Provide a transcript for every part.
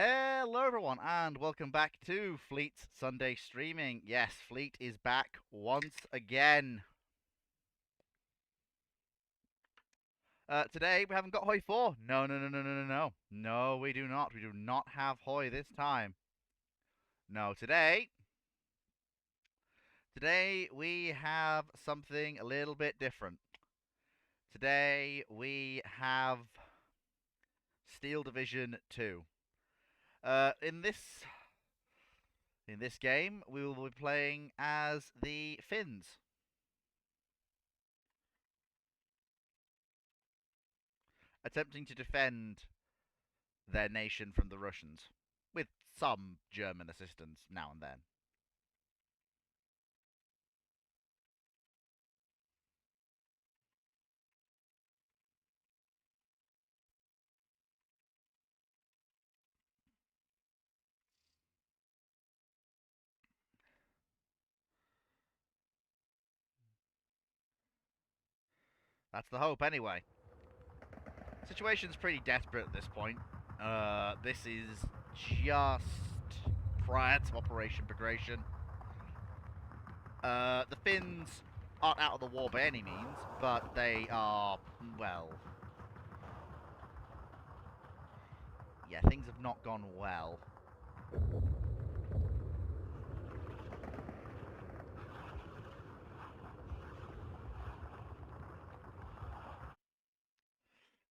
Hello everyone and welcome back to Fleet's Sunday Streaming. Yes, Fleet is back once again. Today we haven't got Hoy 4. No. No, we do not. We do not have Hoy this time. No, today we have something a little bit different. Today we have Steel Division 2. In this game, we will be playing as the Finns. Attempting to defend their nation from the Russians, with some German assistance now and then. That's the hope, anyway. Situation's pretty desperate at this point. This is just prior to Operation Bagration. The Finns aren't out of the war by any means, but they are, well... yeah, things have not gone well.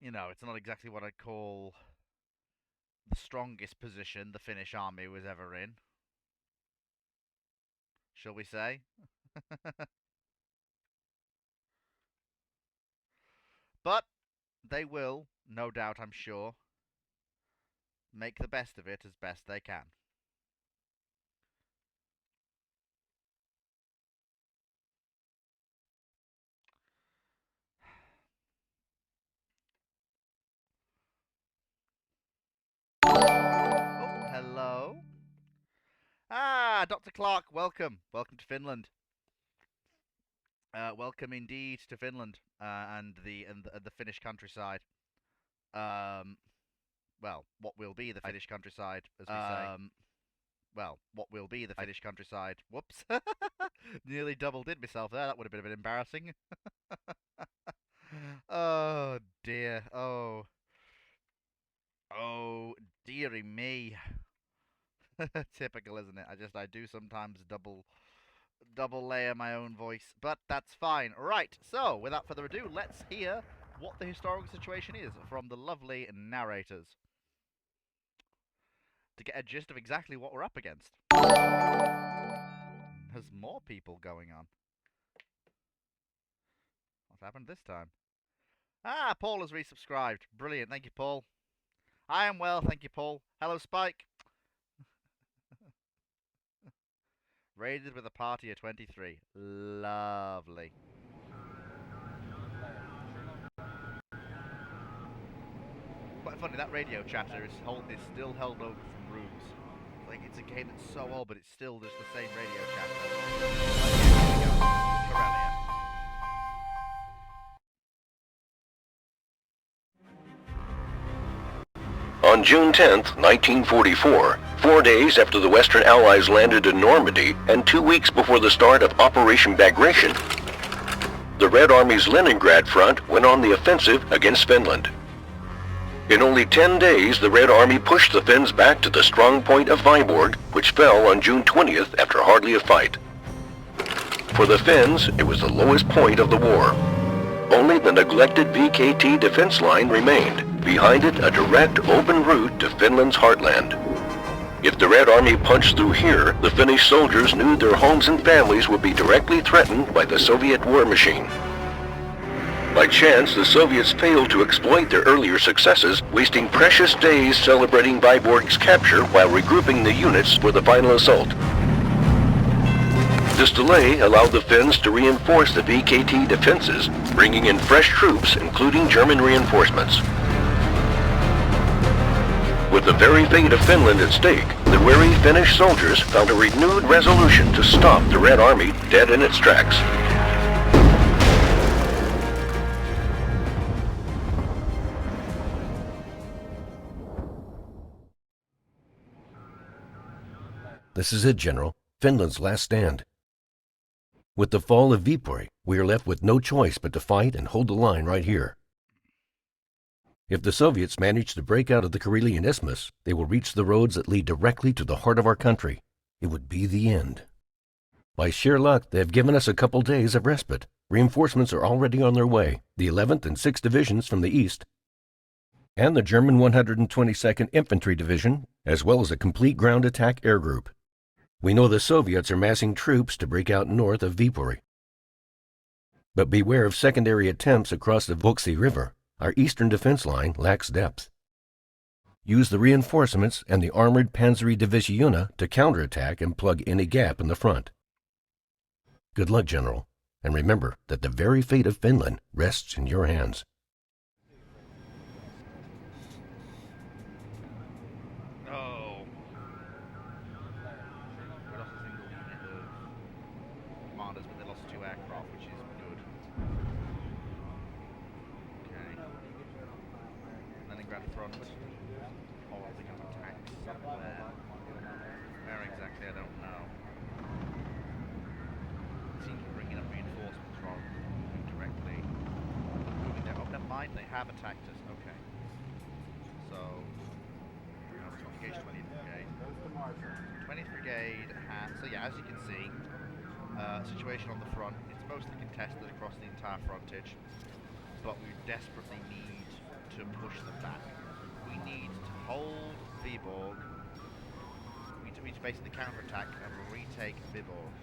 You know, it's not exactly what I'd call the strongest position the Finnish army was ever in. Shall we say? But they will, no doubt I'm sure, make the best of it as best they can. Oh, hello. Ah, Dr. Clark, welcome. Welcome to Finland. Welcome indeed to Finland and the Finnish countryside. Well, what will be the Finnish countryside, as we say. Well, what will be the Finnish countryside. Whoops. Nearly double did myself there. That would have been a bit embarrassing. Oh, dear. Oh. Oh, dearie me. Typical, isn't it? I do sometimes double layer my own voice, but that's fine. Right, so, without further ado, let's hear what the historical situation is from the lovely narrators, to get a gist of exactly what we're up against. There's more people going on. What's happened this time? Ah, Paul has resubscribed. Brilliant, thank you, Paul. I am well, thank you, Paul. Hello, Spike. Raided with a party of 23. Lovely. Quite funny, that radio chatter is still held over from rooms. Like, it's a game that's so old, but it's still just the same radio chatter. Here we go. Karelia. On June 10, 1944, 4 days after the Western Allies landed in Normandy and 2 weeks before the start of Operation Bagration, the Red Army's Leningrad front went on the offensive against Finland. In only 10 days, the Red Army pushed the Finns back to the strong point of Viborg, which fell on June 20th after hardly a fight. For the Finns, it was the lowest point of the war. Only the neglected VKT defense line remained. Behind it, a direct, open route to Finland's heartland. If the Red Army punched through here, the Finnish soldiers knew their homes and families would be directly threatened by the Soviet war machine. By chance, the Soviets failed to exploit their earlier successes, wasting precious days celebrating Viborg's capture while regrouping the units for the final assault. This delay allowed the Finns to reinforce the VKT defenses, bringing in fresh troops, including German reinforcements. With the very fate of Finland at stake, the wary Finnish soldiers found a renewed resolution to stop the Red Army dead in its tracks. This is it, General. Finland's last stand. With the fall of Viipuri, we are left with no choice but to fight and hold the line right here. If the Soviets manage to break out of the Karelian Isthmus, they will reach the roads that lead directly to the heart of our country. It would be the end. By sheer luck, they have given us a couple days of respite. Reinforcements are already on their way, the 11th and 6th Divisions from the east, and the German 122nd Infantry Division, as well as a complete ground attack air group. We know the Soviets are massing troops to break out north of Viipuri. But beware of secondary attempts across the Vuoksi River. Our eastern defense line lacks depth. Use the reinforcements and the armored Panzeri Divisione to counterattack and plug any gap in the front. Good luck, General, and remember that the very fate of Finland rests in your hands. Oh. We lost a single unit of commanders, but they lost 2 aircraft, which is good. Okay. Leningrad front. Oh, they can attack somewhere. Where exactly, I don't know. It seems to be bringing up reinforcements rather than moving directly. Moving there. Oh, never mind, they have attacked us. Okay. So, engage 20th Brigade. 20th Brigade has, so yeah, as you can see, situation on the front, it's mostly contested across the entire frontage, but we desperately need to push them back. We need to hold Viborg. We need to basically counterattack and retake Viborg.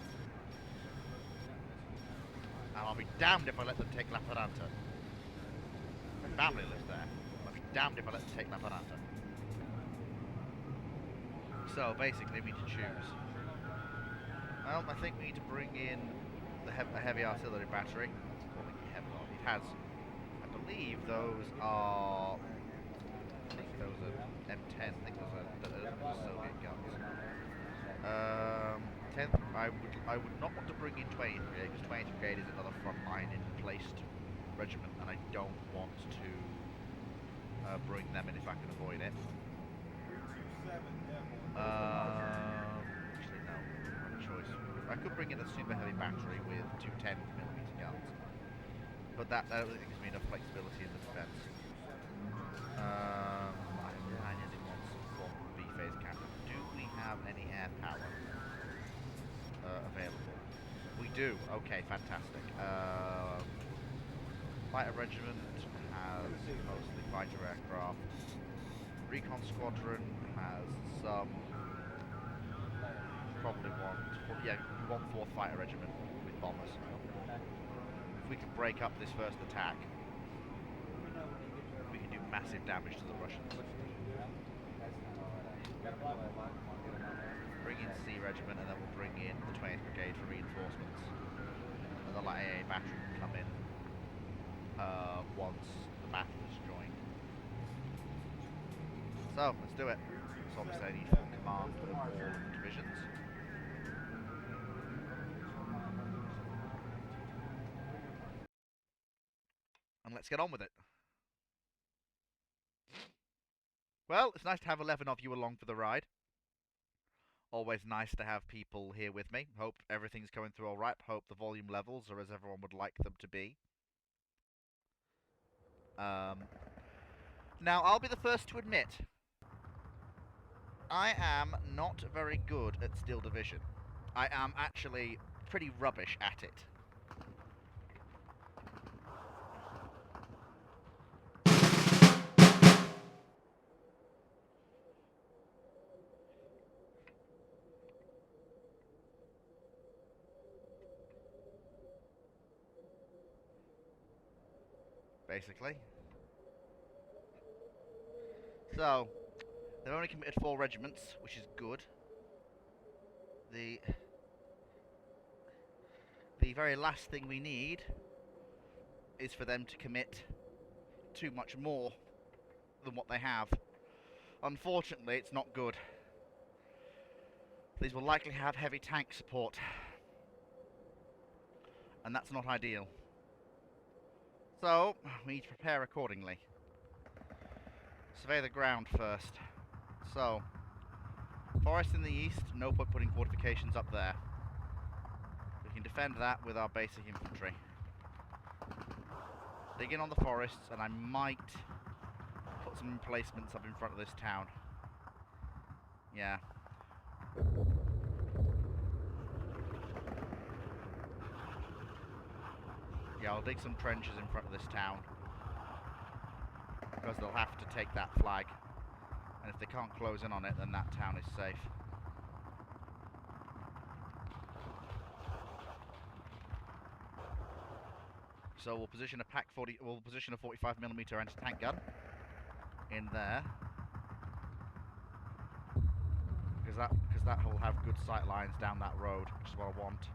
And I'll be damned if I let them take Lappeenranta. My family lives there. I'll be damned if I let them take Lappeenranta. So basically, we need to choose. Well, I think we need to bring in the heavy artillery battery. It has, I believe, those are. I think those are M10. I think those are Soviet guns. 10th. I would not want to bring in 20th Brigade because 20th Brigade is another frontline in placed regiment, and I don't want to bring them in if I can avoid it. Actually, no. I have a choice. I could bring in a super heavy battery with 2 10mm guns, but that gives me enough flexibility in the defense. I really want some form of B-phase cannon. Do we have any air power available? We do. Okay, fantastic. Fighter regiment has mostly fighter aircraft. Recon squadron has some. Probably one 4th fighter regiment with bombers. If we can break up this first attack, we can do massive damage to the Russians. Bring in C regiment, and then we'll bring in the 20th Brigade for reinforcements, and the light AA battery can come in once the battle is joined. So let's do it. So obviously I need full command of all divisions. And let's get on with it. Well, it's nice to have 11 of you along for the ride. Always nice to have people here with me. Hope everything's going through alright. Hope the volume levels are as everyone would like them to be. Now, I'll be the first to admit, I am not very good at Steel Division. I am actually pretty rubbish at it. Basically. So, they've only committed 4 regiments, which is good. The very last thing we need is for them to commit too much more than what they have. Unfortunately, it's not good. These will likely have heavy tank support, and that's not ideal. So, we need to prepare accordingly. Survey the ground first. So, Forest in the east, no point putting fortifications up there. We can defend that with our basic infantry. Dig in on the forests, and I might put some emplacements up in front of this town. Yeah. Yeah, I'll dig some trenches in front of this town. Because they'll have to take that flag. And if they can't close in on it, then that town is safe. So we'll position a we'll position a 45mm anti-tank gun in there. Because that will have good sight lines down that road, which is what I want.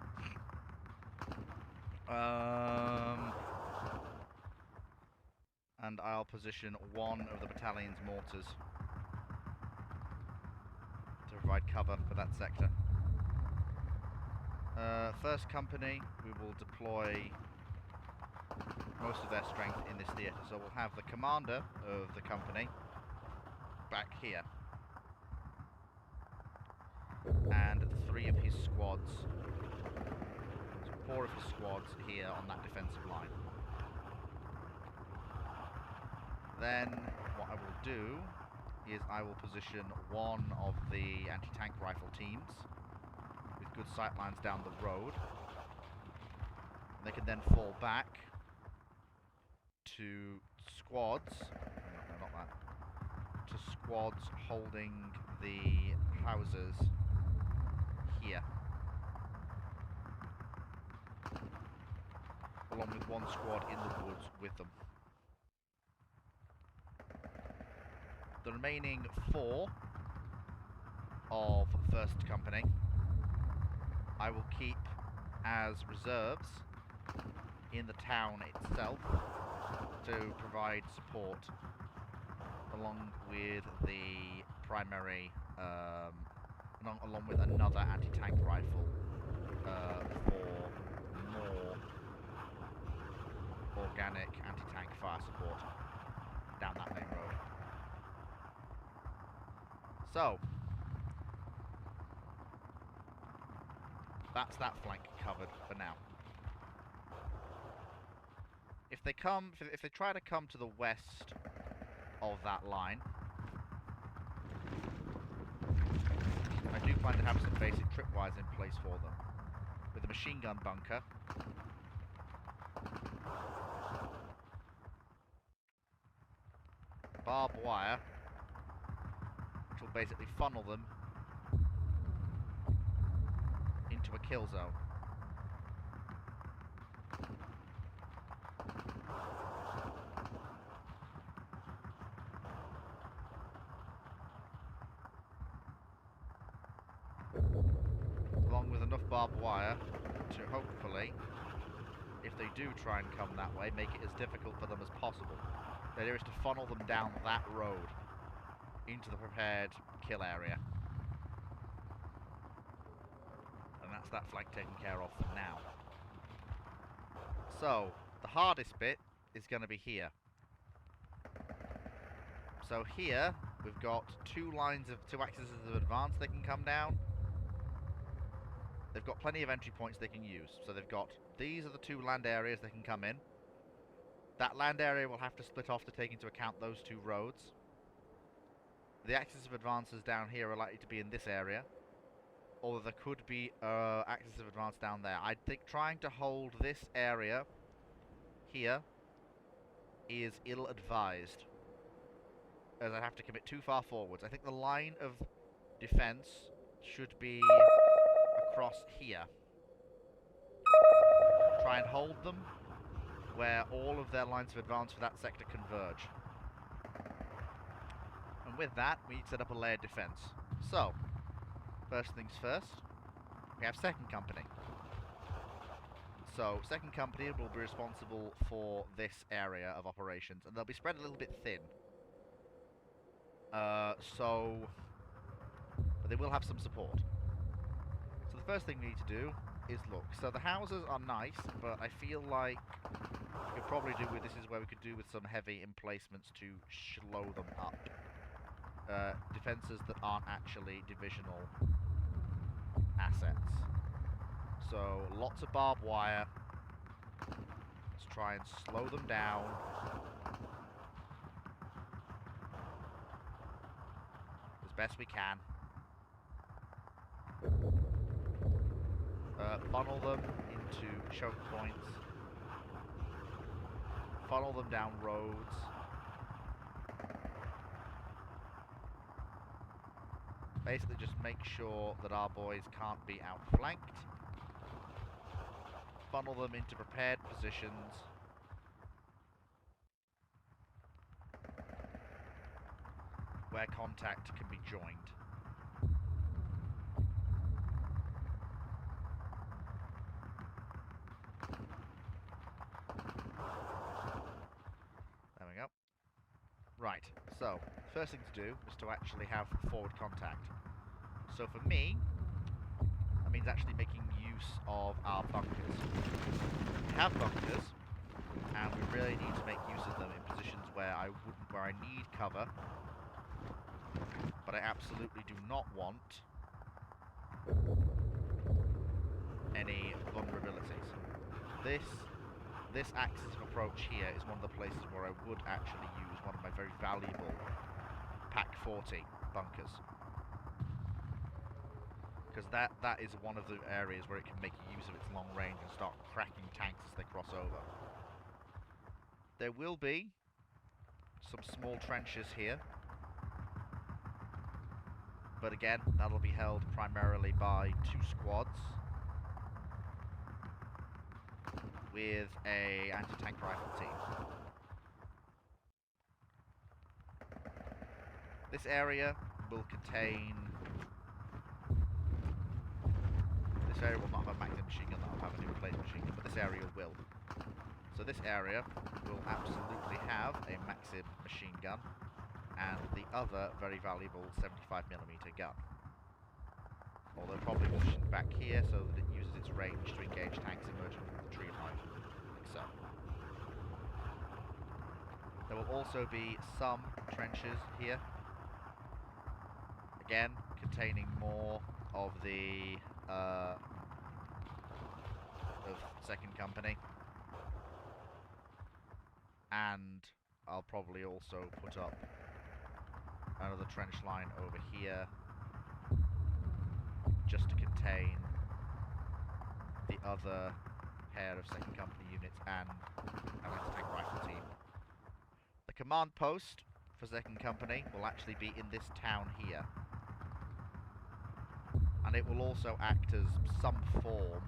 And I'll position one of the battalion's mortars to provide cover for that sector. First company, we will deploy most of their strength in this theatre. So we'll have the commander of the company back here. And 3 of his squads, so 4 of his squads here on that defensive line. Then what I will do is I will position one of the anti-tank rifle teams with good sight lines down the road. And they can then fall back to squads, no, not that, to squads holding the houses here, along with one squad in the woods with them. The remaining 4 of 1st Company I will keep as reserves in the town itself to provide support, along with the primary, along with another anti-tank rifle for more organic anti-tank fire support down that main road. So, that's that flank covered for now. If they try to come to the west of that line, I do plan to have some basic tripwires in place for them, with a machine gun bunker, barbed wire, which will basically funnel them into a kill zone. Along with enough barbed wire to hopefully, if they do try and come that way, make it as difficult for them as possible. The idea is to funnel them down that road into the prepared kill area. And that's that flank taken care of for now. So, the hardest bit is going to be here. So here, we've got 2 axes of advance they can come down. They've got plenty of entry points they can use. So they've got, these are the 2 land areas they can come in. That land area will have to split off to take into account those 2 roads. The axis of advances down here are likely to be in this area. Although there could be axis of advance down there. I think trying to hold this area here is ill-advised, as I have to commit too far forwards. I think the line of defense should be across here. Try and hold them where all of their lines of advance for that sector converge. And with that, we need to set up a layered defense. So, first things first, we have 2nd Company. So, 2nd Company will be responsible for this area of operations, and they'll be spread a little bit thin. But they will have some support. So the first thing we need to do is look. So the houses are nice, but I feel like we could probably do with, this is where we could do with some heavy emplacements to slow them up. defenses that aren't actually divisional assets. So lots of barbed wire. Let's try and slow them down. As best we can. Funnel them into choke points. Funnel them down roads. Basically just make sure that our boys can't be outflanked. Funnel them into prepared positions. Where contact can be joined. There we go. Right, so, first thing to do is to actually have forward contact. So for me, that means actually making use of our bunkers. We have bunkers, and we really need to make use of them in positions where I need cover, but I absolutely do not want any vulnerabilities. This axis of approach here is one of the places where I would actually use one of my very valuable Pack 40 bunkers. Because that is one of the areas where it can make use of its long range and start cracking tanks as they cross over. There will be some small trenches here. But again, that'll be held primarily by 2 squads with a anti-tank rifle team. This area will contain... This area will not have a Maxim machine gun, that will have a new plate machine gun, but this area will. So this area will absolutely have a Maxim machine gun and the other very valuable 75mm gun. Although probably positioned back here so that it uses its range to engage tanks emerging from the tree line, like so. There will also be some trenches here, again containing more of the of 2nd Company, and I'll probably also put up another trench line over here just to contain the other pair of 2nd Company units and an anti-tank rifle team. The command post for 2nd Company will actually be in this town here. And it will also act as some form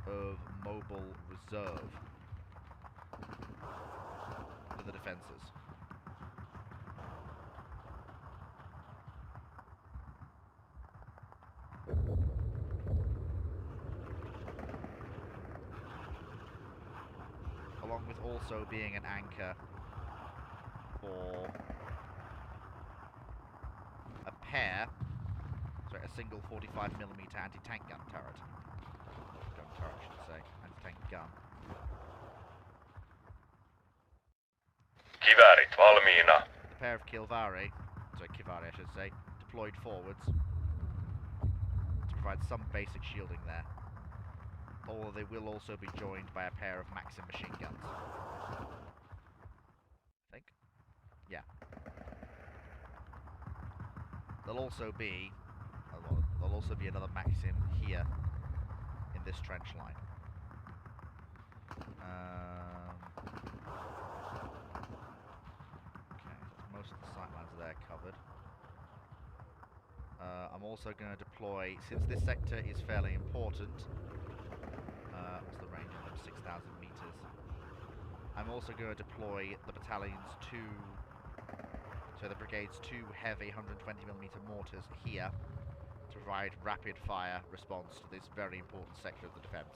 of mobile reserve for the defences. Along with also being an anchor for a a single 45mm anti-tank gun turret. Gun turret, I should say. Anti-tank gun. Kivärit valmiina. With a pair of Kivari, I should say, deployed forwards to provide some basic shielding there. Although they will also be joined by a pair of Maxim machine guns. I think. Yeah. There'll also be another Maxim here in this trench line. Okay, that's most of the sightlines are there covered. I'm also going to deploy, since this sector is fairly important. What's the range of them? 6,000 meters. I'm also going to deploy the brigade's 2 heavy 120mm mortars here to provide rapid fire response to this very important sector of the defense.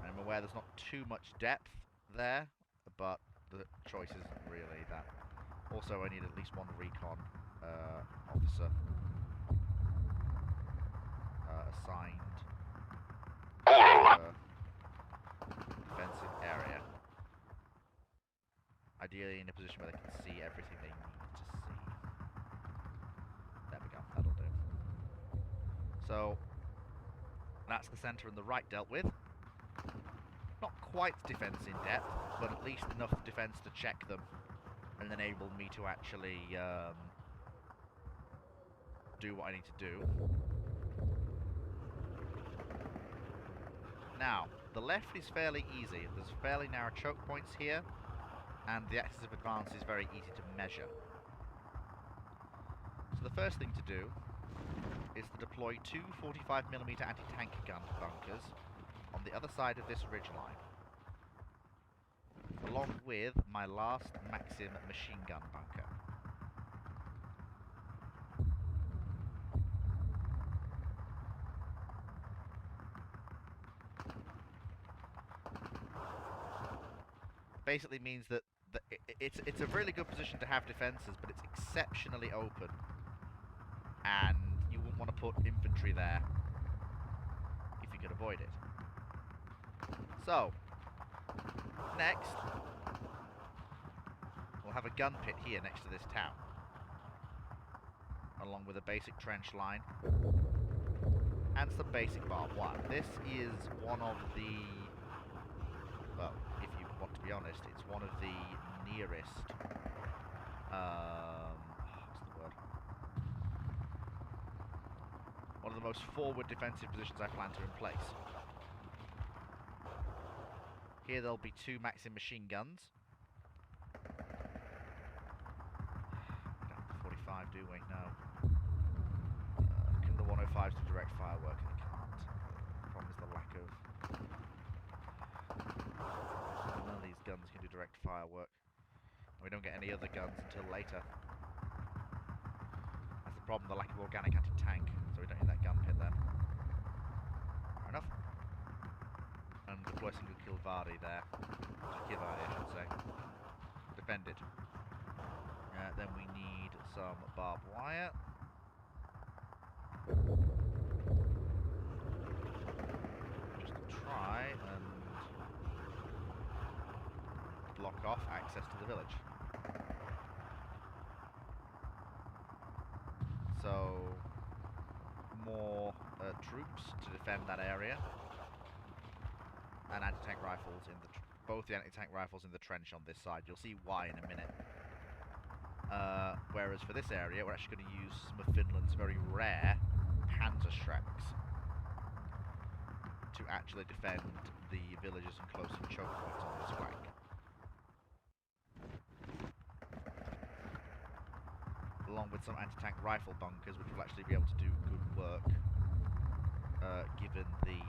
And I'm aware there's not too much depth there, but the choice isn't really that. Also, I need at least 1 recon officer assigned defensive area. Ideally in a position where they can see everything they need So that's the centre and the right dealt with. Not quite defence in depth, but at least enough defence to check them and enable me to actually do what I need to do. Now, the left is fairly easy. There's fairly narrow choke points here, and the axis of advance is very easy to measure. So the first thing to do is to deploy two 45mm anti-tank gun bunkers on the other side of this ridgeline, along with my last Maxim machine gun bunker. Basically means that it's a really good position to have defences, but it's exceptionally open, and you wouldn't want to put infantry there if you could avoid it. So, next, we'll have a gun pit here next to this town, along with a basic trench line and some basic barbed wire. This is one of the, well, if you want to be honest, it's one of the nearest, what's the word? One of the most forward defensive positions I plan to in place. Here there'll be two Maxim machine guns. We don't have the 45, do we? No. Can the 105s do direct fire work? They can't. The problem is the lack of... None of these guns can do direct fire work. And we don't get any other guns until later. That's the problem, the lack of organic anti-tank. So we don't need that gun pit then. Fair enough. And deploy single Kilvardi there. Kilvardi, I should say. Defend it. Then we need some barbed wire. Just to try and block off access to the village. So, more troops to defend that area. And anti-tank rifles in the both the anti-tank rifles in the trench on this side. You'll see why in a minute. Whereas for this area, we're actually going to use some of Finland's very rare Panzerschrecks to actually defend the villages and close-in choke points on this flank. Along with some anti-tank rifle bunkers, which will actually be able to do good work, given the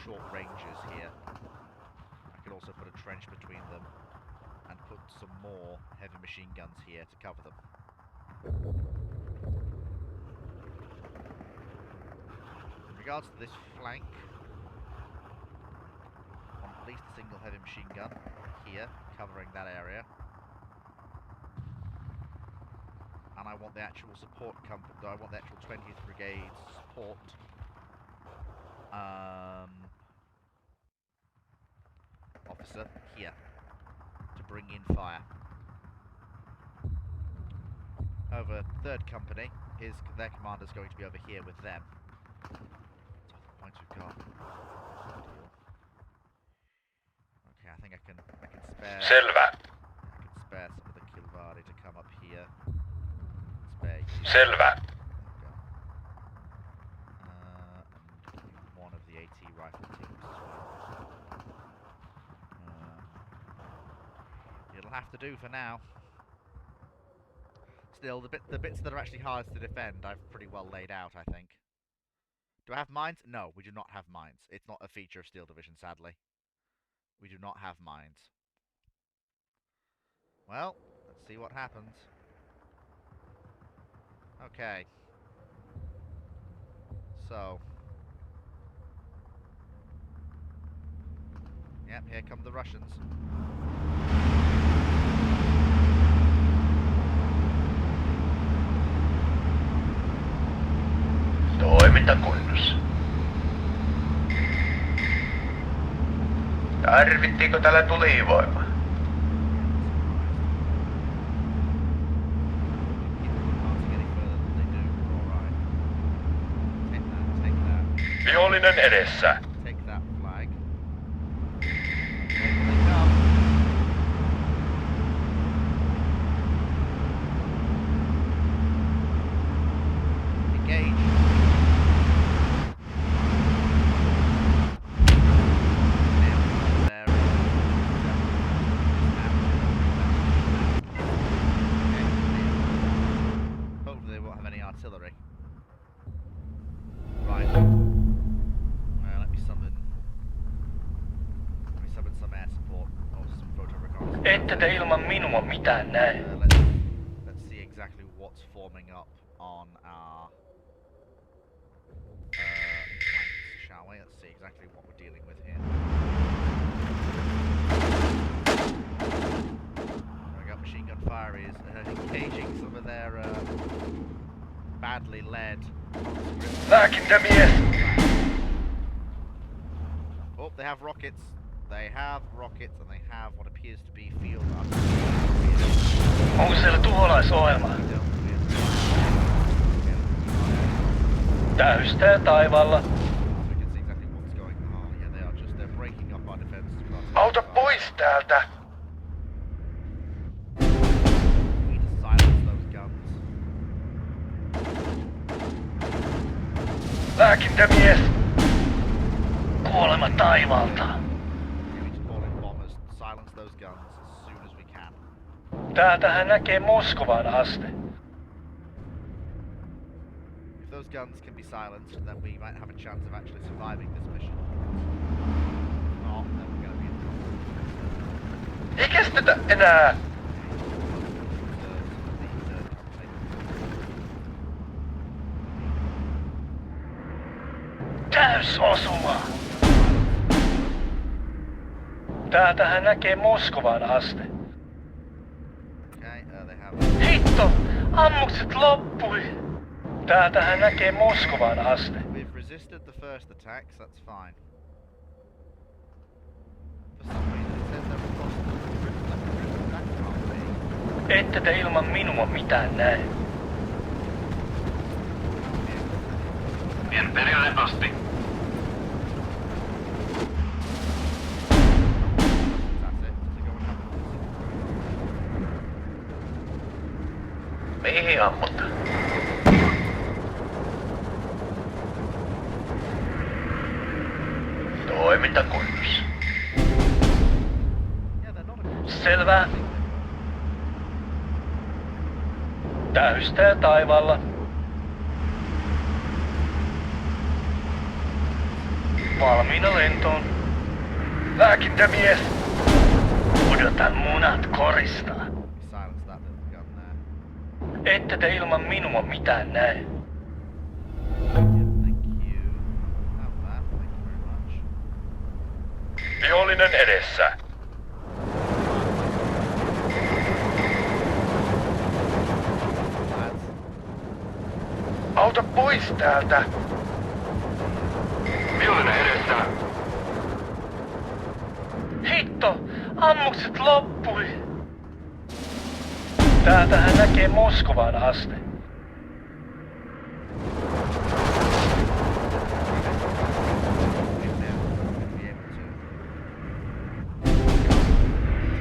short ranges here. I could also put a trench between them and put some more heavy machine guns here to cover them. In regards to this flank, I want at least a single heavy machine gun here, covering that area. And I want the actual support company, I want the actual 20th Brigade support officer here to bring in fire. However, 3rd Company, their commander's going to be over here with them. That's all the points we've got. Okay, I think I can spare. Selvä. I can spare some of the Kilvardi to come up here. Spare you. Selvä. And one of the AT rifle teams as well. It'll have to do for now. Still, the bits that are actually hardest to defend, I've pretty well laid out, I think. Do I have mines? No, we do not have mines. It's not a feature of Steel Division, sadly. We do not have mines. Well, let's see what happens. Okay. So. Yep, here come the Russians. Toimintakunnossa. Tarvittiinko täällä tulivoimaa? Keep advancing any further Vihollinen edessä. Take that flag. Here they come. Engage. Hopefully they won't have any artillery. Right. Let me summon some air support or some photo reconnaissance. Ette te ilman minua mitään näe. Let's see exactly what's forming up on our flanks, shall we? Let's see exactly what we're dealing with here. There we go. Machine gun fire is engaging some of their badly led conscripts. Lääkintämies. Oh, they have rockets. They have rockets, and they have what appears to be field artillery. Onko siellä tuholaisohjelma? Täystää taivaalla. So we can see exactly what's going on. Oh, yeah, they're breaking up our defenses. Auta pois täältä. We need to silence those guns. Lääkintämies. Kuolema taivaalta. We need to call in bombers to silence those guns as soon as we can. Täältähän näkee Moskovaan asti. If those guns can be silenced, then we might have a chance of actually surviving this mission. If not, then we're going to be in trouble. Ei kestetä enää. Täysosuma. Täältähän näkee Moskovaan asti. Okay, they have. Hitto! Ammukset loppui! Täältähän näkee Moskovaan asti. We've resisted the first attacks, that's fine. For some reason it says they're across the river. That can't be. Ette te ilman minua mitään näe. Vien perille asti. That's it. To go and have a Mihin ammut? Toimintakunnossa. yeah, they're not a Selvä. Täystää taivaalla. Valmiina lentoon. Lääkintämies. Odotan munat koristaa. silence that little gun there. Ette te ilman minua mitään näe. Yeah, thank you. Have that. Thank you very much. Vihollinen edessä. Lads. Auta pois täältä. Vihollinen edessä. Hitto! Ammukset loppui! Täältähän näkee Moskovaan asti.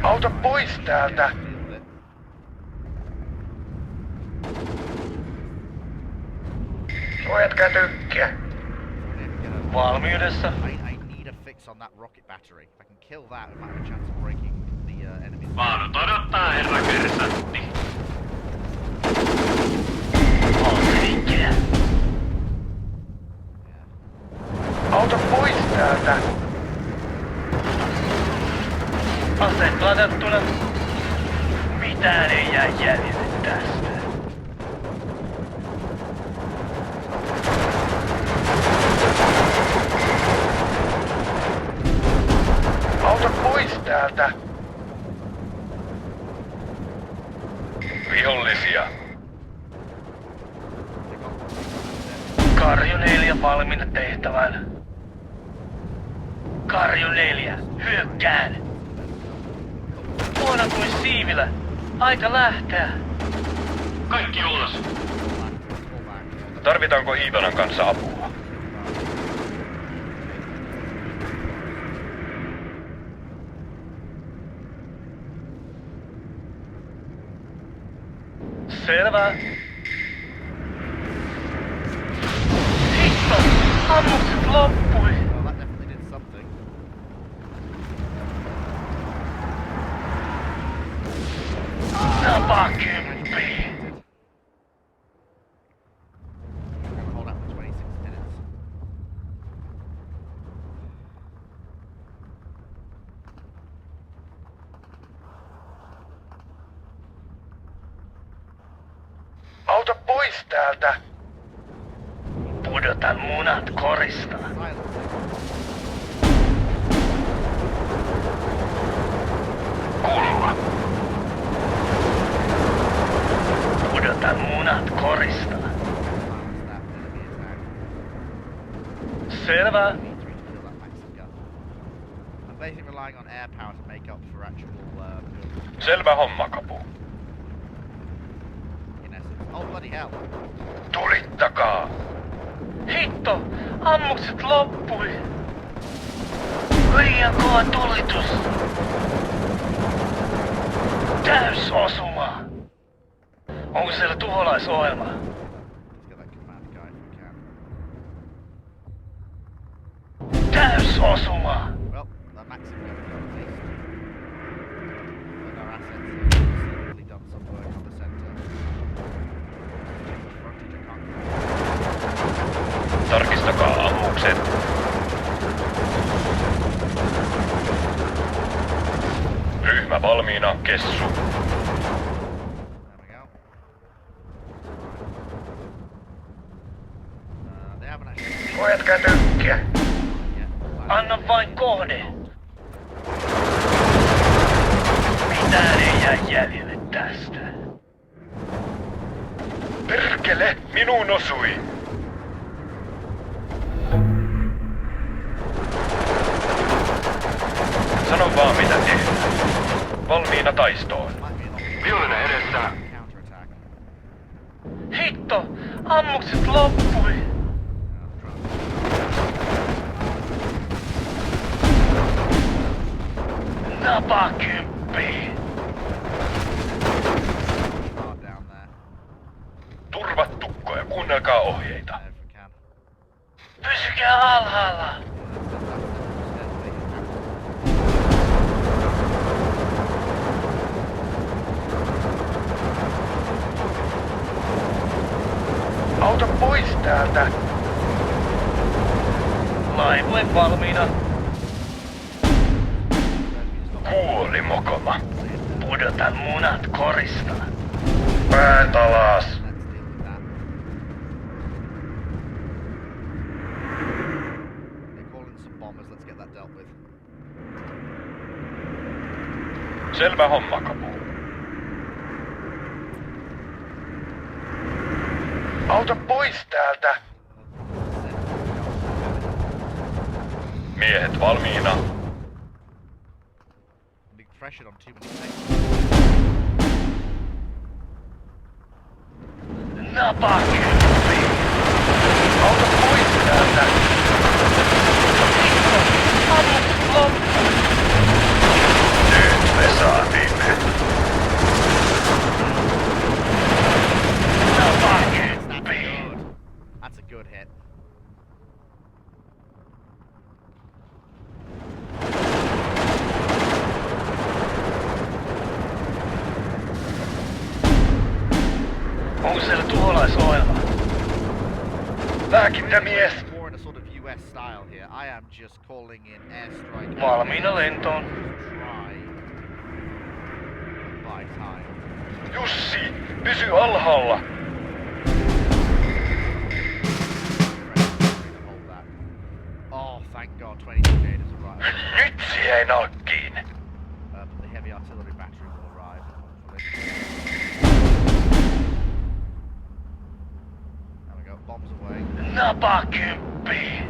Auta pois täältä. Suojatkaa tykkiä. Valmiudessa. I need a fix on that rocket battery. If I can kill that, we might have a chance of breaking the enemy's. Vaadot odottaa, herra kersantti. On liikkeellä. Auta pois täältä. Aseet ladattuna. Mitään ei jää jäljelle tästä. Auta pois täältä. Vihollisia. Karju 4 valmiina tehtävään. Karju 4, hyökkään! Vuonna kuin siivillä. Aika lähteä. Kaikki ulos. Tarvitaanko Iivanan kanssa apua? Selvä. Hitto! Ammukset loppui. Well, that definitely did something. Napakymppi. Gonna hold out for 26 minutes. Auta pois täältä! Pudotan munat korista. Silence. Kuulua! Pudotan munat korista. Silence that enemy attack. Selvä. Need to refill that maxim gun. I'm basically relying on air power to make up for actual build. Selvä homma, Kapu. In essence. Oh bloody hell! Tulittakaa! Hitto! Ammukset loppui. Liian kova tulitus. Täysosuma. Onko siellä tuholaisohjelma? Let's get that command guy if we can. Täysosuma. Well, that maxim gun is gone at least. And our assets have seemingly done some work on the center. Too much frontage I can't Tarkistakaa ammukset. Ryhmä valmiina, Kessu. There we go. They haven't actually Pojat kätykkiä. yet. Anna vain kohde. Mitään ei jää jäljelle tästä. Perkele, minuun osui. Sano vaan mitä tehdään. Valmiina taistoon. Might be an Vihollinen edessä. counterattack. Hitto! Ammukset loppui. Napakymppi. Hard down there. Turvat tukkoja, kuunnelkaa ohjeita. If we can. Pysykää alhaalla. Auta pois täältä. Laivue valmiina. Kuoli mokoma. Pudotan munat korista. Päät alas. Let's deal with that. They call in some bombers. Let's get that dealt with. Selvä homma, Kapu. Auta pois täältä. Miehet valmiina. Being pressured on too many things. Napakymppi. Auta pois täältä. Ammukset loppui. Nyt me saatiin. Napakymppi. That's a good hit. Onko siellä tuholaisohjelma? Lääkintämies. More in a sort of US style here. I am just calling in airstrike. Valmiina lentoon. Try. Buy time. Jussi, pysy alhaalla. Hold that. Oh, thank God, 22 gators arrived. Nyt jäi nalkkiin. But the heavy artillery battery will arrive, hopefully. There we go, bombs away. Napakymppi.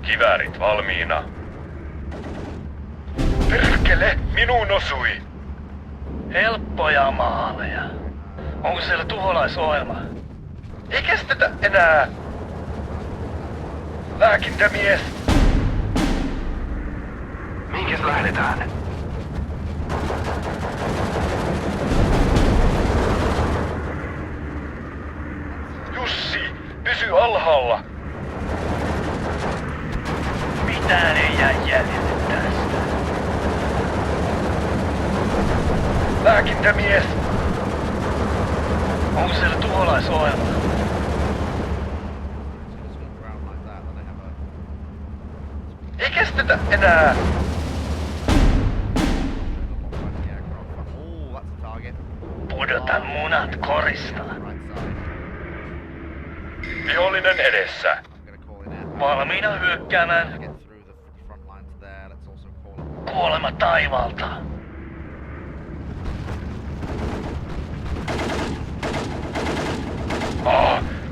Kiväärit valmiina. Perkele, minuun osui. Helppoja maaleja. Onko siellä tuholaisohjelma? Ei kestetä enää. Lääkintämies! Minkäs lähdetään? Jussi, pysy alhaalla! Mitään ei jää jäljelle tästä. Lääkintämies! Onko siellä tuholaisohjelma? Ground like that, then they have a Ei kestetä enää! Oh, that's a target. Pudotan munat korista. Right side. Vihollinen edessä. I'm gonna call in air. Valmiina hyökkäämään. Get through the front lines there. Let's also call. Kuolema taivaalta.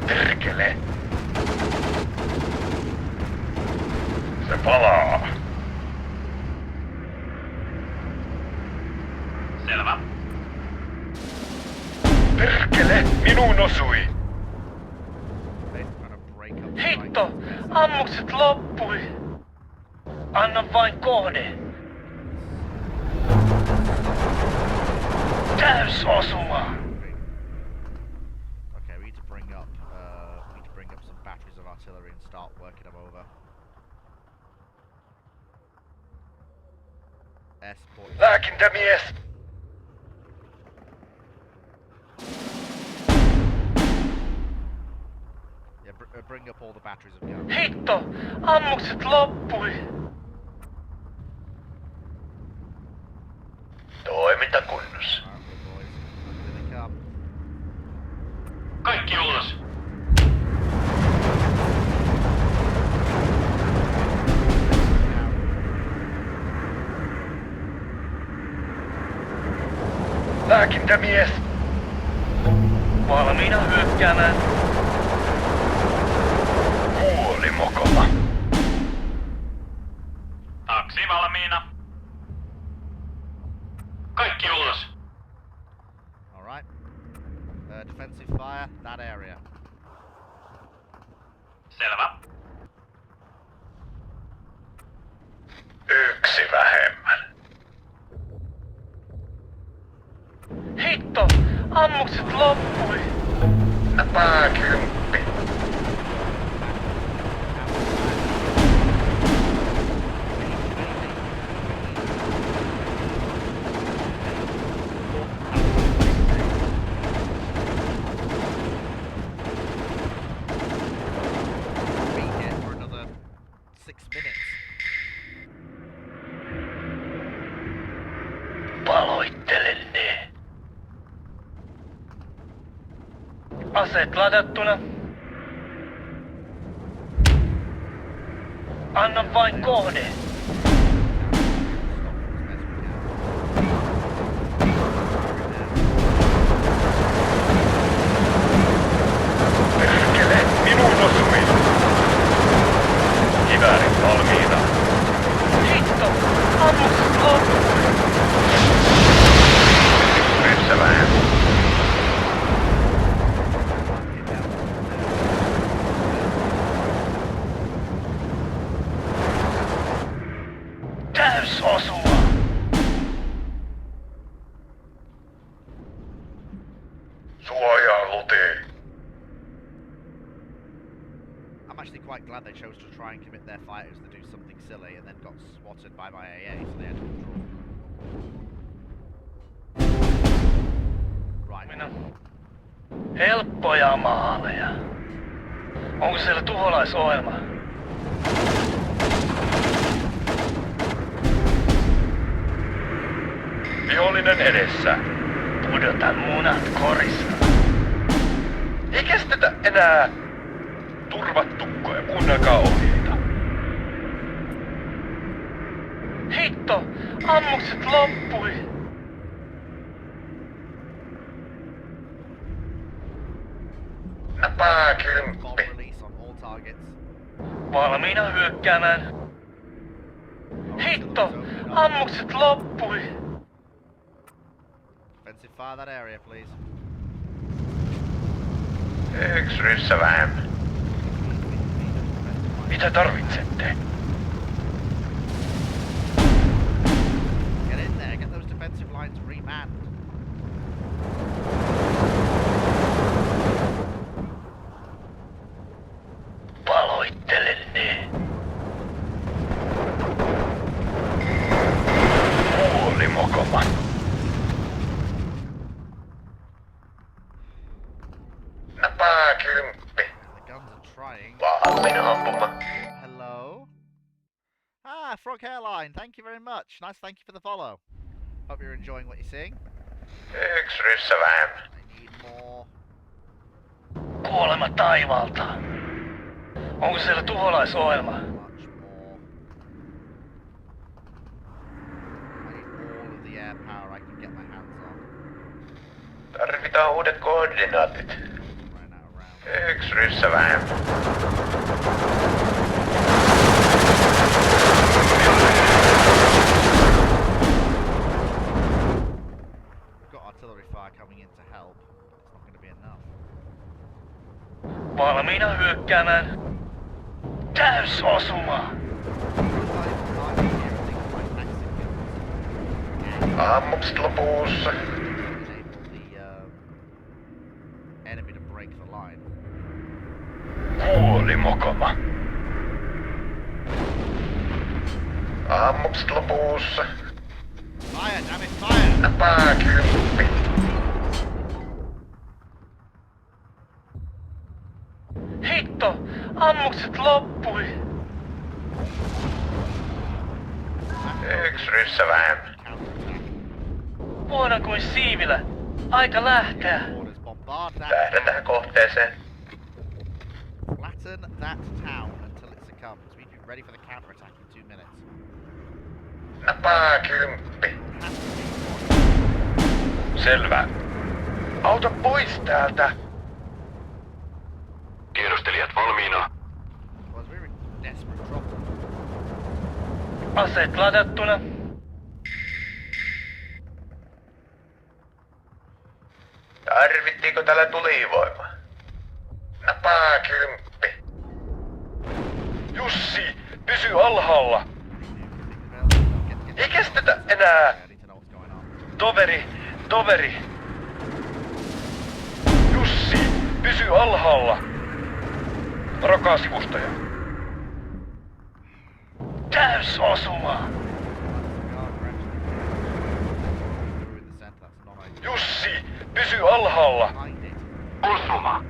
Perkele. Se palaa. Selvä. Perkele, minuun osui. They're trying to break up. the Hitto, right. ammukset loppui. Anna vain kohde. Täysosuma. Okay, we need to bring up. We need to bring up some batteries of artillery and start working them over. Air support. Lääkintämies. Yeah, bring up all the batteries of guns. Hitto, ammukset loppui. Toimintakunnossa. Alright, boys. Here they come. Kaikki ulos. Lääkintämies. Valmiina hyökkäämään. Kuoli mokoma. Taksi valmiina. Kaikki ulos. Alright. Defensive fire, that area. Selvä. Yksi vähemmän. Hitto, ammukset loppui. Napaa kymppi. Be here for another 6 minutes. Paloittelen ne. Aseet ladattuna. Anna vain kohde. Perkele, minuun osui. Kiväärit valmiina. Hitto, ammukset loppui. Metsä vähän. Täysosuma. Suojaa, Luti. I'm actually quite glad they chose to try and commit their fighters to do something silly and then got swatted by my AA, so they had to withdraw. Right. Minä. Helppoja maaleja. Onko siellä tuholaisohjelma? Vihollinen edessä. Pudotan munat korista. Ei kestetä enää. Turvat tukkoja, kuunnelkaa ohjeita. Hitto, ammukset loppui. Napaa Bomb kymppi. release on all targets. Valmiina hyökkäämään. Hitto, ammukset loppui. Defensive fire that area, please. Yksi ryssä vähemmän. Mitä tarvitsette? Get in there, get those defensive lines remanned. Paloittelen ne. Huoli mokoma. Napaa kymppi. The guns are trying. Valmiina ampuma. Hello? Ah, Frog Hairline, thank you very much. Nice, thank you for the follow. Hope you're enjoying what you're seeing. Yksi ryssä vähemmän. I need more. Kuolema taivaalta. Onko siellä tuholaisohjelma? Much more. I need all of the air power I can get my hands on. Tarvitaan uudet koordinaatit. Right now around. Yksi ryssä vähemmän. Got artillery fire coming in to help, but it's not going to be enough. Valmiina hyökkäämään. Täysosuma. Ammukset lopussa. Enable the enemy to break the line. Huoli mokoma. Ammukset lopussa. Fire, damn it, fire! Napaa kymppi. Hitto! Ammukset loppui. Yksi ryssä vähemmän. Counterattack. Vuonna kuin siivillä. Aika lähteä. Orders bombard that Tähdätään kohteeseen. Flatten that town until it succumbs. We need to be ready for the counterattack in 2 minutes. Napaa kymppi. Has to be Selvä. Auta pois täältä. Tiedostelijat valmiina. was very desperate trouble. Aseet ladattuna. Tarvittiinko täällä tulivoima? Napaa kymppi. Jussi, pysy alhaalla. Ei kestetä enää. I need to know what's going on. Toveri. Jussi, pysy alhaalla. Varokaa sivustoja. Täysosuma. Through in the center, that's not ideal. Jussi, pysy alhaalla. Behind it. Osuma.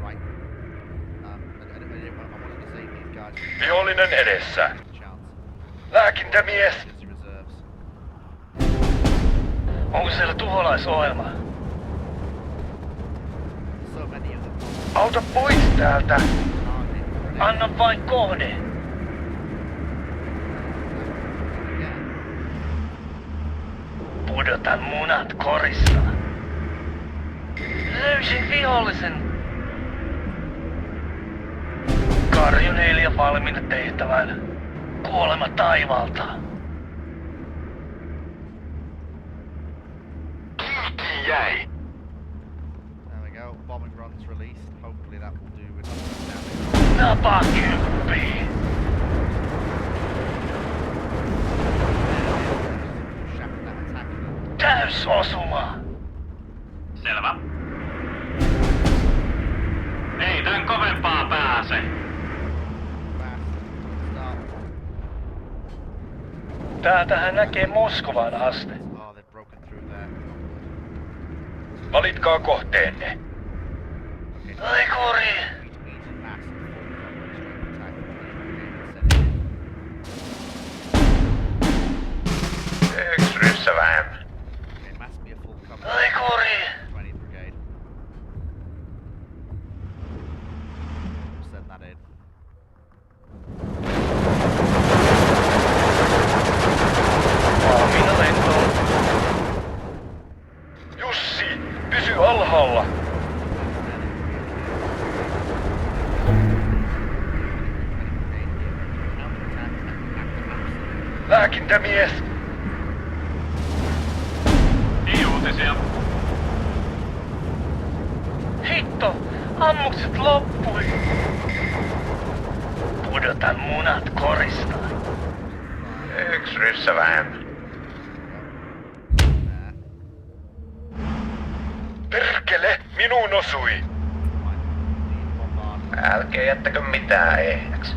Right. I wanted to save these guys. Vihollinen edessä. Chance. Lääkintämies. Just reserves. Onko siellä tuholaisohjelma? So many of them. Auta pois täältä. Target. Anna vain kohde. Yeah. Pudotan munat korista. Löysin vihollisen. Karjun Elia valmiina tehtävään. Kuolema taivaalta. Kyytiin jäi. There we go. Bombing runs released. Hopefully that will do enough damage. Napa kymppi. Shatter that attack. Täysosuma. Selvä. Ei tän kovempaa pääse. Fast. Start. Täältähän näkee Moskovaan asti. Oh, they've broken through there. Valitkaa kohteenne. Okay. Aikuri. Means in mass full coverage attack. Yksi ryssä vähemmän. Okay, mass be a full coverage. Aikuri. 20th Brigade. Send that in. Valmiina lentoon. Jussi, pysy alhaalla. Lääkintämies. Ei uutisia. Hitto, ammukset loppui. Pudotan munat korista. Yksi ryssä vähemmän. There. Perkele, minuun osui. Älkää jättäkö mitään ehjäksi.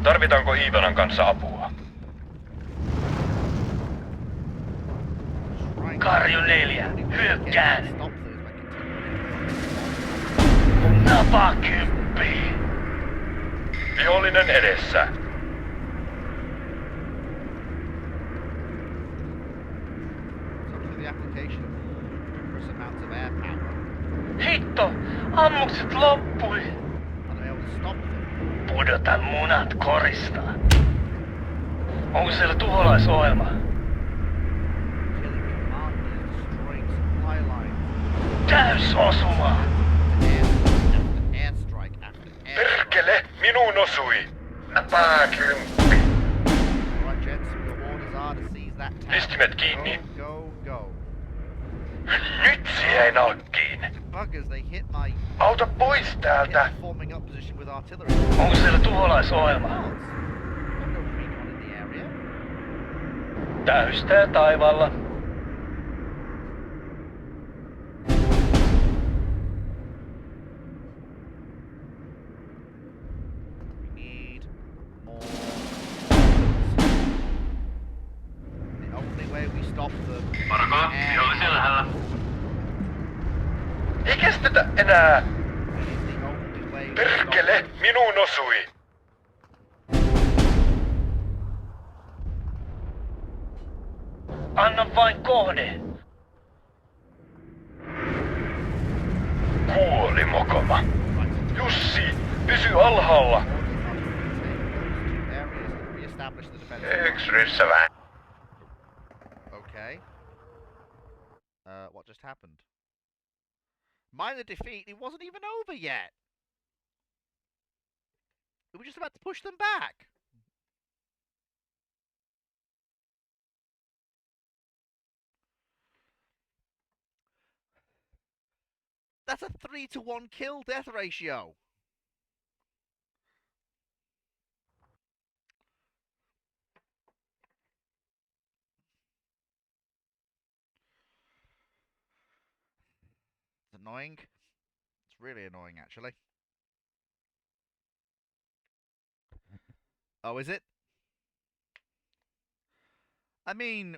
Tarvitaanko Iivanan kanssa apua? Karju 4, hyökkään. Stop those by continuing. Napa 10. Vihollinen edessä. Something with the application of numerous amounts of air power. Hitto, ammukset loppui. Are they able to stop them? Pudotan munat korista. Onko siellä tuholaisohjelma? Killing commanders, destroying supply lines. Täysosuma. Airstrike after airstrike. Perkele, minuun osui. Napaa 10. Alright, gents, your orders are to seize that town. Pistimet kiinni. Go, go, go. Nyt jäi nokkiin. Buggers, they hit my Auta pois täältä. forming up position with artillery. Onko siellä tuholaisohjelma? What? There's no recon in the area. Täystää taivaalla. We need more. The only way we stop them. Varkaa, vihollisia lähellä. Ei kestetä enää. It is the only way we stop Perkele, them. minuun osui. Anna vain kohde. Kuoli mokoma. Jussi, pysy alhaalla. Areas and re-establish the defense. Yksi ryssä vähän. Okay. What just happened? Minor defeat. It wasn't even over yet. We were just about to push them back. That's a 3-to-1 kill death ratio. It's annoying. It's really annoying, actually. Oh, is it? I mean,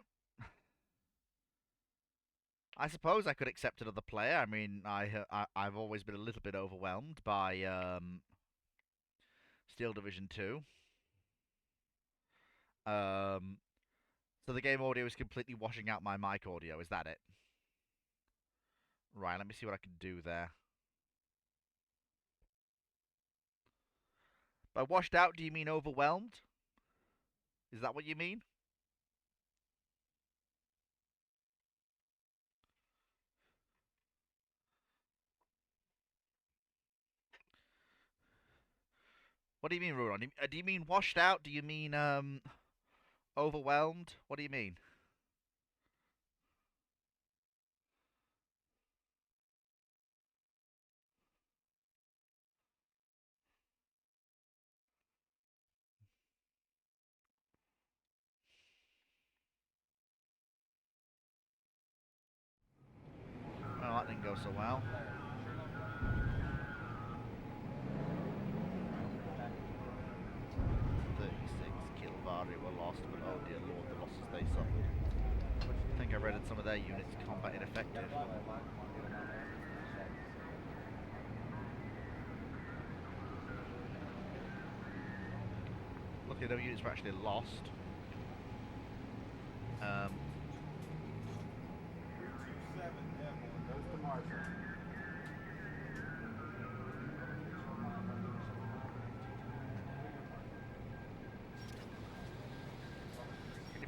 I suppose I could accept another player. I mean, I've always been a little bit overwhelmed by Steel Division 2. So the game audio is completely washing out my mic audio. Is that it? Right. Let me see what I can do there. By washed out, do you mean overwhelmed? Is that what you mean? What do you mean, Ruron? Do you mean washed out? Do you mean overwhelmed? What do you mean? Well, that didn't go so well. Kilvari were lost, but oh dear lord, the losses they suffered. I think I read in some of their units combat ineffective. Luckily, no units were actually lost.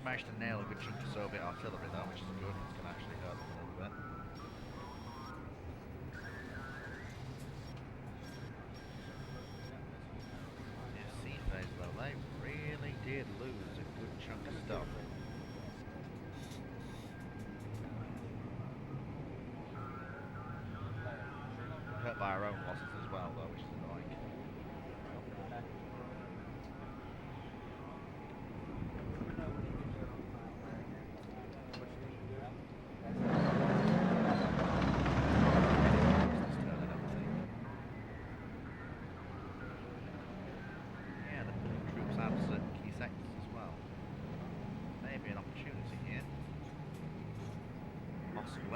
Managed to nail a good chunk of Soviet artillery though, which is good. It's going to actually hurt them a little bit. Yeah, sea phase though, they really did lose a good chunk of stuff. Hurt by our own losses as well though, which is annoying.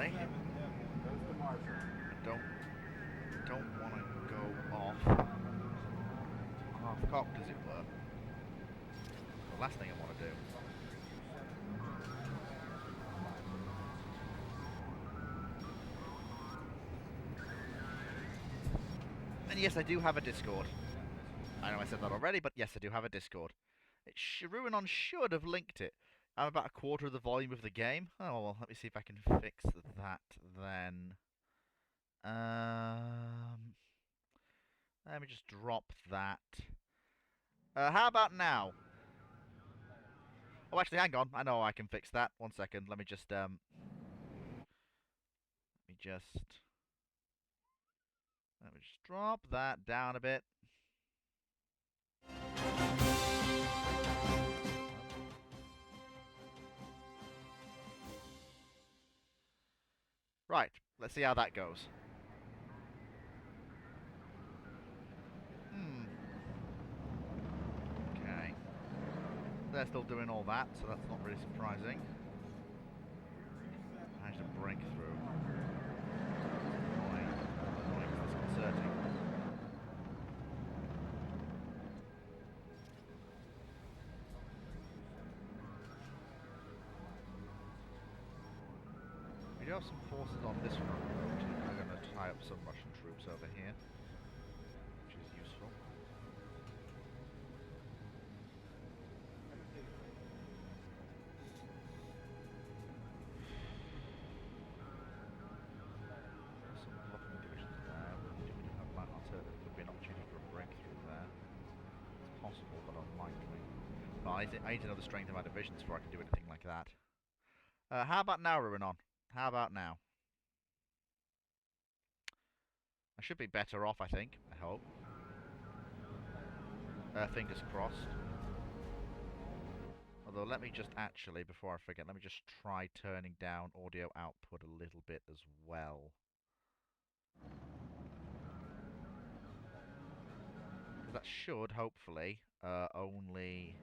unfortunately. I don't want to go off half-cocked, as it were. The last thing I want to do. And yes, I do have a Discord. I know I said that already, but yes, I do have a Discord. Ruinon should have linked it. I'm about a quarter of the volume of the game. Oh, well, let me see if I can fix that then. Let me just drop that. How about now? Oh, actually, hang on. I know I can fix that. 1 second. Let me just drop that down a bit. Right. Let's see how that goes. Okay. They're still doing all that, so that's not really surprising. Managed to break through. Annoying. Annoying, disconcerting. We do have some forces on this front, which are going to tie up some Russian troops over here, which is useful. Some blocking divisions there. We do have light artillery. There could be an opportunity for a breakthrough there. It's possible, but unlikely. Well, I need to know the strength of my divisions before I can do anything like that. How about now, Ruinon? How about now? I should be better off, I think. I hope. Fingers crossed. Although, let me just actually, before I forget, let me just try turning down audio output a little bit as well. That should, hopefully, only...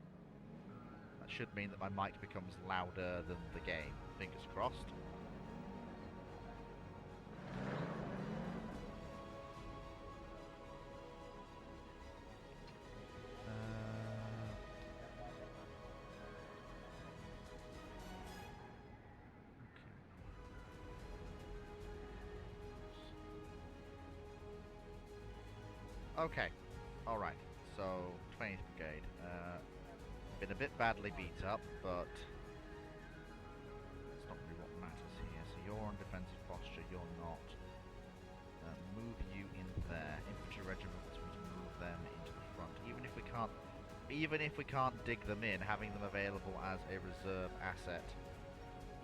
That should mean that my mic becomes louder than the game. Fingers crossed. Okay. Alright. So, 20th Brigade. Been a bit badly beat up, but that's not really what matters here. So you're on defensive posture, you're not. Move you in there. Infantry regiments, we can move them into the front. Even if we can't dig them in, having them available as a reserve asset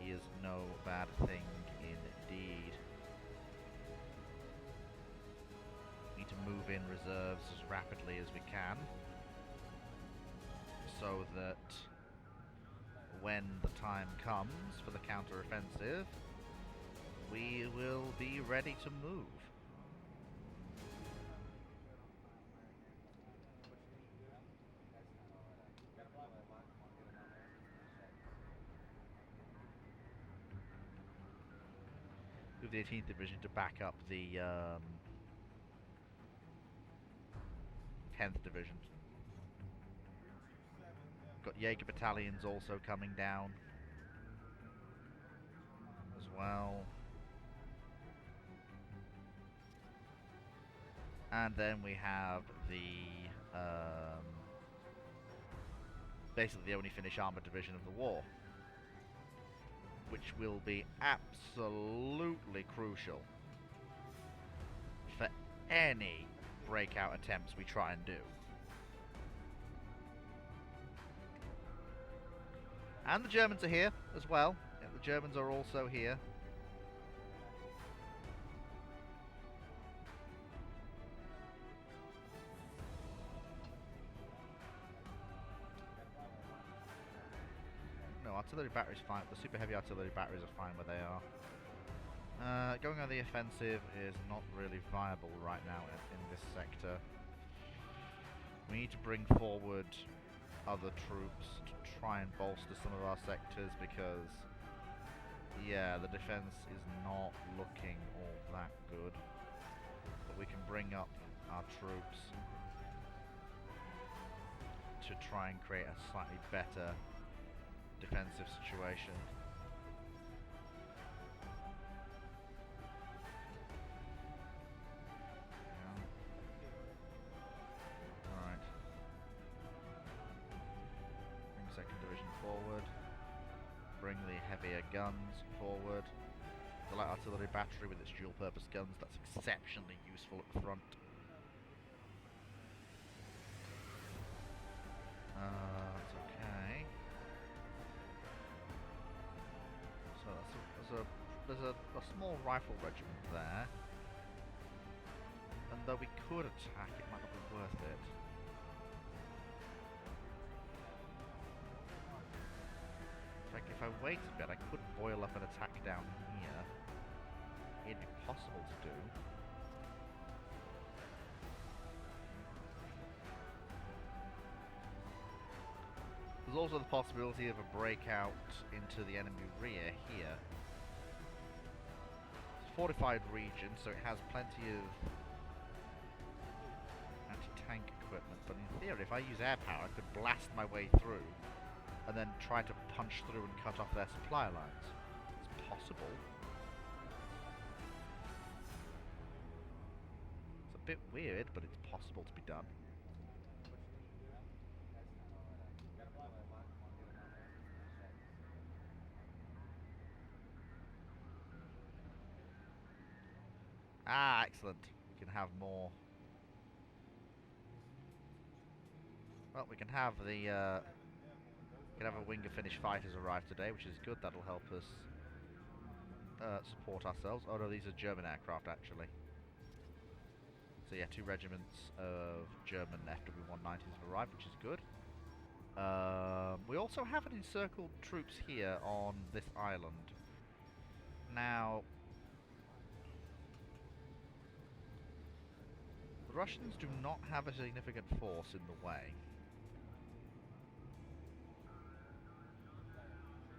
is no bad thing indeed. Need to move in reserves as rapidly as we can, so that when the time comes for the counter-offensive, we will be ready to move. Move the 18th Division to back up the 10th Division. Got Jaeger battalions also coming down as well. And then we have the basically the only Finnish armoured division of the war, which will be absolutely crucial for any breakout attempts we try and do. And the Germans are here as well. Yeah, the Germans are also here. No, artillery batteries fine. The super heavy artillery batteries are fine where they are. Going on the offensive is not really viable right now in this sector. We need to bring forward other troops to try and bolster some of our sectors, because yeah, the defense is not looking all that good. But we can bring up our troops to try and create a slightly better defensive situation. Alright. Bring 2nd Division forward. Bring the heavier guns forward. The light artillery battery with its dual purpose guns, that's exceptionally useful at the front. That's okay. So there's a small rifle regiment there. And though we could attack, it might not be worth it. In fact, if I wait a bit, I could boil up an attack down here. It'd be possible to do. There's also the possibility of a breakout into the enemy rear here. It's a fortified region, so it has plenty of anti-tank equipment, but in theory, if I use air power, I could blast my way through and then try to punch through and cut off their supply lines. It's possible. It's a bit weird, but it's possible to be done. Ah, excellent. We can have more. Well, we can have the a Winger Finnish fighters arrive today, which is good. That'll help us support ourselves. Oh no, these are German aircraft actually. So yeah, 2 regiments of German FW-190s have arrived, which is good. We also have an encircled troops here on this island. Now, the Russians do not have a significant force in the way.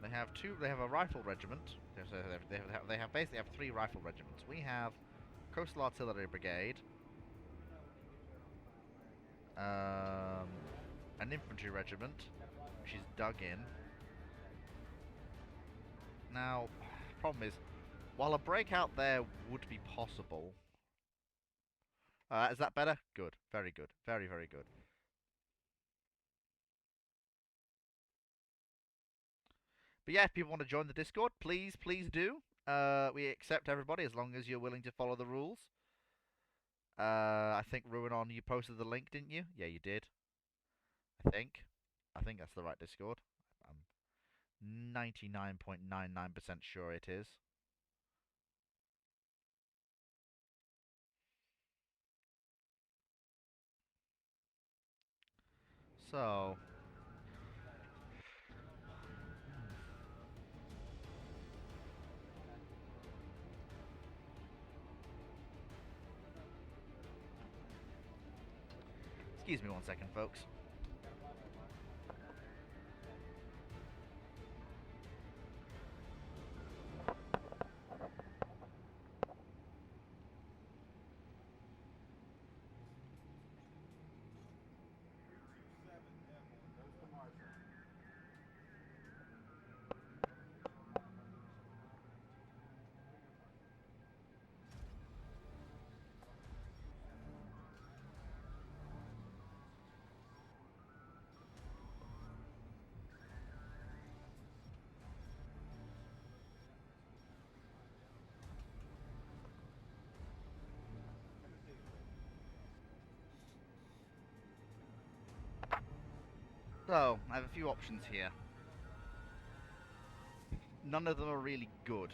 They have They have a rifle regiment. They basically have 3 rifle regiments. We have Coastal Artillery Brigade, an infantry regiment, which is dug in. Now, problem is, while a breakout there would be possible, is that better? Good, very good, very very good. But yeah, if people want to join the Discord, please do. We accept everybody as long as you're willing to follow the rules. I think Ruinon, you posted the link, didn't you? Yeah, you did. I think that's the right Discord. I'm 99.99% sure it is. So, excuse me 1 second, folks. So, I have a few options here. None of them are really good.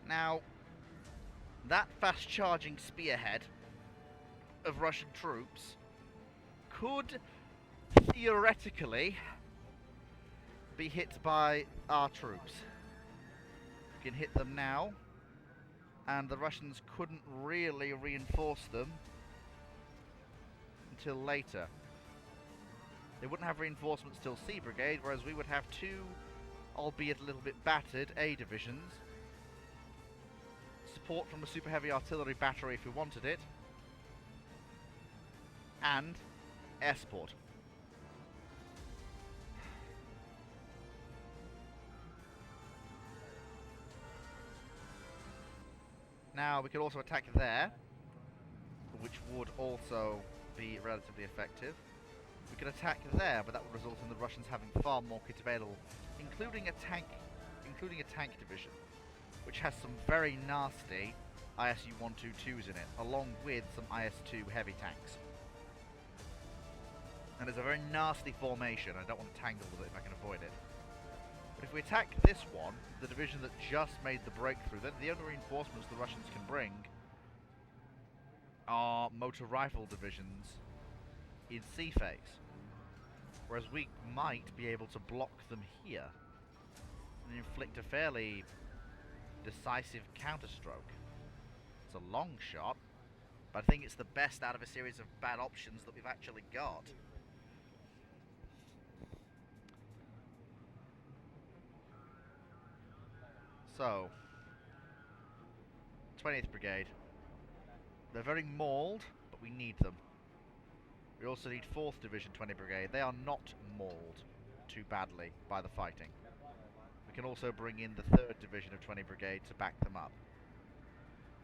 Now, that fast-charging spearhead of Russian troops could theoretically be hit by our troops. We can hit them now, and the Russians couldn't really reinforce them until later. They wouldn't have reinforcements till C Brigade, whereas we would have two, albeit a little bit battered, A divisions. Support from a super heavy artillery battery if we wanted it. And air support. Now, we could also attack there, which would also be relatively effective. We could attack there, but that would result in the Russians having far more kit available, including a tank division, which has some very nasty ISU-122s in it, along with some IS-2 heavy tanks. And it's a very nasty formation. I don't want to tangle with it if I can avoid it. But if we attack this one, the division that just made the breakthrough, then the only reinforcements the Russians can bring are motor rifle divisions in C phase. Whereas we might be able to block them here and inflict a fairly decisive counterstroke. It's a long shot, but I think it's the best out of a series of bad options that we've actually got. So, 20th Brigade. They're very mauled, but we need them. We also need 4th Division 20 Brigade. They are not mauled too badly by the fighting. We can also bring in the 3rd Division of 20 Brigade to back them up.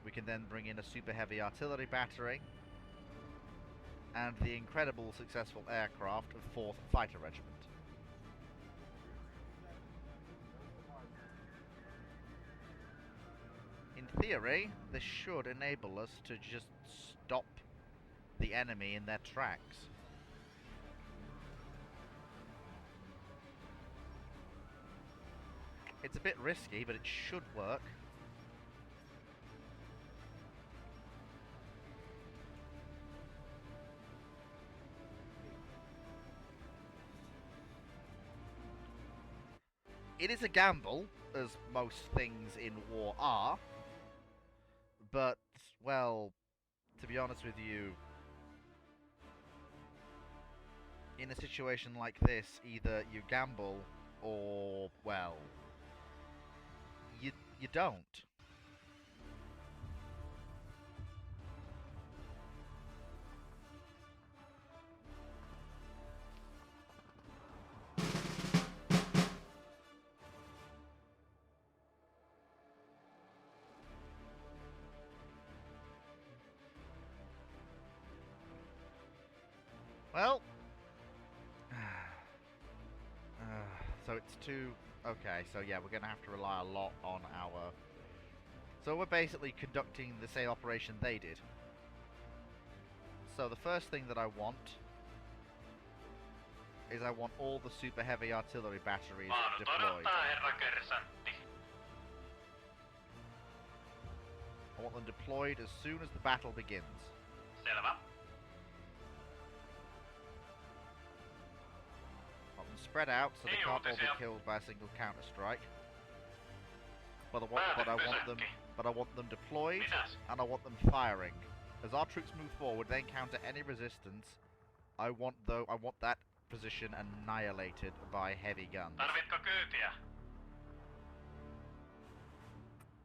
We can then bring in a super heavy artillery battery and the incredible successful aircraft of 4th Fighter Regiment. In theory, this should enable us to just stop the enemy in their tracks. It's a bit risky, but it should work. It is a gamble, as most things in war are. But, well, to be honest with you, in a situation like this, either you gamble or, well, you don't. Well, so it's two. Okay, so yeah, we're gonna have to rely a lot on our. So we're basically conducting the same operation they did. So the first thing that I want is I want all the super heavy artillery batteries deployed. I want them deployed as soon as the battle begins. Selvä. Spread out so they can't all be killed by a single counter strike. But I want them deployed and I want them firing. As our troops move forward, they encounter any resistance. I want that position annihilated by heavy guns. Tarvitko kyytiä?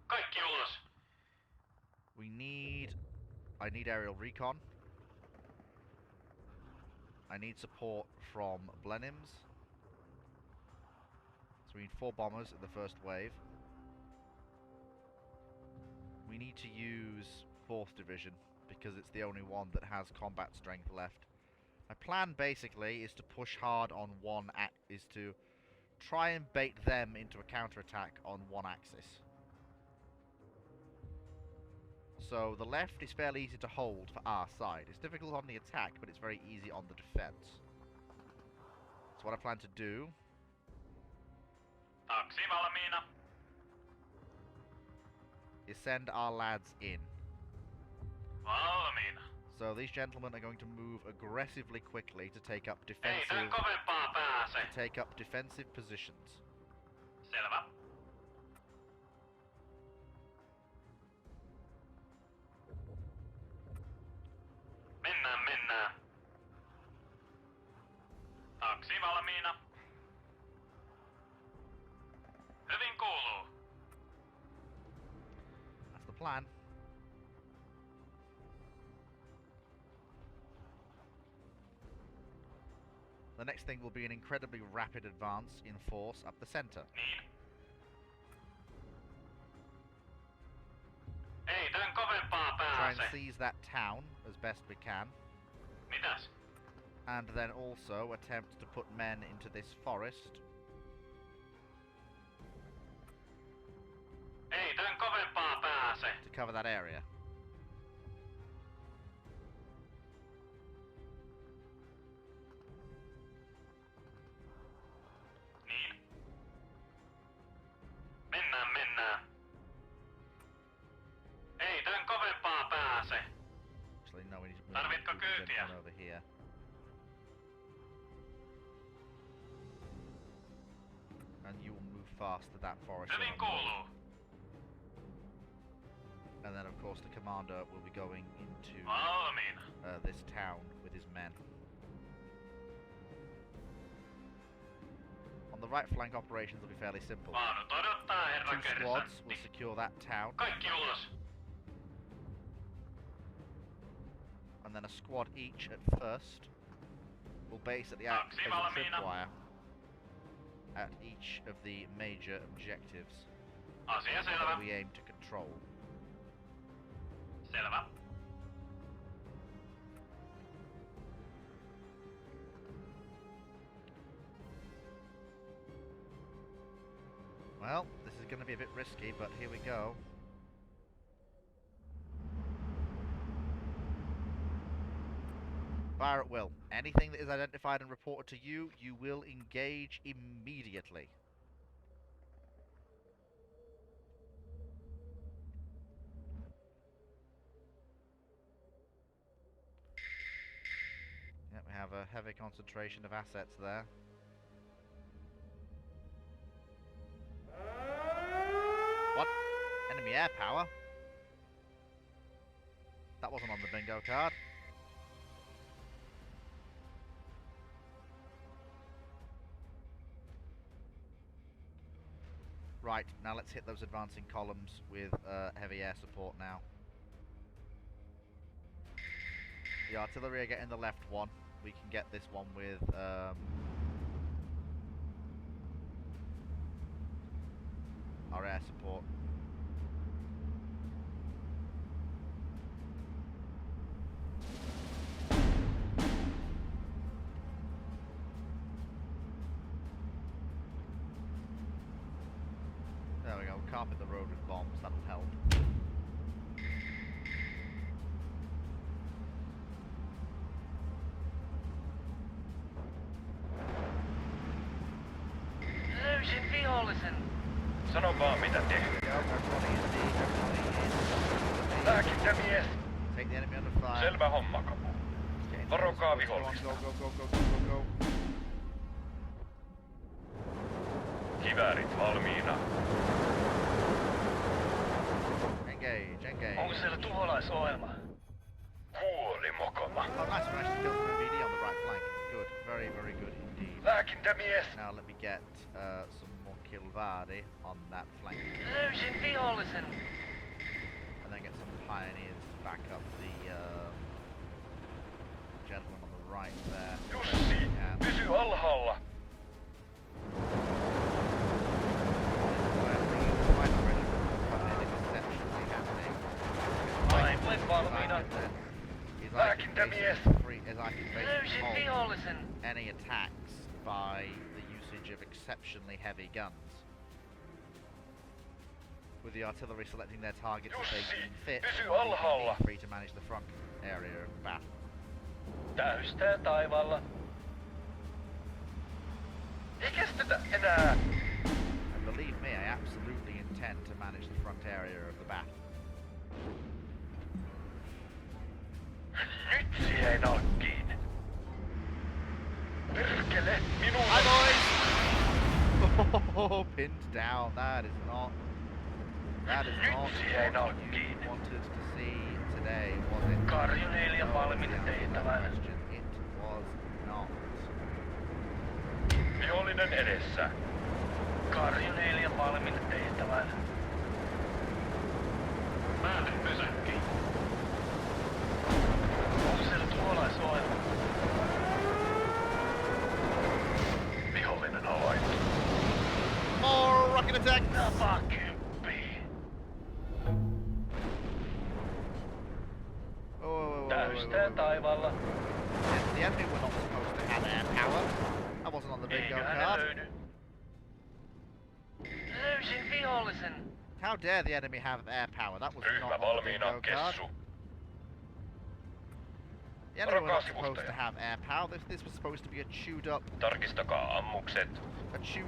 Kaikki ulos. I need aerial recon. I need support from Blenims. So we need 4 bombers in the first wave. We need to use 4th Division because it's the only one that has combat strength left. My plan basically is to push hard on is to try and bait them into a counterattack on one axis. So the left is fairly easy to hold for our side. It's difficult on the attack, but it's very easy on the defense. So what I plan to do Taksi valmiina. is send our lads in. Valmiina. So these gentlemen are going to move aggressively quickly to take up Ei tän defensive kovempaa pääse. positions. Selvä. Valmiina. Hyvin kuuluu. That's the plan. The next thing will be an incredibly rapid advance in force up the center. Niin. Ei tän kovempaa Try and pääse. seize that town as best we can. Mitäs? And then also attempt to put men into this forest. Ei tän kovempaa pääse. To cover that area. Niin. Mennään. Ei tän kovempaa pääse. Actually, no, we need to Tarvitko move them kyytiä? on over here. And you will move fast to that forest. Hyvin on the road. kuuluu. And then, of course, the commander will be going into Valmiina. this town with his men. On the right flank, operations will be fairly simple. Vaadut odottaa herra Two squads will kersantti. secure that town, Kaikki ulos. and then a squad each at first will base at the as Kaksi a valmiina. tripwire at each of the major objectives Asia that selvä. we aim to control. Selvä. Well, this is going to be a bit risky, but here we go. Fire at will. Anything that is identified and reported to you, you will engage immediately. Yep, we have a heavy concentration of assets there. What? Enemy air power? That wasn't on the bingo card. Right, now let's hit those advancing columns with heavy air support now. The artillery are getting the left one. We can get this one with our air support. There we go, carpet the road with bombs, that'll help. Löysin vihollisen. Sano vaan mitä tehdään. Everybody is D, everybody is Lääkintämies! Take the enemy under fire. Selvä homma, kapu. Get into Varokaa those squads. vihollista. Go, go, go, go, go, go, go. Kiväärit valmiina. Engage. Onko siellä tuholaisohjelma? Kuoli mokoma. Oh, nice, we managed to kill some MVD on the right flank. Good, very, very good indeed. Lääkintämies! Now let me get some more Kilvardi on that flank. Löysin vihollisen. And then get some pioneers to back up the gentleman on the right there. Jussi, Yeah. pysy alhaalla! Aivan valmiina. Lääkintämies! Löysin vihollisen. Any attacks by the usage of exceptionally heavy guns. With the artillery selecting their targets as they Jussi, deem fit, pysy leaving me alhaalla. free to manage the front area of the battle. Täystää taivaalla. Ei kestetä enää! And believe me, I absolutely intend to manage the front area of the battle. Nyt siihen nalkkiin! Perkele, minun... Hi boys! Oh, pinned down. That is not what you wanted to see today, was it? Karelia No, valmiina it is tehtävään. question. It was not. Vihollinen edessä. Karju 4 valmiina tehtävällä. Päälle pysäkki. Onko siellä tuholaisohjelma? Vihollinen havaittu. More rocket attack! Napa 10. Täystää taivaalla. The enemy were not supposed to have air power. That wasn't on the bingo Eiköhän ne card. löydy. Löysin vihollisen. How dare the enemy have air power? That was not Ryhmä on the valmiina, bingo card. kessu. The enemy were not Varokaa supposed to sivustaja. have air power. This was supposed to be a chewed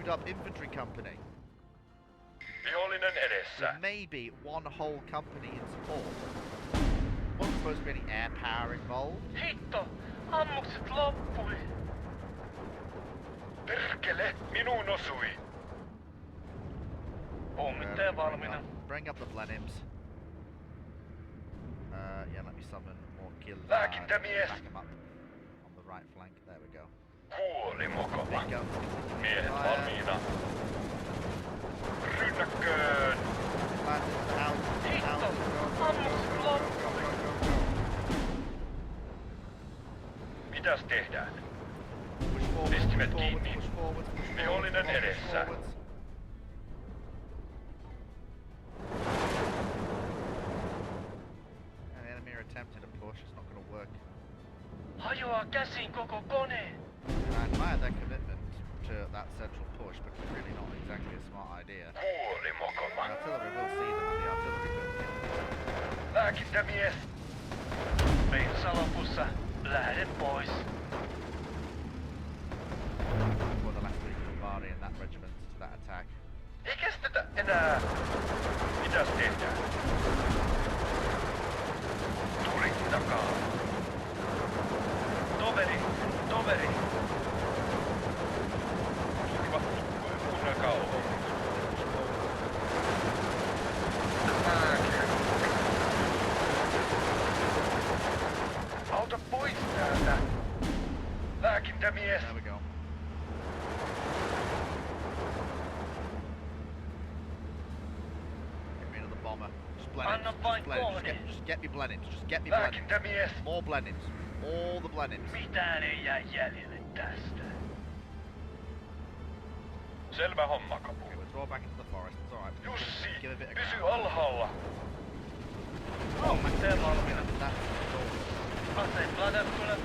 up infantry company. Vihollinen With edessä. maybe one whole company in support. Wasn't supposed to be any air power involved. Hitto! Ammukset loppui. Perkele, minuun osui. Pommittaja valmiina. Bring up the Blenims. Yeah, let me summon more killers. Lääkintämies. Back 'em up on the right flank. There we go. Kuoli mokoma. Bingo. Miehet Fire. valmiina. Rynnäkköön. Land into the house. Hitto! House. Go, Ammukset go, go, loppui. go, go, go. Mitäs tehdään? Push forwards, Pistimet push forwards, kiinni. push forwards, push forwards, Vihollinen push edessä. forwards. And the enemy are attempting to push. It's not going to work. Hajoaa käsin koko kone. And I admire their commitment to that central push, but it's really not exactly a smart idea. Kuoli mokoma. The artillery will see them, and the artillery will kill them. Lääkintämies. Bensa lopussa. Lähde pois. For the last week Bari and that regiment to that attack. Ei kestetä enää. Mitäs tehdään? Tuli takaa. Toveri! Toveri! Tulivat kuunnelkaa ohi. Auta pois täältä. Lääkintämies. There we go. Get me another bomber. Just blend Anna it. vain Just blend it. kohde. Just get me blendings. Just get me blendings. Lääkintämies. More blendings. All the blendings. Mitään ei jää jäljelle tästä. Selvä homma, Kapu. Okay, we'll draw back into the forest. It's alright. Jussi, Give a bit of pysy ground. alhaalla. Pommittaja valmiina. That's all. Aseet ladattuna. Let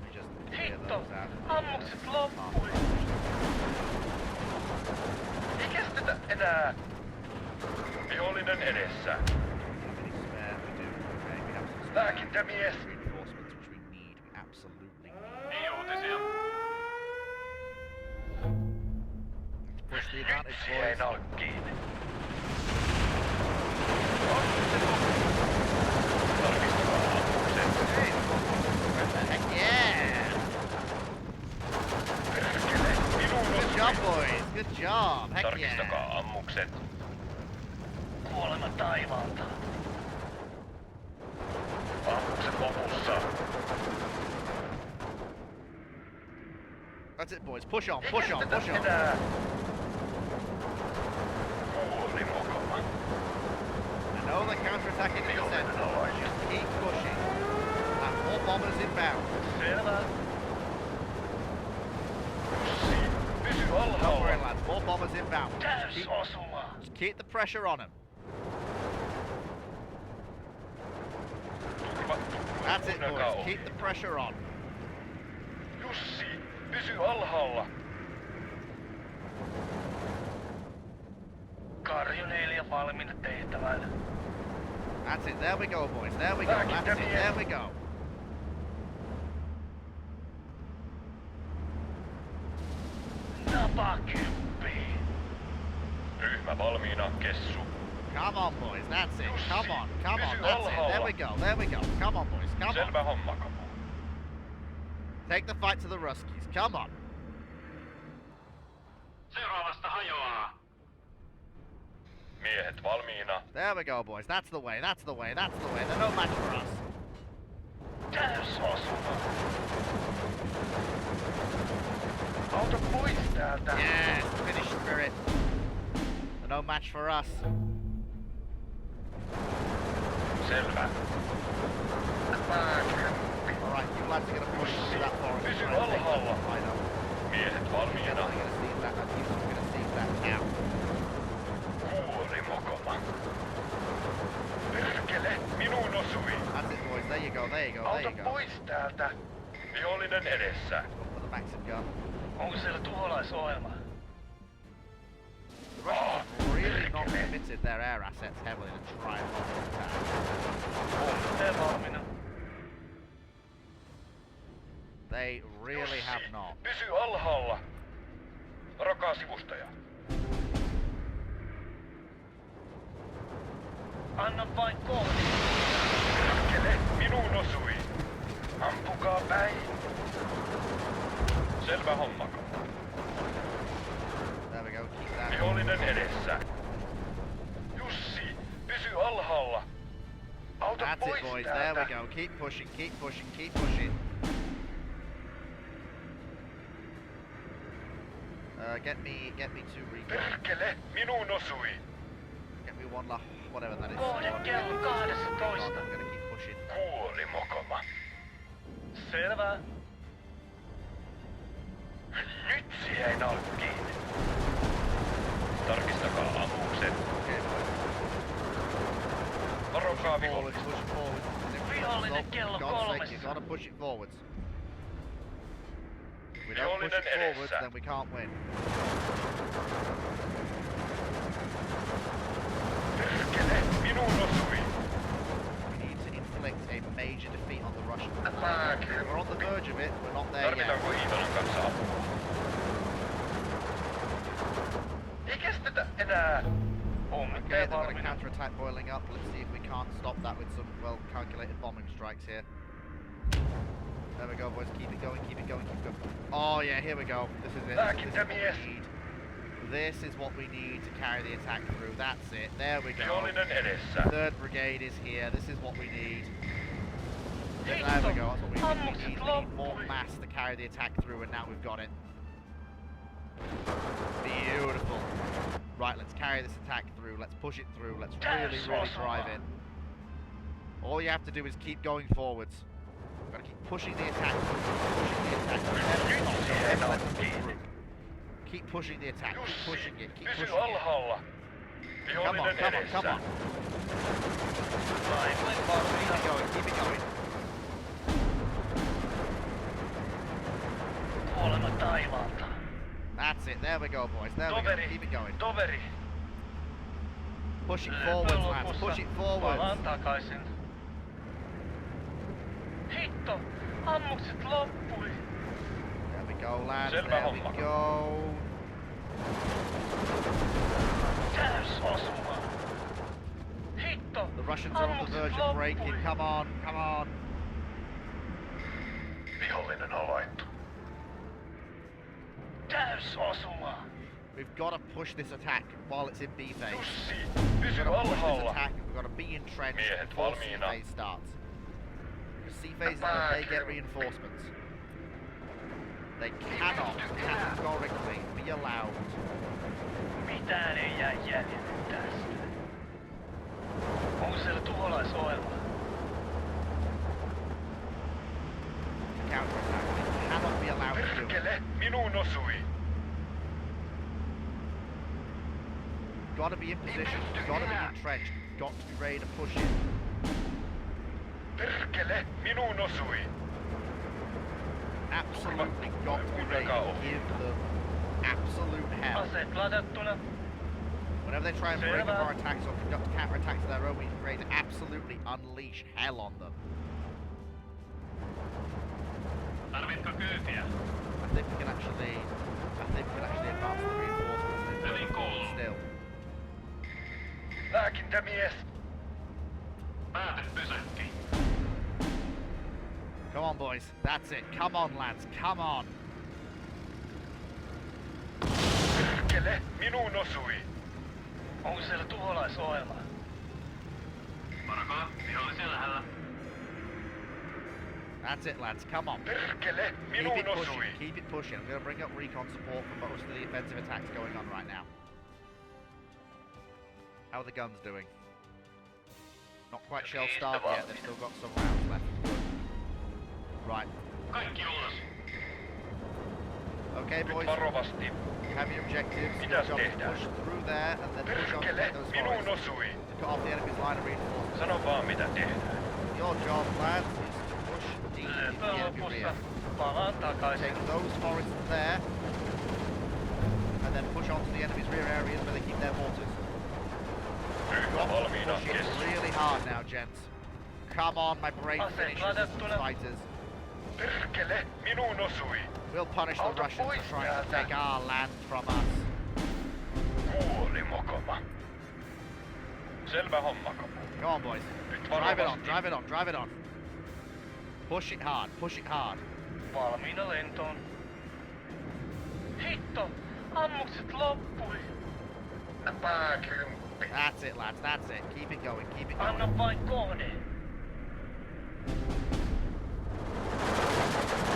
me just clear Hitto! those out. Ammukset loppui. Ei kestetä enää. Vihollinen edessä. How many spare we do? Okay, we have some spare Lääkintämies. reinforcements which we need. We absolutely need. Ei uutisia. Push the Nyt advantage, siihen boys. alkkiin. Where the heck? Yeah! Perkele, minuun Good osui. job, boys. Good job. Heck yeah. Tarkistakaa ammukset. Kuolema taivaalta. Ammukset lopussa. That's it, boys. Push on, Ei push on, kestetä push on. enää. Kuoli mokoma. I know they're counter-attacking in the Vihollinen center. alaisin. Just keep pushing. And more bombers inbound. Selvä. Jussi, pysy Don't worry, alhaalla. lads. More bombers inbound. Täys osuma. Just keep the pressure on them. Tulivat That's it, kuunnelkaa boys. ohi. Keep the pressure on. Jussi, pysy alhaalla. Karju 4 valmiina tehtävällä. That's it. There we go, boys. There we go. That's it. There we go. Napa 10. Ryhmä valmiina, kessu. Come on, boys. That's it. Jussi, Come on. Come on. pysy That's it. There alhaalla. we go. There we go. Come on, boys. Come on. Selvä homma, Kapu. Take the fight to the Ruskies. Come on. Seuraavasta hajoaa. Miehet valmiina. There we go, boys. That's the way. That's the way. That's the way. They're no match for us. Täys osuma. Auta pois täältä. Yes, finish spirit. No match for us. Selvä. Alright, you lads are gonna push through that forest. Pysy and try and take alhaalla. that fight up. Miehet You're valmiina. not gonna see that. I'm gonna see that now. Kuoli mokoma. Perkele, minuun osui. That's it, boys. There you go. There you go. There Auta you go. pois täältä. Vihollinen edessä. Go for the Maxim gun. Onko siellä tuholaisohjelma? The Russians have really not committed their air assets heavily to try and block this attack. On tee valmiina. They really have Jussi, not. pysy alhaalla. Varokaa sivustaja. Anna vain kohti. Perkele, minuun osui. Ampukaa päin. Selvä homma. There we go. Keep that. Vihollinen edessä. Jussi, pysy alhaalla. Auta That's pois it, boys. täältä. There we go. Keep pushing. Keep pushing. Keep pushing. Get me two recon. Perkele, minuun osui. Get me one whatever that is. Kohde kello 12. I'm gonna keep pushing. Kuoli mokoma. Selvä. Nyt siihen on kiinni. Tarkistakaa ammukset. Okay, boys. Varokaa Forwards, vihollista. push it forwards. Vihollinen kello God's sake, 3. you gotta push it forwards. If we don't push Vihollinen it forwards, edessä. then we can't win. Perkele, minuun osui. We need to inflict a major defeat on the Russians. Pääkö? We're on the verge of it, we're not there yet. Tarvitaanko Iivalan kanssa apua? Ei kestetä enää. On Okay, tee they've got a valmiina. counter-attack boiling up. Let's see if we can't stop that with some well-calculated bombing strikes here. There we go, boys. Keep it going, keep it going, keep it going. Oh, yeah, here we go. This is it. This is what Lääkintämies. we need. This is what we need to carry the attack through. That's it. There we go. Vihollinen edessä. Third Brigade is here. This is what we need. There we go. That's what we need. Ammukset We need more loppui. mass to carry the attack through, and now we've got it. Beautiful. Right, let's carry this attack through. Let's push it through. Let's really, really drive it. All you have to do is keep going forwards. Gotta keep pushing the attack. Pushing the attack. Never let them get through. Keep pushing the attack. Keep Jussi, pushing it. Keep pysy pushing it. alhaalla. Come on, Vihollinen come on, edessä. come on. Keep it going, keep it going. Kuolema taivaalta. That's it. There we go, boys. There we go. Toveri, Keep it going. toveri. Push it forwards, lads. Push it forwards. Palaan takaisin. Hitto! Ammukset loppui. There we go, lads. Selvä There we homma. go. Täysosuma. Hitto! The Russians are on the Ammukset verge of loppui. breaking. Come on, come on. Vihollinen havaittu. Täysosuma. We've got to push this attack while it's in B phase. Jussi, We've pysy got to push this alhaalla. attack. We've got to be entrenched Miehet before C valmiina. phase starts. Because C phase is when they get reinforcements. They cannot categorically be allowed Mitään ei jää jäljelle tästä. Onko siellä tuholaisohjelma? to counterattack. They cannot be allowed to do it. Perkele, minuun osui. Got to be in position. Got to be entrenched. Got to be ready to push it. Perkele, minuun osui. Absolutely got to be ready to give them absolute hell. Aseet ladattuna. Whenever they try and break up Selvä. our attacks or conduct counterattacks of their own, we need to be ready to absolutely unleash hell on them. Tarvitko kyytiä? I think we can actually advance the reinforcements Hyvin kuuluu. still. Lääkintämies. Pääty pysäkki. Come on, boys. That's it. Come on, lads. Come on. Perkele, minuun osui. Onko siellä tuholaisohjelma? Varokaa, vihollisia lähellä. That's it, lads. Come on. Perkele, Keep minuun it pushing. osui. Keep it pushing. I'm going to bring up recon support for most of the offensive attacks going on right now. How are the guns doing? Not quite shell starved yet. They've still got some rounds left. Right. Kaikki ulos. Okay, boys. Varovasti. You have your objectives. Your Mitäs job is to tehdään? push through there and then push on to Perkele, get those minuun forests. osui. To cut off the enemy's line of reinforcements. Sano vaan mitä tehdään. Your job, lads, is to push deep into the enemy Lopussa rear. palaan takaisin. Take those forests there, and then push on to the enemy's rear areas where they keep their mortars. Ryhmä valmiina. Push it Yes. really hard now, gents. Come on, my brave Aseet finishers and ladattuna. fighters. Perkele, minuun osui. We'll punish the Auta Russians for pois trying to täältä. take our land from us. Kuoli mokoma. Selvä homma, kapu. Come on, boys. Nyt Drive it on, varovasti. drive it on, drive it on. Push it hard, push it hard. Valmiina lentoon. Hitto! Ammukset loppui. Napakymppi. That's it, lads, that's it. Keep it going, keep it going. Anna vain kohde.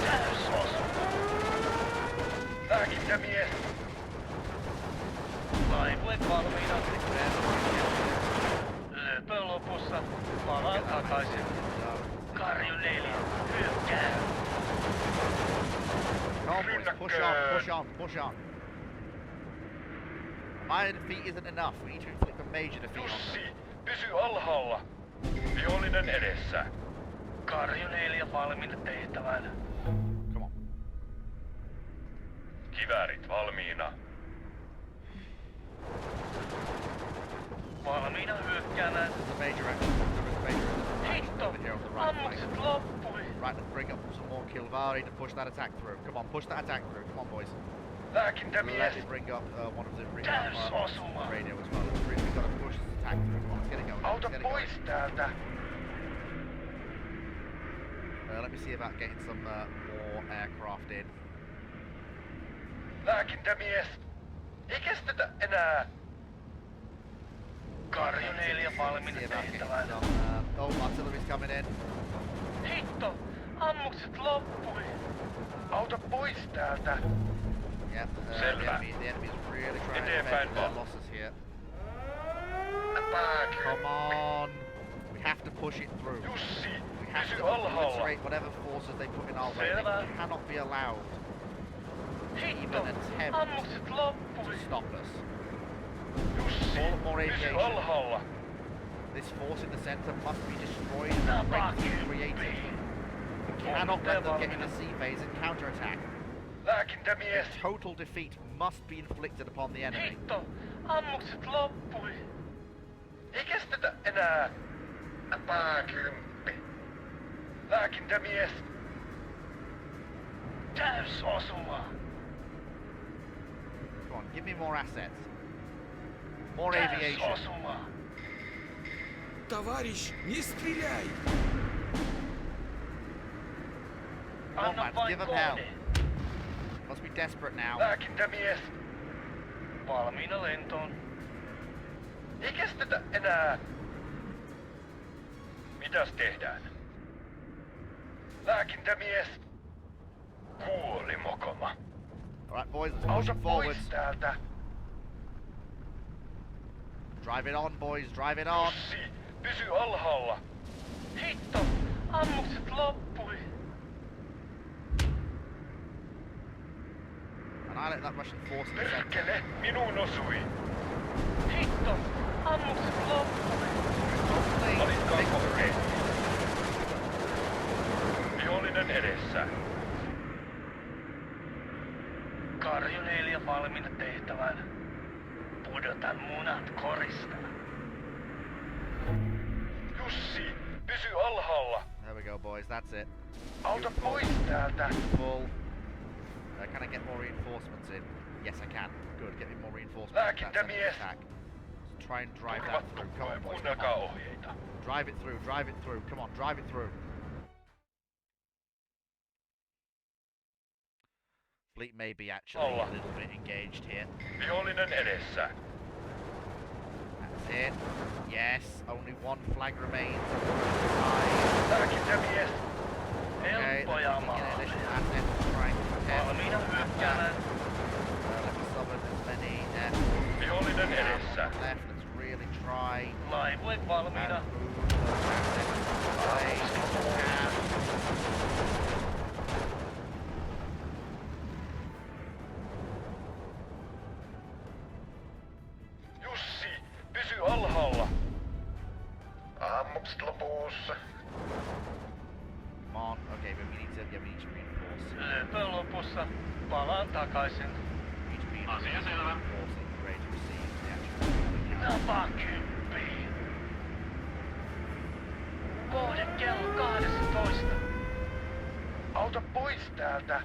Täysosuma. Lääkintämies. Laivue valmiina. Löpö lopussa. Palaan takaisin. Karju 4. Hyökkää. Come on, boys, push on, push on, push on. Minor defeat isn't enough. We need to inflict a major defeat on Jussi, them. pysy alhaalla. Vihollinen edessä. Karju 4 valmiina tehtävään. Come on. Kiväärit valmiina. Valmiina hyökkäämään. There's a major action. There is a major action Hitto! over here on the right flank. Ammukset loppui. Right, let's bring up some more Kilvari to push that attack through. Come on, push that attack through. Come on, boys. Lääkintämies. Let me bring up one of the Täysosuma. radio as well. We've got to push this attack through. Come on, let's get it going. Auta Let's get it going. pois täältä. Let me see about getting some more aircraft in. Lääkintämies. Ei kestetä enää. Karju 4 See valmiina about getting tehtävään. some, artillery's coming in. Hitto! Ammukset loppui. Auta pois täältä. Yep, Selvä. the enemy's really trying to Eteenpäin defend their vaan. losses here. Napakymppi. Come on. We have to push it through. Jussi, We have pysy to alhaalla. obliterate whatever forces they put in our way. Selvä. They cannot be allowed Hitto! even attempt Ammukset loppui. to stop us. Jussi, More pysy aviation. alhaalla. This force in the center must be destroyed and the breakthrough created. We cannot let them get in a sea phase and counterattack. Lääkintämies. Total defeat must be inflicted upon the enemy. Hitto! Ammukset loppui. Ei kestetä enää. Napakymppi. Lääkintämies. Täysosuma. Come on, give me more assets. More aviation. Täysosuma. Товарищ, не стреляй! Come on, Anna lads, vain give them hell. kohde. Must be desperate now. Lääkintämies. Valmiina lentoon. Ei kestetä enää. Mitäs tehdään? Lääkintämies. Kuoli mokoma. Alright, boys, let's push Auta it pois forwards. täältä. Drive it on, boys, drive it on. Jussi, pysy alhaalla. Hitto! Ammukset loppui. Annihilate that Russian force in the center. Perkele, minuun osui. Hitto! Ammukset loppui. Complete Valitkaa victory. kohde. Vihollinen edessä. Karju 4 valmiina tehtävään. Pudotan munat korista. Jussi, pysy alhaalla. There we go, boys, that's it. Auta pois täältä. Full. Can I get more reinforcements in? Yes, I can. Good, get me more reinforcements. That's an Lääkintämies. attack. Let's try and drive that Turvattu through. Come koe, on, boys, come Kuunnelkaa on. ohjeita. Drive it through, drive it through. Come on, drive it through. Fleet may be actually a Olla. little bit engaged here. Vihollinen edessä. That's it. Yes, only one flag remains. Lääkintämies. Helppoja let's get maalle. additional assets to try and protect. Valmiina hyökkäämään. Let's summon as many Vihollinen forces edessä. on the left. Let's really try Laivue and valmiina. move those assets away if we can. Jussi, pysy alhaalla. Ammukset lopussa. Come on. Okay, but we need to reinforce. Löpö lopussa. Palaan takaisin. We need to be Asia selvä. reinforcing ready to receive the actual. Napa 10. Kohde kello 12. Auta pois täältä.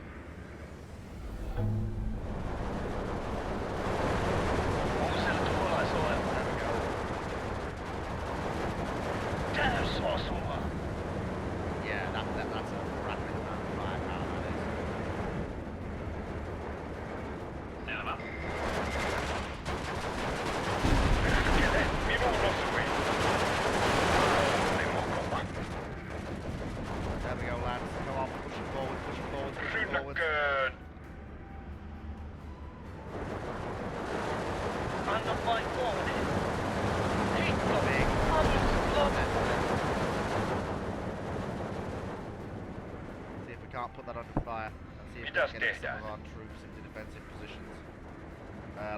Uusilla tuholaisohjelma. Täysosuma. Yeah, that's a rapid amount of firepower, that is. Selvä. Perkele, minun osui. Oli mukava. There we go, lads. Come on, pushing forward, pushing forward, pushing forward. Rynnäkköön. Anna vain kohde. Hitto. Big. Ammukset loppu. See if we can't put that under fire. And see if we Mitäs can get some tehdään? of our troops into defensive positions.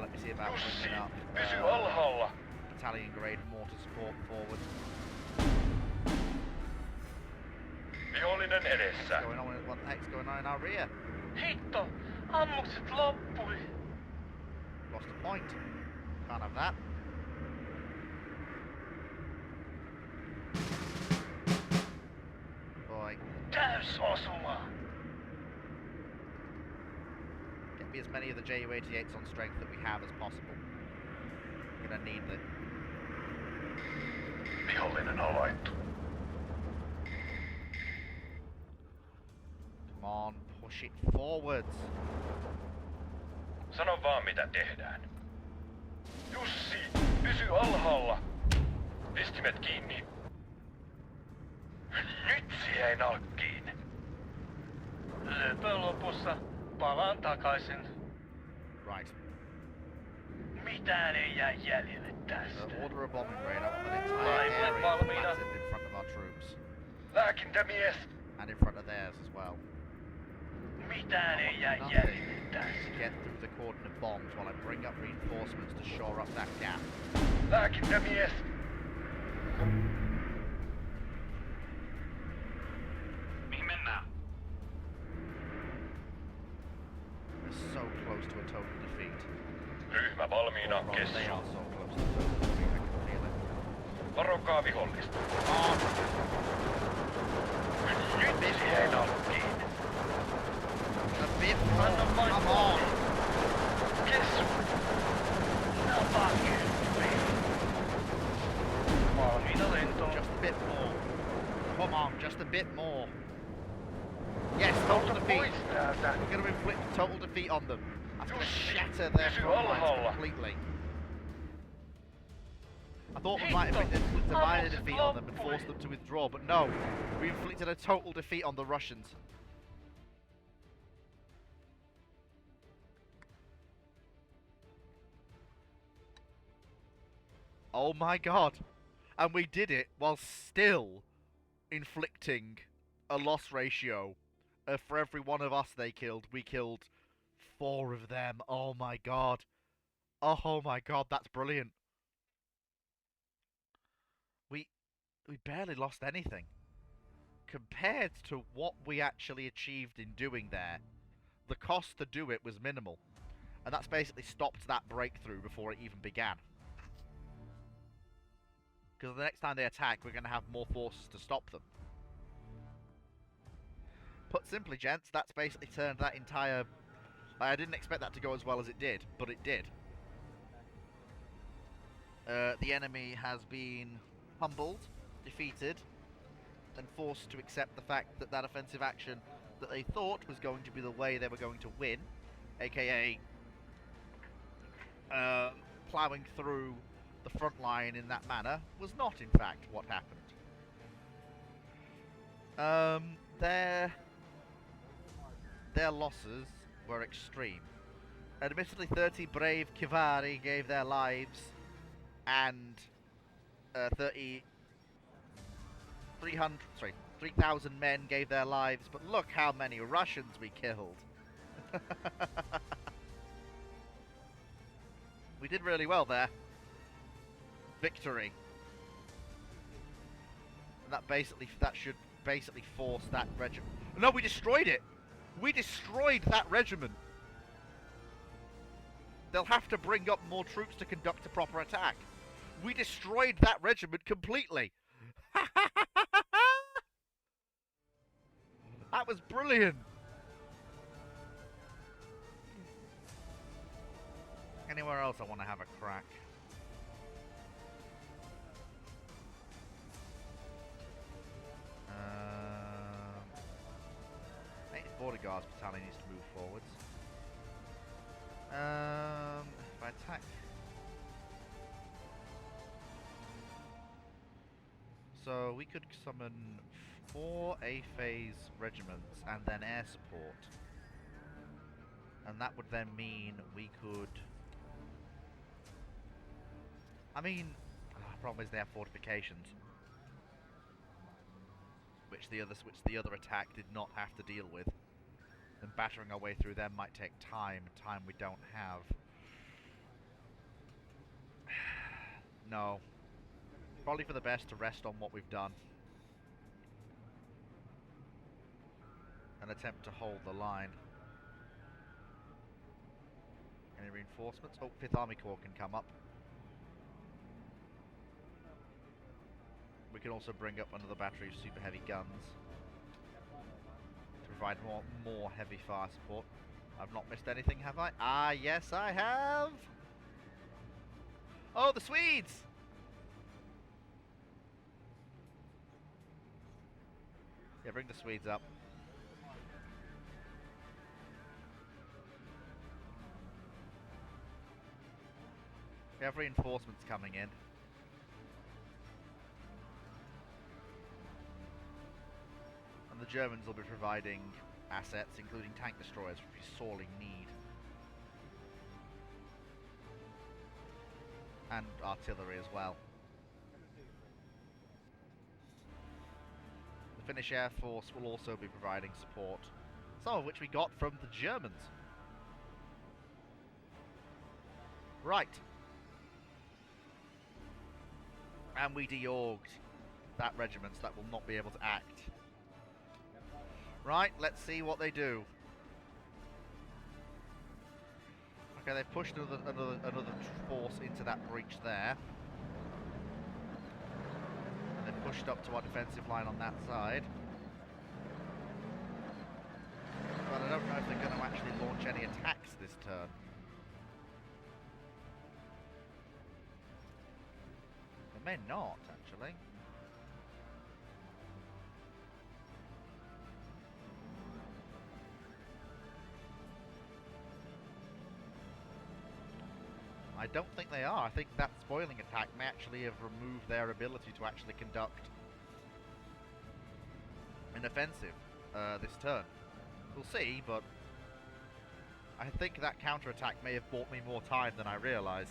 Let me see about Jussi, bringing up pysy alhaalla. battalion grade mortar support forward. Vihollinen edessä. What the heck's going on in our rear? Hitto. Ammukset loppui. Lost a point. Can't have that. Boy, Täysosuma. get me as many of the Ju-88s on strength that we have as possible. We're gonna need them. Vihollinen havaittu. Come on, push it forwards. Sano vaan mitä tehdään. Jussi, pysy alhaalla. Pistimet kiinni. Nyt siihen nalkkiin. Löpö lopussa. Palaan takaisin. Right. Mitään ei jää jäljelle tästä. Order a bombing raid. I want that entire Laivue area valmiina. blasted in front of our troops. Lääkintämies. And in front of theirs as well. Mitään ei jää Nothing jäljelle to tästä. get through the cordon of bombs while I bring up reinforcements to shore up that gap. Lääkintämies. Mihin mennään? We're so close to a total defeat. Ryhmä valmiina. Or rather, they Kessu. are so close to a total defeat, I can feel it. Varokaa vihollista. On! Nyt siihen nalkkiin. A bit more! Anna vain Come on! Kessu. Napa 10. Valmiina lentoon. Just a bit more. Come on, just a bit more. Yes, total Auta defeat. pois täältä. We're going to inflict total defeat on them. That's going to Jussi, shatter their pysy front lines alhaalla. completely. I thought we might have inflicted a minor defeat on them and forced them to withdraw, but no. We inflicted a total defeat on the Russians. Oh my god. And we did it while still inflicting a loss ratio. For every one of us they killed, we killed 4 of them. Oh my god. Oh my god, that's brilliant. We barely lost anything. Compared to what we actually achieved in doing there, the cost to do it was minimal. And that's basically stopped that breakthrough before it even began. Because the next time they attack, we're going to have more forces to stop them. Put simply, gents, that's basically turned that entire... I didn't expect that to go as well as it did, but it did. The enemy has been humbled, defeated, and forced to accept the fact that that offensive action that they thought was going to be the way they were going to win, aka ploughing through the front line in that manner, was not in fact what happened. Their losses were extreme. Admittedly, 30 brave Kivari gave their lives, and 3,000 men gave their lives, but look how many Russians we killed. We did really well there. Victory. And that should basically force that regiment. No, we destroyed it! We destroyed that regiment! They'll have to bring up more troops to conduct a proper attack. We destroyed that regiment completely! That was brilliant! Anywhere else I want to have a crack? Native Border Guards Battalion needs to move forwards. If I attack... So we could summon 4 A-phase regiments and then air support. And that would then mean we could... I mean, the problem is they have fortifications. Which the other attack did not have to deal with. And battering our way through them might take time we don't have. No. Probably for the best to rest on what we've done. And attempt to hold the line. Any reinforcements? Oh, 5th Army Corps can come up. We can also bring up another battery of super heavy guns to provide more heavy fire support. I've not missed anything, have I? Ah, yes, I have! Oh, the Swedes! Yeah, bring the Swedes up. We have reinforcements coming in. And the Germans will be providing assets, including tank destroyers, which we sorely need. And artillery as well. The Finnish Air Force will also be providing support, some of which we got from the Germans. Right. And we de-orged that regiment, so that will not be able to act. Right, let's see what they do. Okay, they've pushed another force into that breach there. And they've pushed up to our defensive line on that side. But I don't know if they're going to actually launch any attacks this turn. They may not, actually. I don't think they are. I think that spoiling attack may actually have removed their ability to actually conduct an offensive this turn. We'll see, but I think that counterattack may have bought me more time than I realise.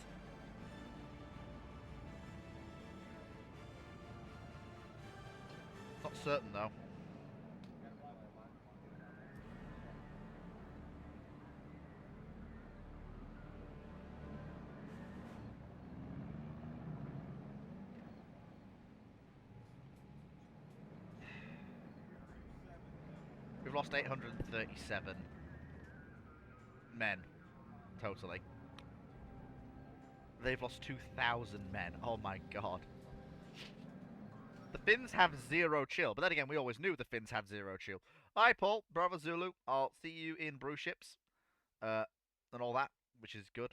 Not certain though. We've lost 837 men, totally. They've lost 2,000 men. Oh my god. The Finns have 0 chill, but then again, we always knew the Finns had 0 chill. Hi, Paul. Bravo Zulu. I'll see you in brew ships. And all that, which is good.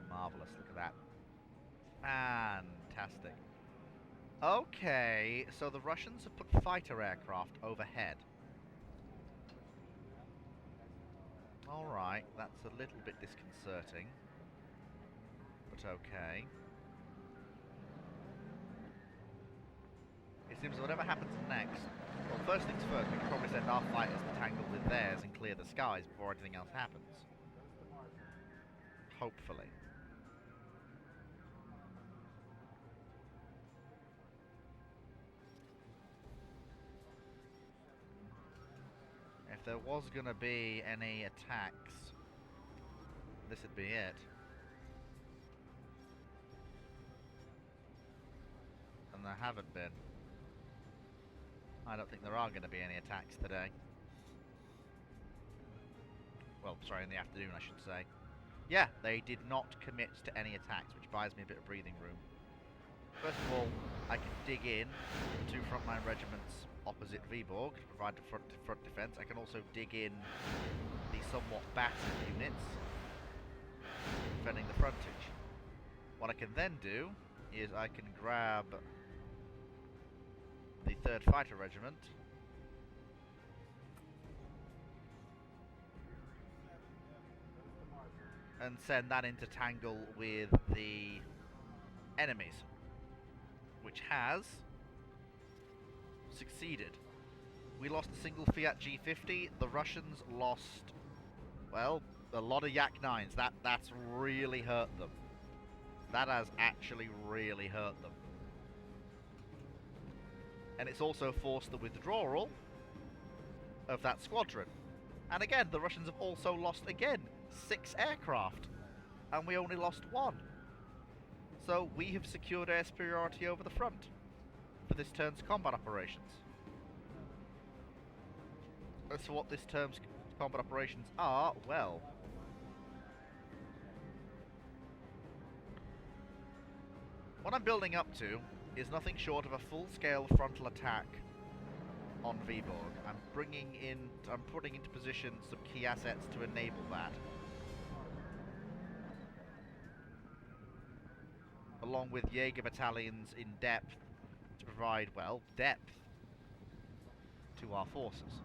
Marvellous. Look at that. Fantastic. Okay, so the Russians have put fighter aircraft overhead. Alright, that's a little bit disconcerting. But okay. seems whatever happens next, well, first things first, we can probably send our fighters to tangle with theirs and clear the skies before anything else happens. Hopefully. If there was gonna be any attacks, this would be it. And there haven't been. I don't think there are going to be any attacks today. Well, sorry, in the afternoon, I should say. Yeah, they did not commit to any attacks, which buys me a bit of breathing room. First of all, I can dig in the two frontline regiments opposite Viborg to provide the front defense. I can also dig in the somewhat battered units defending the frontage. What I can then do is I can grab the 3rd Fighter Regiment and send that into tangle with the enemies, which has succeeded. We lost a single Fiat G50. The Russians lost, well, a lot of Yak-9s. That's really hurt them. That has actually really hurt them. And it's also forced the withdrawal of that squadron. And again, the Russians have also lost, again, 6 aircraft. And we only lost 1. So we have secured air superiority over the front for this turn's combat operations. As for what this term's combat operations are, well, what I'm building up to is nothing short of a full-scale frontal attack on Viborg. I'm putting into position some key assets to enable that. Along with Jaeger battalions in depth to provide, well, depth to our forces.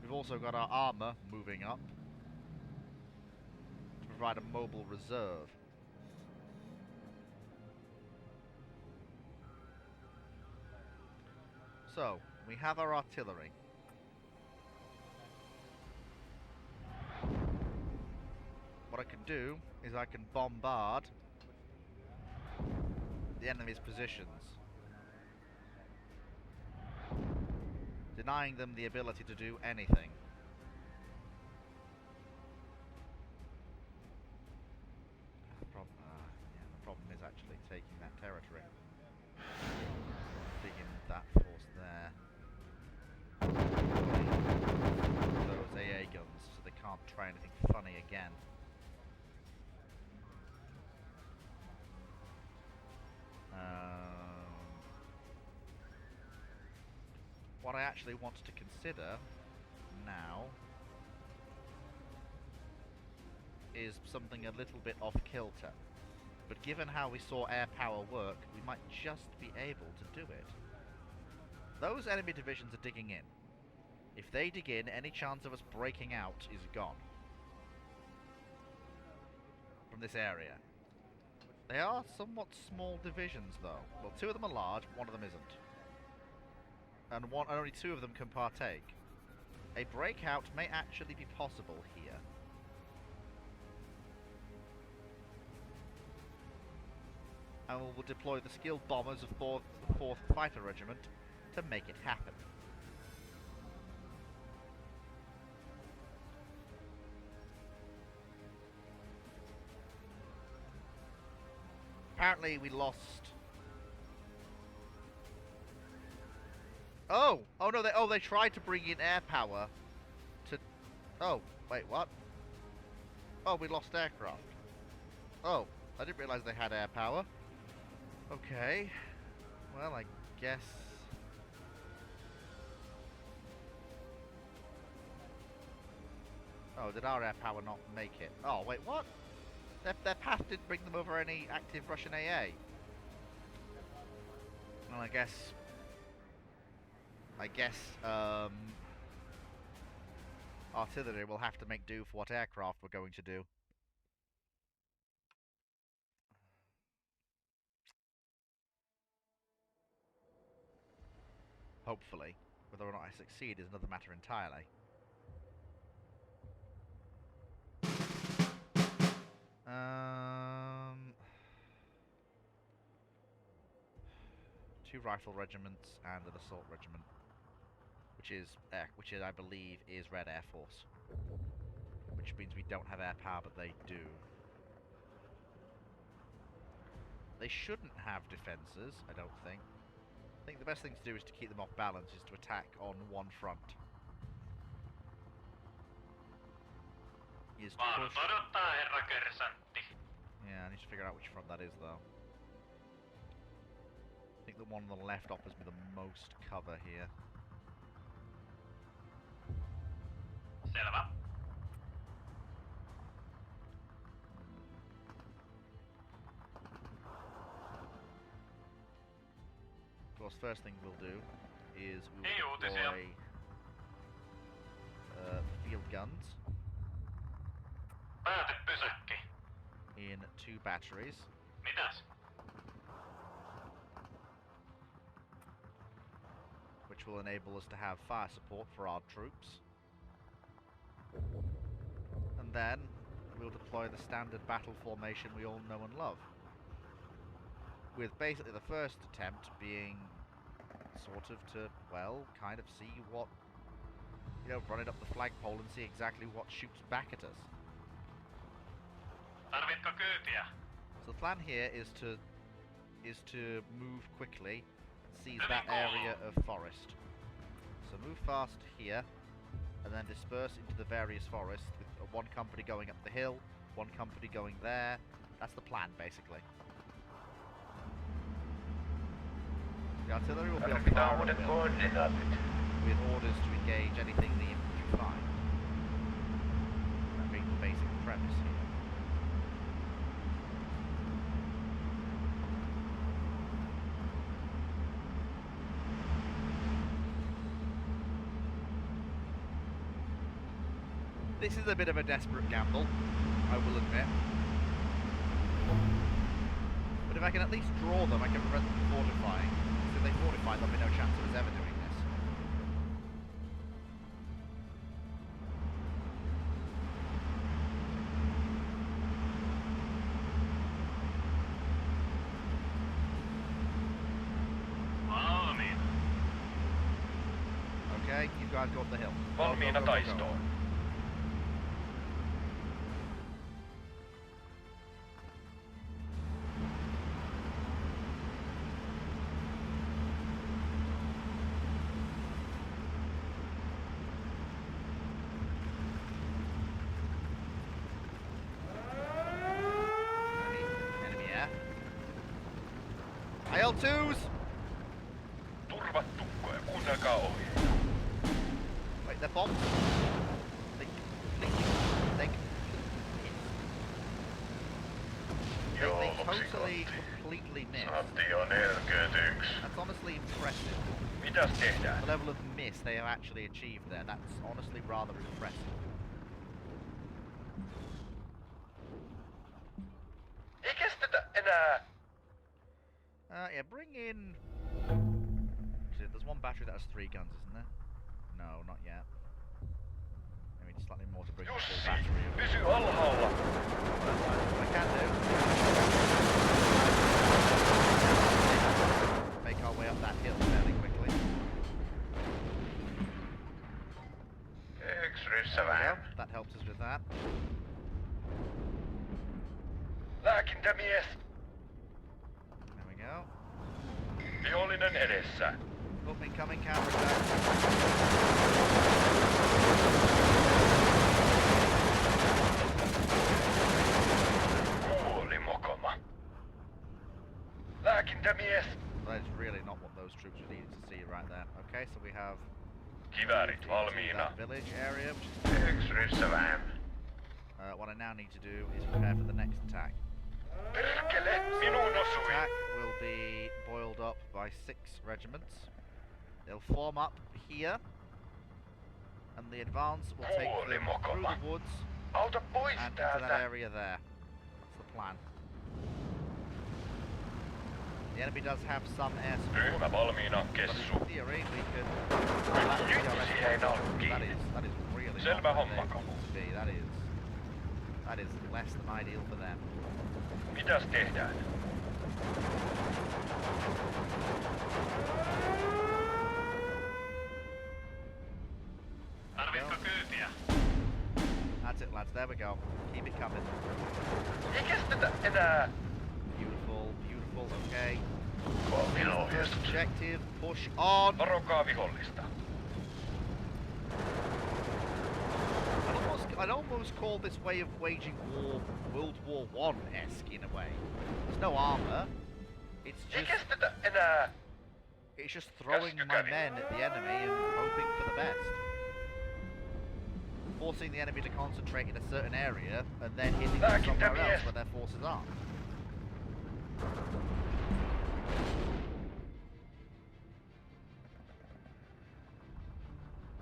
We've also got our armour moving up to provide a mobile reserve. So, we have our artillery. What I can do is I can bombard the enemy's positions, denying them the ability to do anything. The problem is actually taking that territory. Digging that force there. Those AA guns, so they can't try anything funny again. What I actually want to consider now is something a little bit off kilter. But given how we saw air power work, we might just be able to do it. Those enemy divisions are digging in. If they dig in, any chance of us breaking out is gone from this area. They are somewhat small divisions, though. Well, 2 of them are large, 1 of them isn't. And only 2 of them can partake. A breakout may actually be possible here. And we'll deploy the skilled bombers of 4th Fighter Regiment to make it happen. Apparently we lost... Oh! Oh no, they tried to bring in air power to... Oh, wait, what? Oh, we lost aircraft. Oh, I didn't realise they had air power. Okay. Well, I guess... Oh, did our air power not make it? Oh, wait, what? Their path didn't bring them over any active Russian AA. Well, I guess, artillery will have to make do for what aircraft we're going to do. Hopefully. Whether or not I succeed is another matter entirely. Two rifle regiments and an assault regiment, which is I believe is Red Air Force, which means we don't have air power, but they do. They shouldn't have defences, I don't think. I think the best thing to do is to keep them off balance, is to attack on one front. Is to push. Herra Kersantti. Yeah, I need to figure out which front that is, though. I think the one on the left offers me the most cover here. Selvä. Of course, first thing we'll do is we Ei will uutisia. deploy field guns Päätepysäkki. in 2 batteries. Mitäs? Which will enable us to have fire support for our troops. And then we'll deploy the standard battle formation we all know and love. With basically the first attempt being sort of to, well, kind of see what, you know, run it up the flagpole and see exactly what shoots back at us. Tarvitko kyytiä? So the plan here is to move quickly and seize that area of forest. So move fast here, and then disperse into the various forests with one company going up the hill, one company going there. That's the plan, basically. The artillery will be on fire uudet at will, koordinaatit. with orders to engage anything the infantry find. That being the basic premise here. This is a bit of a desperate gamble, I will admit. But if I can at least draw them, I can prevent them fortifying. So if they fortify, there'll be no chance of us ever doing this. Valmiina. Okay, you guys go up the hill. Valmiina Go, go, go, go, go. taistoon. Enemy air. IL-2s! Turvat tukkoja, kuunnelkaa ohjeita. Wait, they're bombs? Think. They totally, completely missed. Antti on 41. That's honestly impressive. Mitäs tehdään? The level of miss they have actually achieved there. That's honestly rather impressive. Ei kestetä enää. Yeah, bring in... Actually, there's one battery that has 3 guns, isn't there? No, not yet. Maybe slightly more to bring the full Jussi, battery of. pysy alhaalla. What I can do... make our way up that hill fairly quickly. Yksi ryssä There we go. vähän. That helps us with that. Lääkintämies. There we go. Vihollinen edessä. Oh, incoming counterattack. Kuoli mokoma. Lääkintämies. That is really not what those troops were needed to see right there. Okay, so we have Kiväärit into valmiina. that village area, which is Yksi ryssä vähän. what I now need to do is prepare for the next attack. Perkele, minuun osui. Attack will be boiled up by 6 regiments. They'll form up here. And the advance will take Holy them through mokoma. the woods Auta pois and into that täältä. area there. That's the plan. The enemy does have some air support, Ryhmä valmiina, but Kessu. in theory we could... Nyt siihen nokkiin. That is really Selvä not where homma. they want to be. That is less than ideal for them. Mitäs tehdään? Tarvitko kyytiä? That's it, lads. There we go. Keep it coming. Eikäs tätä enää... Beautiful, beautiful. Okay. Kolmin First ohjeistus. objective. Push on. Varokaa vihollista. I'd almost call this way of waging war World War One-esque in a way. There's no armor. Eikäs tätä enää... It's just throwing my men at the enemy and hoping for the best. Forcing the enemy to concentrate in a certain area and then hitting them somewhere else where their forces aren't.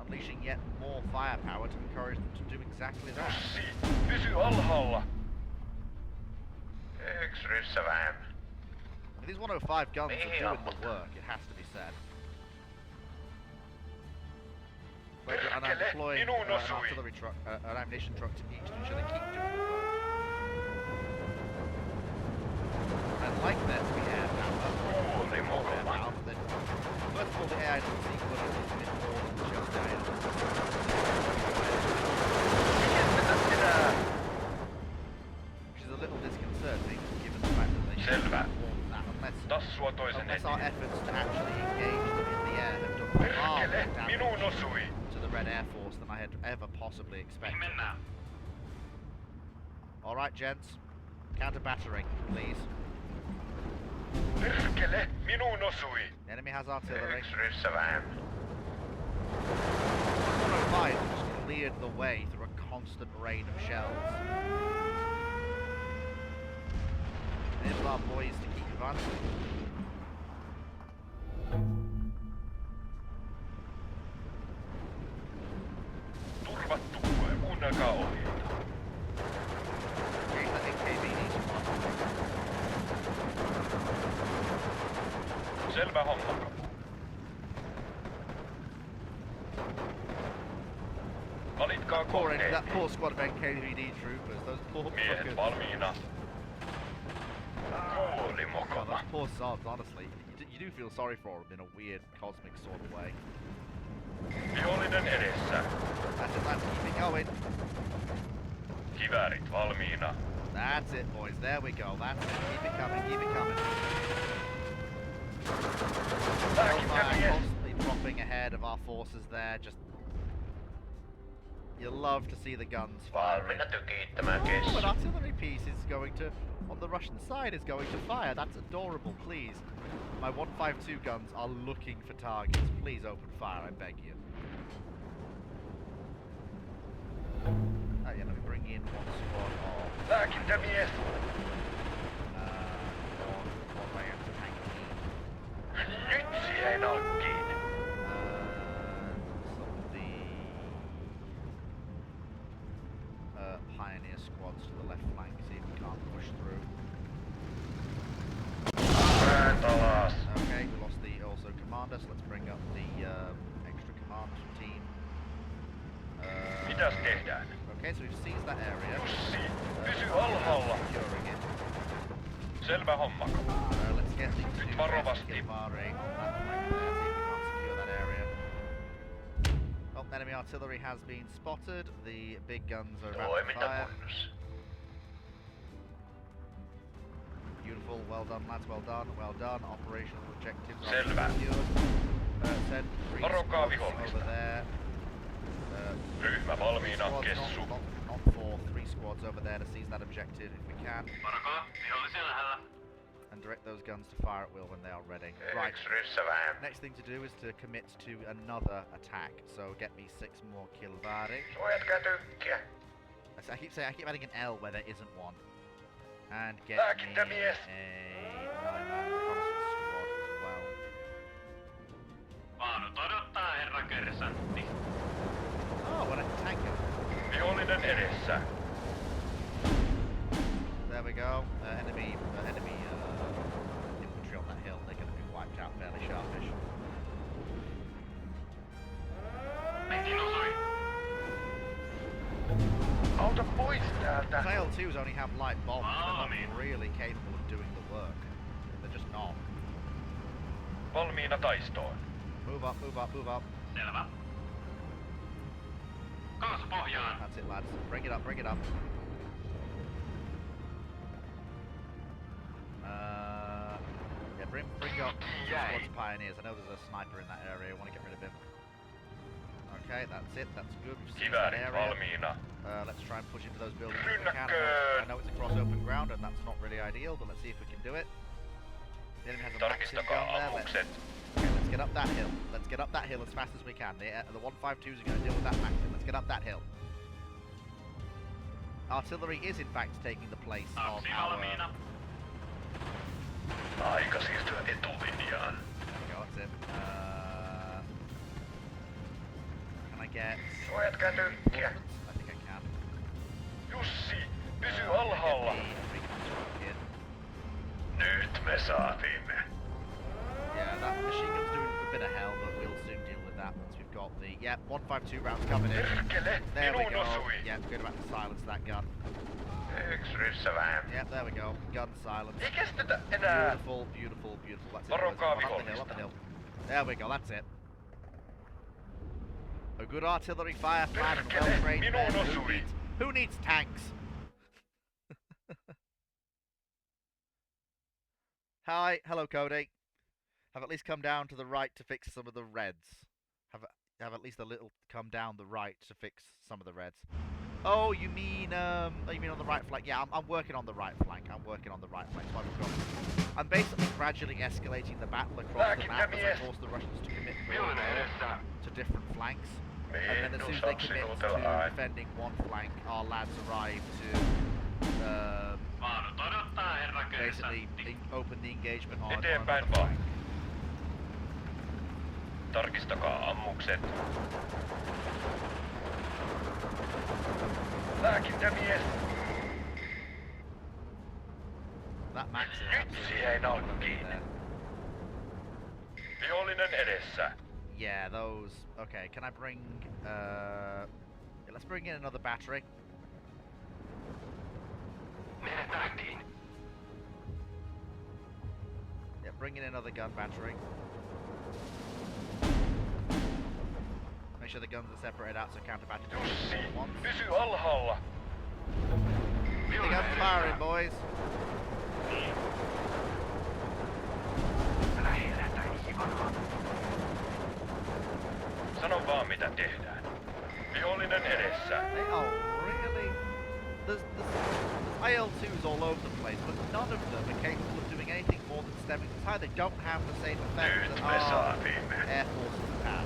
Unleashing yet more firepower to encourage them to do exactly that. Jussi, pysy alhaalla. Yksi ryssä vähemmän. And these 105 guns are Mihin doing the ammutaan? work, it has to be said. And I'm Perkele, deploying minuun an osui. artillery truck, an ammunition truck to each to ensure they keep doing the work. I'd like there to be air power. Holy More air mokoma. power, but then, first of all, the AI doesn't seem good at it more than just air. Eikäs tätä enää... Which is a little disconcerting, given the fact that they Selvä. perform that Tassua toisen unless our eteen. efforts to actually engage them in the air have done far Perkele, more minuun damage osui. to the Red Air Force than I had ever possibly expected. Mennään. Alright, gents. Counter battering, please. Perkele, minuun osui. The enemy has artillery. Yksi ryssä vähemmän. 105 just cleared the way through a constant rain of shells. Enable our boys to keep advancing. Turvattu, kuunnelkaa ohjeita. Here's the AKB Selvä homma. Valitkaa kohteet. that poor squad of NKVD troopers, those poor Miehet fuckers. valmiina. Holy God, mokoma. those poor sods, honestly. You do feel sorry for them in a weird, cosmic sort of way. Vihollinen edessä. That's it, lads, keep it going. Kiväärit valmiina. That's it, boys. There we go. That's it. Keep it coming. Keep it coming. Hellfire constantly dropping ahead of our forces there. Just you love to see the guns firing. Valmiina tykittämään Oh, an kessu. artillery piece is going to, on the Russian side, is going to fire. That's adorable. Please, my 152 guns are looking for targets. Please open fire. I beg you. Yeah, let me bring in one squad of. Lääkintämies. What do I have to tank team? Nyt siihen nokkiin. Some of the pioneer squads to the left flank, see if we can't push through. Päät alas. Okay, we lost the also commander, so let's bring up the extra command team. Mitäs tehdään? Okay, so we've seized that area. Jussi, pysy alhaalla. Securing it. Selvä homma. Let's get the Nyt varovasti. firing on that flank there, see if we can't secure that area. Oh, enemy artillery has been spotted. The big guns are about to Toiminta fire. kunnossa. Beautiful, well done lads, well done, well done. Operational objectives are Selvä. secured. Send 3 Varokaa squads vihollista. over there. Ryhmä valmiina, Squads, Kessu. not 4, 3 squads over there to seize that objective if we can. Varokaa, vihollisia lähellä. And direct those guns to fire at will when they are ready. Right, Yksi ryssä vähemmän. next thing to do is to commit to another attack. So get me 6 more Kilvari. Suojatkaa tykkiä. I keep saying, I keep adding an L where there isn't one. And get me Lääkintämies. a 9-man reconnaissance squad as well. Vaanut odottaa, herra kersantti. Vihollinen edessä. There we go. Enemy infantry on that hill. They're going to be wiped out fairly sharpish. Nekin osui. Auta pois täältä. IL-2s only have light bombs. They're not Valmiin. really capable of doing the work. They're just not. Valmiina taistoon. Move up, move up, move up. Selvä. Kaasu pohjaan. That's it, lads. Bring it up, bring it up. Yeah, bring up squad's pioneers. I know there's a sniper in that area. I want to get rid of him. Okay, that's it. That's good. We've seen that Kiväärit area. valmiina. Let's try and push into those buildings if we can. Rynnäkköön! I know it's across open ground and that's not really ideal, but let's see if we can do it. The enemy has a Maxim gun Tarkistakaa there. ammukset. Let's get up that hill. Let's get up that hill as fast as we can. The 152s are going to deal with that Maxim. Let's get up that hill. Artillery is in fact taking the place of Taksi our... valmiina. Aika siirtyä etulinjaan. There we go, that's it. Can I get... Suojatkaa tykkiä. I think I can. Jussi, pysy alhaalla. Nyt me saatiin ne. Yeah, that machine gun's doing a bit of hell, but we'll soon deal with that once we've got the... Yeah, 152 rounds coming in. Perkele, There we minun go. osui. Yeah, good about to silence that gun. Yksi ryssä vähän. Yeah, there we go. Gun silence. Ei kestetä enää. Beautiful, beautiful, beautiful. That's it. Varokaa boys. Up the hill, up the hill. There we go, that's it. A good artillery fire plan and well trained Minun men. osui. Who needs tanks? Hi, hello Cody. Have at least come down to the right to fix some of the reds. Have at least a little come down the right to fix some of the reds. Oh, you mean on the right flank? Yeah, I'm working on the right flank. I'm working on the right flank. So I'm basically gradually escalating the battle across the map as I force the Russians to commit more and Vihollinen more edessä. to different flanks. And then as soon as they commit to defending one flank, our lads arrive to Vaadut odottaa herra basically Kersantti. open the engagement on Eteenpäin another vaan. flank. Tarkistakaa ammukset. Lääkintämies. That Max is Nyt absolutely siihen on there. kiinni. Vihollinen edessä. Yeah, those. Okay, can I bring? Yeah, let's bring in another battery. Menet nähtiin. Yeah, bring in another gun battery. Make sure the guns are separated out so counter battery don't Jussi, shoot at once. pysy alhaalla. The guns firing, boys. Sano vaan mitä tehdään. Vihollinen edessä. They are really. There's IL-2s all over the place, but none of them are capable of doing anything more than stemming. It's how they don't have the same effect Nyt that me our saatiin ne. air forces have had.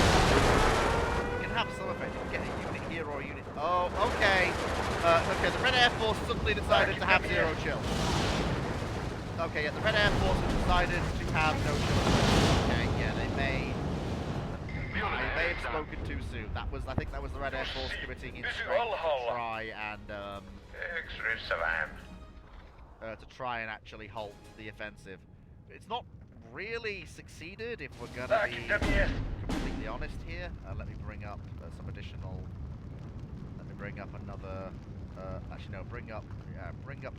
You can have some effect. You can get a unit here or a unit. Oh, okay. Okay, the Red Air Force suddenly decided to have zero chill. Okay, yeah, the Red Air Force has decided to have no chill. Okay, yeah, they may have spoken too soon. That was, I think, that was the Red Air Force committing in strength to try and Yksi ryssä vähän. to try and actually halt the offensive. It's not really succeeded if we're gonna be Lääkintämies. completely honest here. Let me bring up some additional. Let me bring up another. Actually, no. Bring up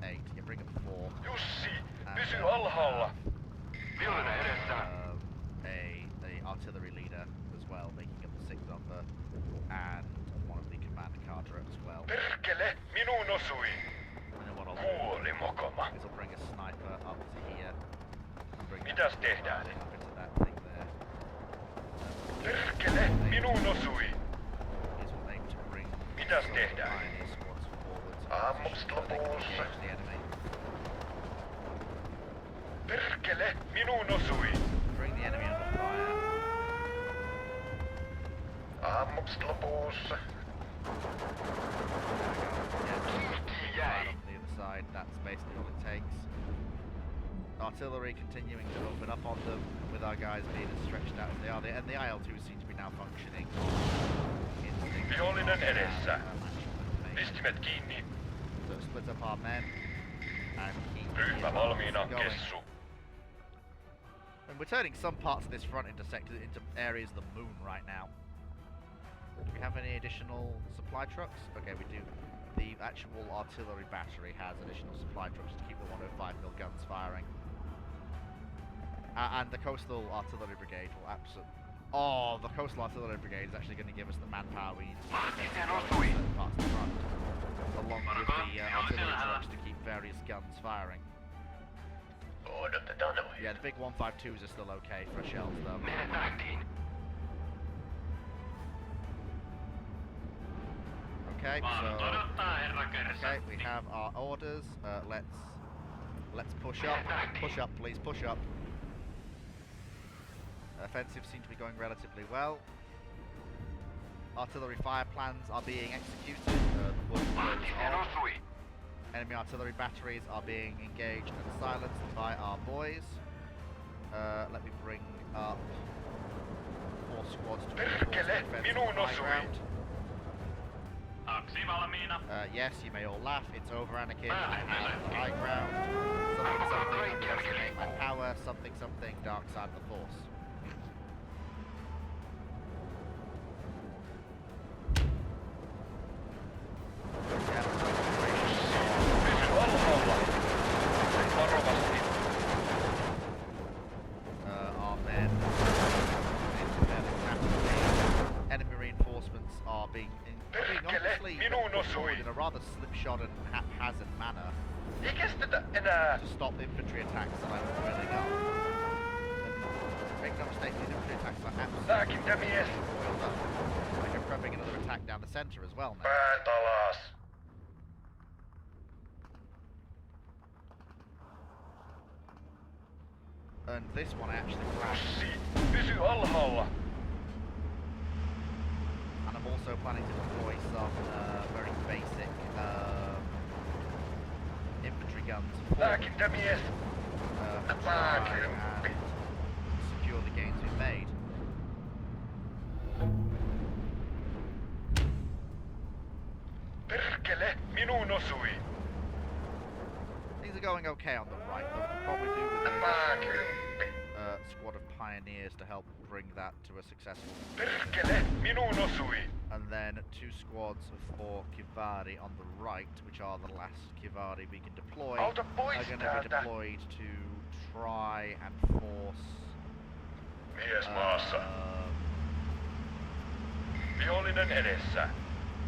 8. Yeah, bring up 4. Jussi, And pysy then we alhaalla. Vihollinen edessä. have, a artillery leader as well, making up the 6th number, and one of the command cadre as well. Perkele, minun osui. And then what I'll do Kuoli mokoma. is I'll bring a sniper up to here. And bring Mitäs that tehdään? up into that thing there. Perkele, minun osui. Is we'll aim to bring Mitäs some tehdään? pioneer squads forward Ammukset so they can lopussa. engage the enemy. Perkele, minun osui. Bring the enemy under fire. Ammukset lopussa. Yeah, on the other side, that's basically all it takes. Artillery continuing to open up on them, with our guys being as stretched out as they are. And the IL-2 seem to be now functioning. Vihollinen edessä. Pistimet kiinni. So split up our men and keep Ryhmä valmiina, kessu. And we're turning some parts of this front into areas of the moon right now. Do we have any additional supply trucks? Okay, we do. The actual artillery battery has additional supply trucks to keep the 105mm guns firing. And the coastal artillery brigade will absolutely... Oh, the coastal artillery brigade is actually going to give us the manpower we need to keep certain parts of the front, along with the artillery trucks to keep various guns firing. Yeah, the big 152s are still okay for shells, though. Okay, so we have our orders. Let's push up. Push up, please. Push up. Offensives seem to be going relatively well. Artillery fire plans are being executed. The wood goes on. Enemy artillery batteries are being engaged and silenced by our boys. Let me bring up 4 squads to reinforce the defensive high ground. Yes, you may all laugh. It's over, Anakin. I have the high ground. Something, something, underestimate my power. Something, something, dark side of the force. Our men enemy reinforcements are being honestly deployed in a rather slipshod and haphazard manner to stop infantry attacks that I'm building up. And make no mistake, these infantry attacks are absolutely boiled up. Like I'm prepping another attack down the centre as well now. Päät alas. And this one I actually crashed. Pussi, pysy alhaalla. And I'm also planning to deploy some very basic infantry guns for Lääkintämies. to try and secure the gains we've made. Perkele, minuun osui. Things are going okay on the right, though we'll probably do with the Pääkylppi. squad of pioneers to help bring that to a successful. Perkele, minuun osui. And then 2 squads of 4 Kivari on the right, which are the last Kivari we can deploy, Auta pois are going to be täältä. deployed to try and force Mies maassa. Vihollinen edessä.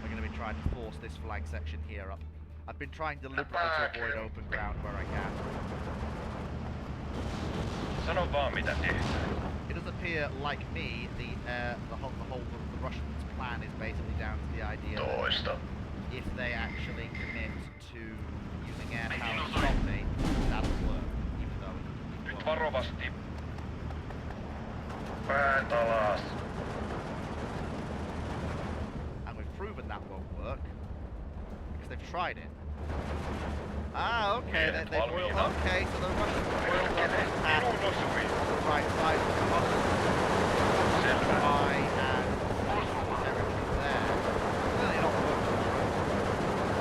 we're going to be trying to force this flag section here up. I've been trying deliberately to avoid open ground where I can. Sano vaan mitä tehdään. It does appear, like me, the Russians' plan is basically down to the idea that Toista. if they actually commit to using air power to stop me, that'll work, even though it Nyt won't. varovasti. Päät alas. And we've proven that won't work, because they've tried it. Ah, okay, Miehet they've valmiina. okay, so the Russians boiled up Perkele, this path minuun osui. on the right side of the bottom. Selvä. High and everything's there. Clearly not working.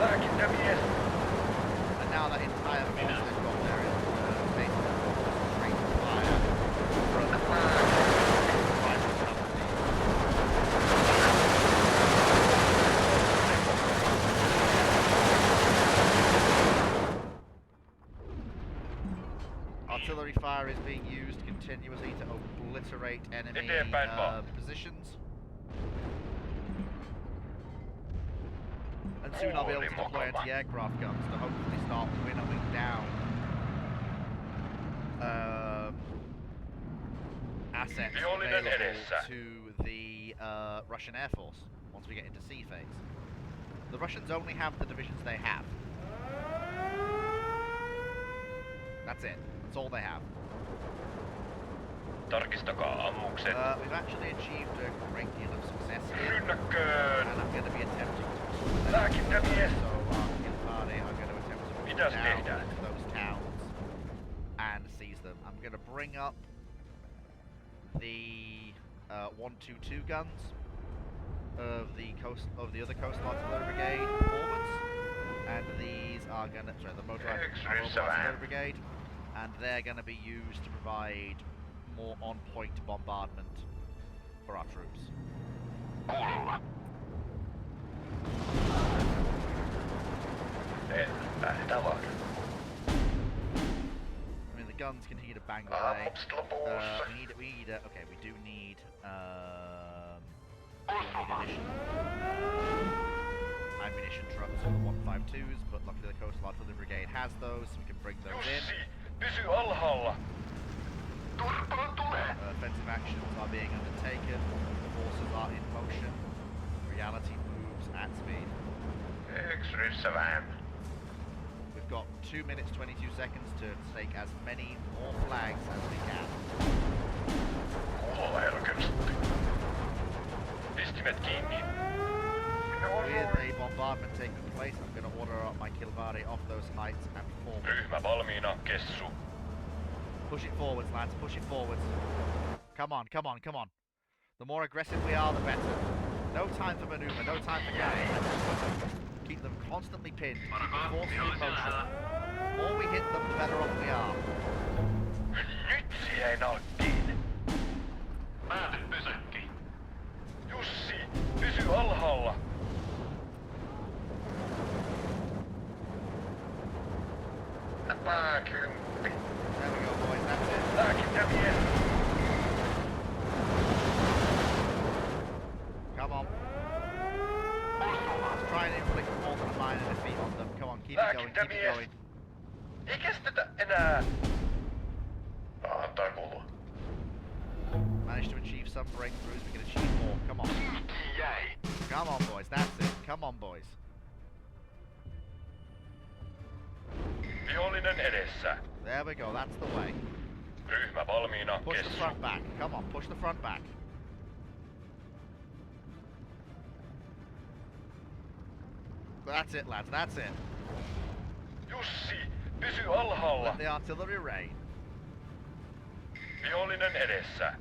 Lääkintämies. And now that entire force they've got there is basically straight fire from the private company. Artillery fire is being used continuously to obliterate enemy Eteenpäin vaan. positions. And soon I'll be able to Holy deploy mokoma. anti-aircraft guns to hopefully start winnowing down assets Vihollinen available edessä. to the Russian Air Force once we get into sea phase. The Russians only have the divisions they have. That's it. That's all they have. Tarkistakaa ammukset. We've actually achieved a great deal of success here, Rynnäkköön. and I'm going to be attempting to Lääkintämies. so Kilpari are going to attempt to Mitäs down tehdään? into those towns and see We're going to bring up the 122 guns of the other coastal artillery brigade forwards, and these are going to the motorized artillery brigade, and they're going to be used to provide more on-point bombardment for our troops. Kuulla. Lähdetään vaan. I mean, the guns continue to bang away. We do need ammunition trucks for the 152s, but luckily the Coastal Artillery Brigade has those, so we can bring those in. Jussi, pysy alhaalla. Turpaan tulee. Offensive actions are being undertaken, the forces are in motion, reality moves at speed. Yksi vähän. We've got 2 minutes 22 seconds to stake as many more flags as we can. Kuulla helkesti. Pistimet kiinni. With a bombardment taking place, I'm going to order up my Kilvari off those heights and forward. Ryhmä valmiina, Kessu. Push it forwards, lads, push it forwards. Come on, come on, come on. The more aggressive we are, the better. No time for maneuver, no time for guiding. Keep them constantly pinned, keep the forces in motion. The more we hit them, the better off we are. Nyt se jäi nalkkiin. Pääty pysäkki. Jussi, pysy alhaalla. Pääkymppi. There we go, boys, that's it. Lääkintämies. Come on. Let's try and inflict more than a minor defeat on them. Come on, keep it going, keep it going. Ei kestetä enää. Antaa kulua. Managed to achieve some breakthroughs, we can achieve more. Come on. Jäi. Come on, boys, that's it. Come on, boys. Vihollinen edessä. There we go, that's the way. Ryhmä valmiina, Push the Kessu. front back. Come on, push the front back. That's it, lads, that's it. Jussi, pysy alhaalla. Let the artillery rain. Vihollinen edessä.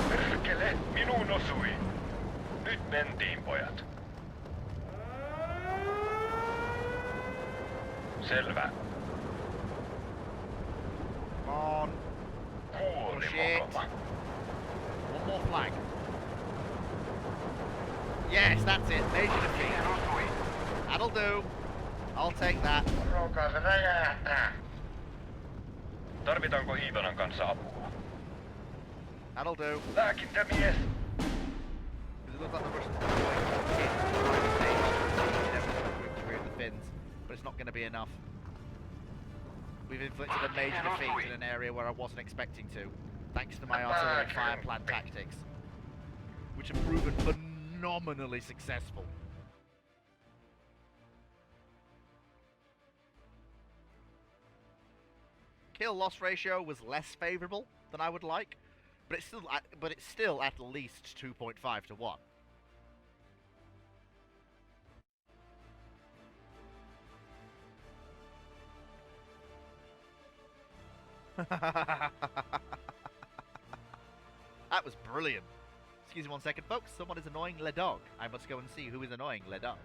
Perkele, Minuun osui. Nyt mentiin, pojat. Selvä. Come on. kuuli Push it. mokoma. One more flag. Yes, that's it. Major defeat. That'll do. I'll take that. Rokaa se räjähtää. Tarvitaanko Iivanan kanssa apua? That'll do. Lääkintämies. Because it looks like the Russians are going to hit the right stage to the Finns, but it's not going to be enough. We've inflicted a major defeat in an area where I wasn't expecting to, thanks to my artillery fire plan tactics, which have proven phenomenally successful. Kill-loss ratio was less favourable than I would like, but it's still at least 2.5 to 1. That was brilliant. Excuse me 1 second, folks. Someone is annoying Le Dog. I must go and see who is annoying Le Dog.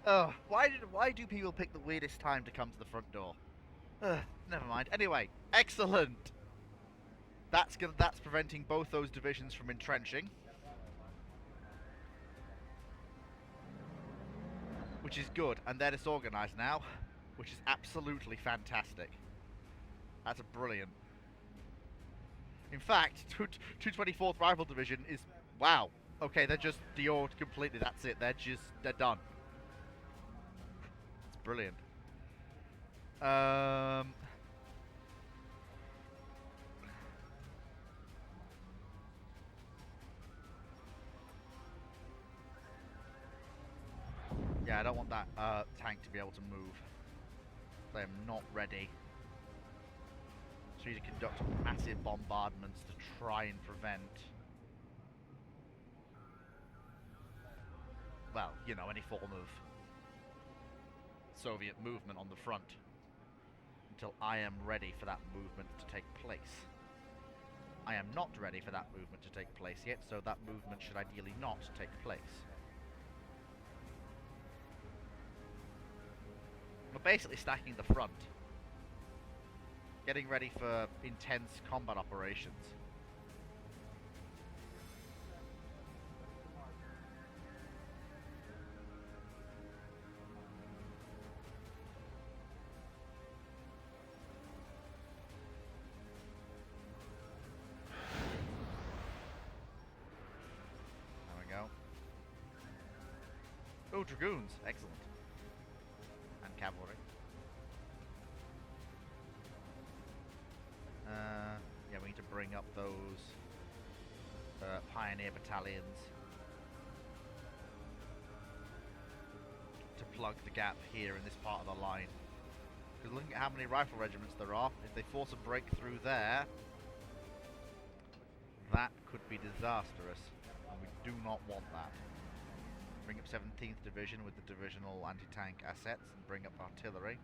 Oh, why do people pick the weirdest time to come to the front door? Never mind. Anyway, excellent. That's preventing both those divisions from entrenching, which is good, and they're disorganized now, which is absolutely fantastic. That's brilliant. In fact, 224th Rifle Division is wow. Okay, they're just deorged completely. That's it. They're done. It's brilliant. Yeah, I don't want that tank to be able to move. They am not ready. So you need to conduct massive bombardments to try and prevent, well, you know, any form of Soviet movement on the front until I am ready for that movement to take place. I am not ready for that movement to take place yet, so that movement should ideally not take place. We're basically stacking the front, getting ready for intense combat operations. There we go. Oh, dragoons, excellent. And cavalry. Yeah, we need to bring up those pioneer battalions to plug the gap here in this part of the line. Because looking at how many rifle regiments there are, if they force a breakthrough there, that could be disastrous, and we do not want that. Bring up 17th Division with the divisional anti-tank assets, and bring up artillery.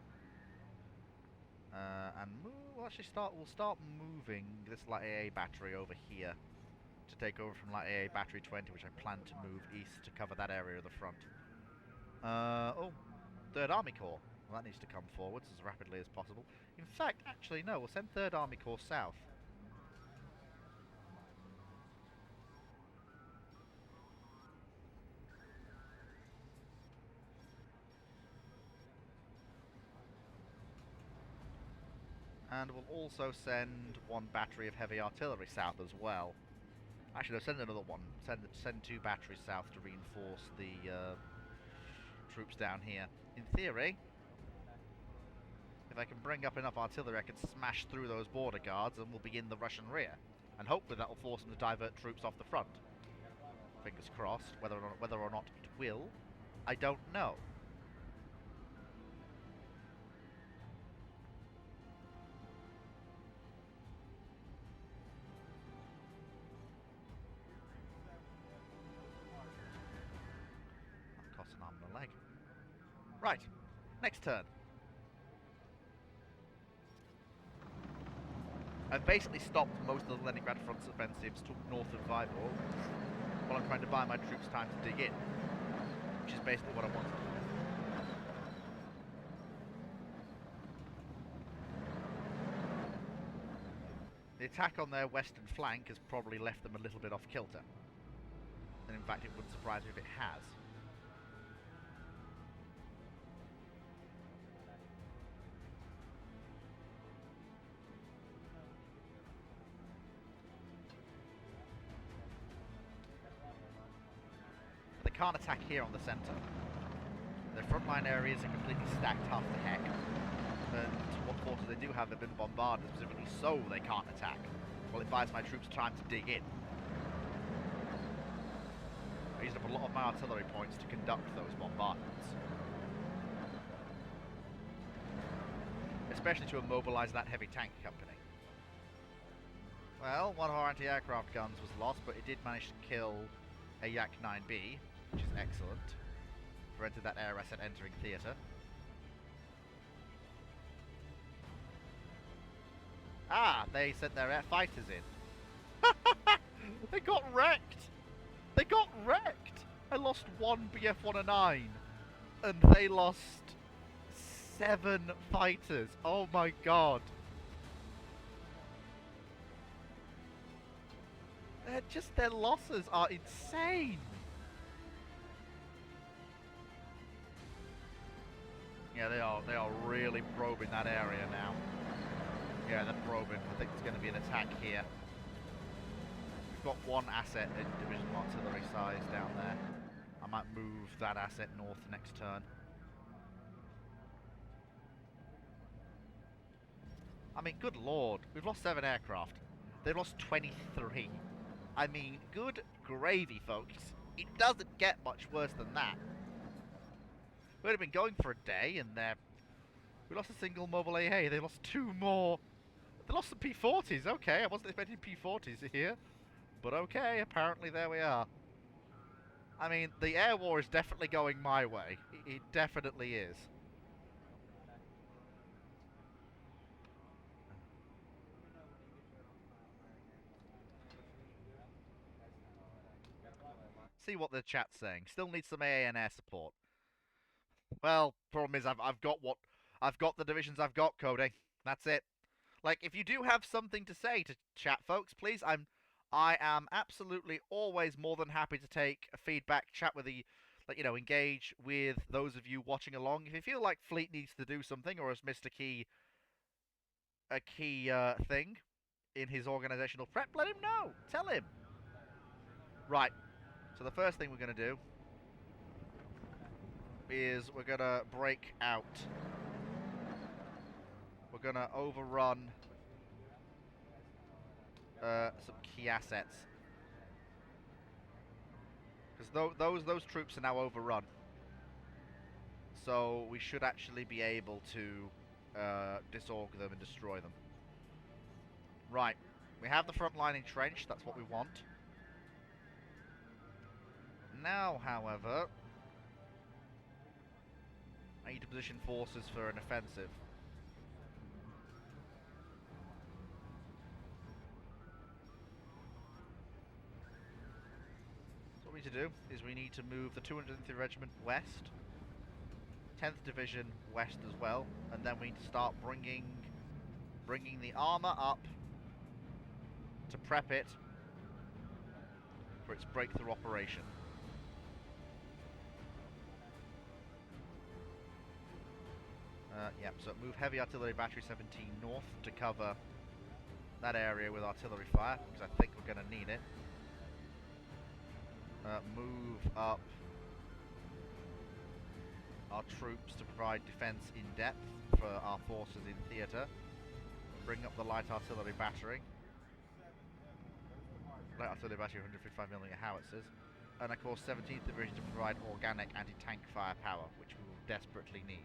We'll start moving this light AA battery over here to take over from light AA battery 20, which I plan to move east to cover that area of the front. 3rd Army Corps. Well, that needs to come forwards as rapidly as possible. In fact, actually, no, we'll send 3rd Army Corps south. And we'll also send 1 battery of heavy artillery south as well. Actually, no, send another one. Send 2 batteries south to reinforce the troops down here. In theory, if I can bring up enough artillery, I can smash through those border guards and we'll begin the Russian rear. And hopefully that will force them to divert troops off the front. Fingers crossed. Whether or not it will, I don't know. Costs an arm and a leg. Right, next turn. I've basically stopped most of the Leningrad front's offensives north of Vyborg while I'm trying to buy my troops time to dig in, which is basically what I wanted. The attack on their western flank has probably left them a little bit off kilter, and in fact it wouldn't surprise me if it has. They can't attack here on the centre. Their frontline areas are completely stacked half the heck. And what forces they do have have been bombarded, specifically so they can't attack. Well, it buys my troops time to dig in. I used up a lot of my artillery points to conduct those bombardments. Especially to immobilise that heavy tank company. Well, one of our anti-aircraft guns was lost, but it did manage to kill a Yak-9B, which is excellent. Prevented that air asset entering theatre. Ah, they sent their air fighters in. They got wrecked! They got wrecked! I lost 1 BF-109. And they lost 7 fighters. Oh my god. Their losses are insane. Yeah, they are really probing that area now. Yeah, they're probing. I think there's going to be an attack here. We've got one asset in Division Artillery size down there. I might move that asset north next turn. I mean, good lord. We've lost 7 aircraft. They've lost 23. I mean, good gravy, folks. It doesn't get much worse than that. We'd have been going for a day, and we lost a single mobile AA. They lost 2 more. They lost some P-40s. Okay, I wasn't expecting P-40s here. But okay, apparently there we are. I mean, the air war is definitely going my way. It definitely is. See what the chat's saying. Still need some AA and air support. Well, problem is I've got the divisions I've got, Cody. That's it. Like, if you do have something to say to chat, folks, please, I am absolutely always more than happy to take feedback, chat with the, like, you know, engage with those of you watching along. If you feel like Fleet needs to do something or has missed a key thing in his organizational prep, let him know. Tell him. Right. So the first thing we're going to do is we're going to break out. We're going to overrun some key assets. Because those troops are now overrun. So we should actually be able to disorg them and destroy them. Right. We have the front line entrenched. That's what we want. Now, however, I need to position forces for an offensive. So what we need to do is we need to move the 203 Regiment west, 10th Division west as well, and then we need to start bringing the armor up to prep it for its breakthrough operation. Yep, so move Heavy Artillery Battery 17 north to cover that area with artillery fire, because I think we're going to need it. Move up our troops to provide defense in depth for our forces in theatre. Bring up the Light Artillery Battery. Light Artillery Battery 155mm howitzers. And of course 17th Division to provide organic anti-tank firepower, which we will desperately need.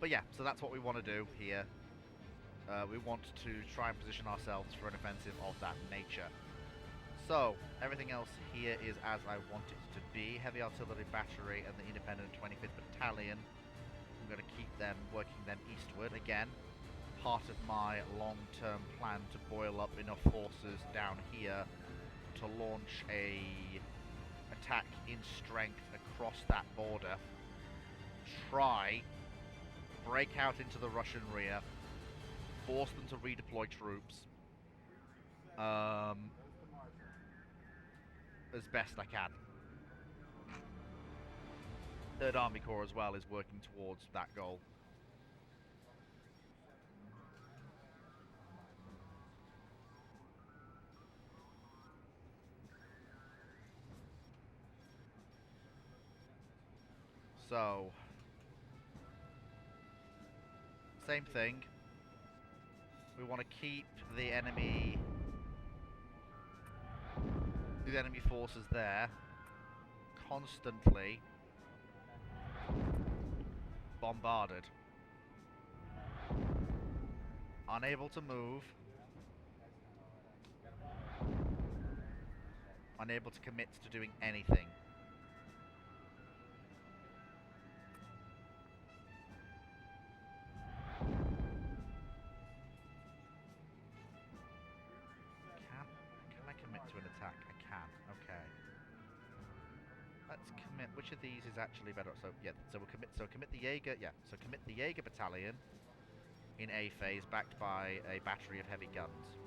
But yeah, so that's what we want to do here. We want to try and position ourselves for an offensive of that nature. So, everything else here is as I want it to be. Heavy Artillery Battery and the Independent 25th Battalion. I'm going to keep them, working them eastward. Again, part of my long-term plan to boil up enough forces down here to launch a attack in strength across that border. Try break out into the Russian rear, force them to redeploy troops as best I can. Third Army Corps as well is working towards that goal. So, same thing. We want to keep the enemy forces there, constantly bombarded, unable to move, unable to commit to doing anything. Let's commit. Which of these is actually better? So yeah. So we'll commit. So commit the Jaeger. Yeah. So commit the Jaeger battalion in A phase, backed by a battery of heavy guns.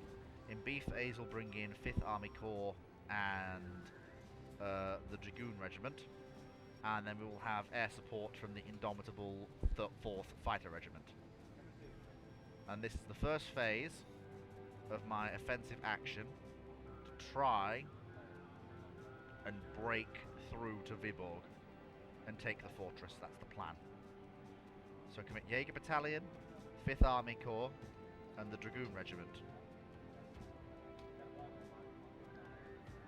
In B phase, we'll bring in 5th Army Corps and the Dragoon Regiment, and then we will have air support from the indomitable 4th Fighter Regiment. And this is the first phase of my offensive action to try and break through to Viborg and take the fortress. That's the plan. So commit Jaeger Battalion, 5th Army Corps, and the Dragoon Regiment,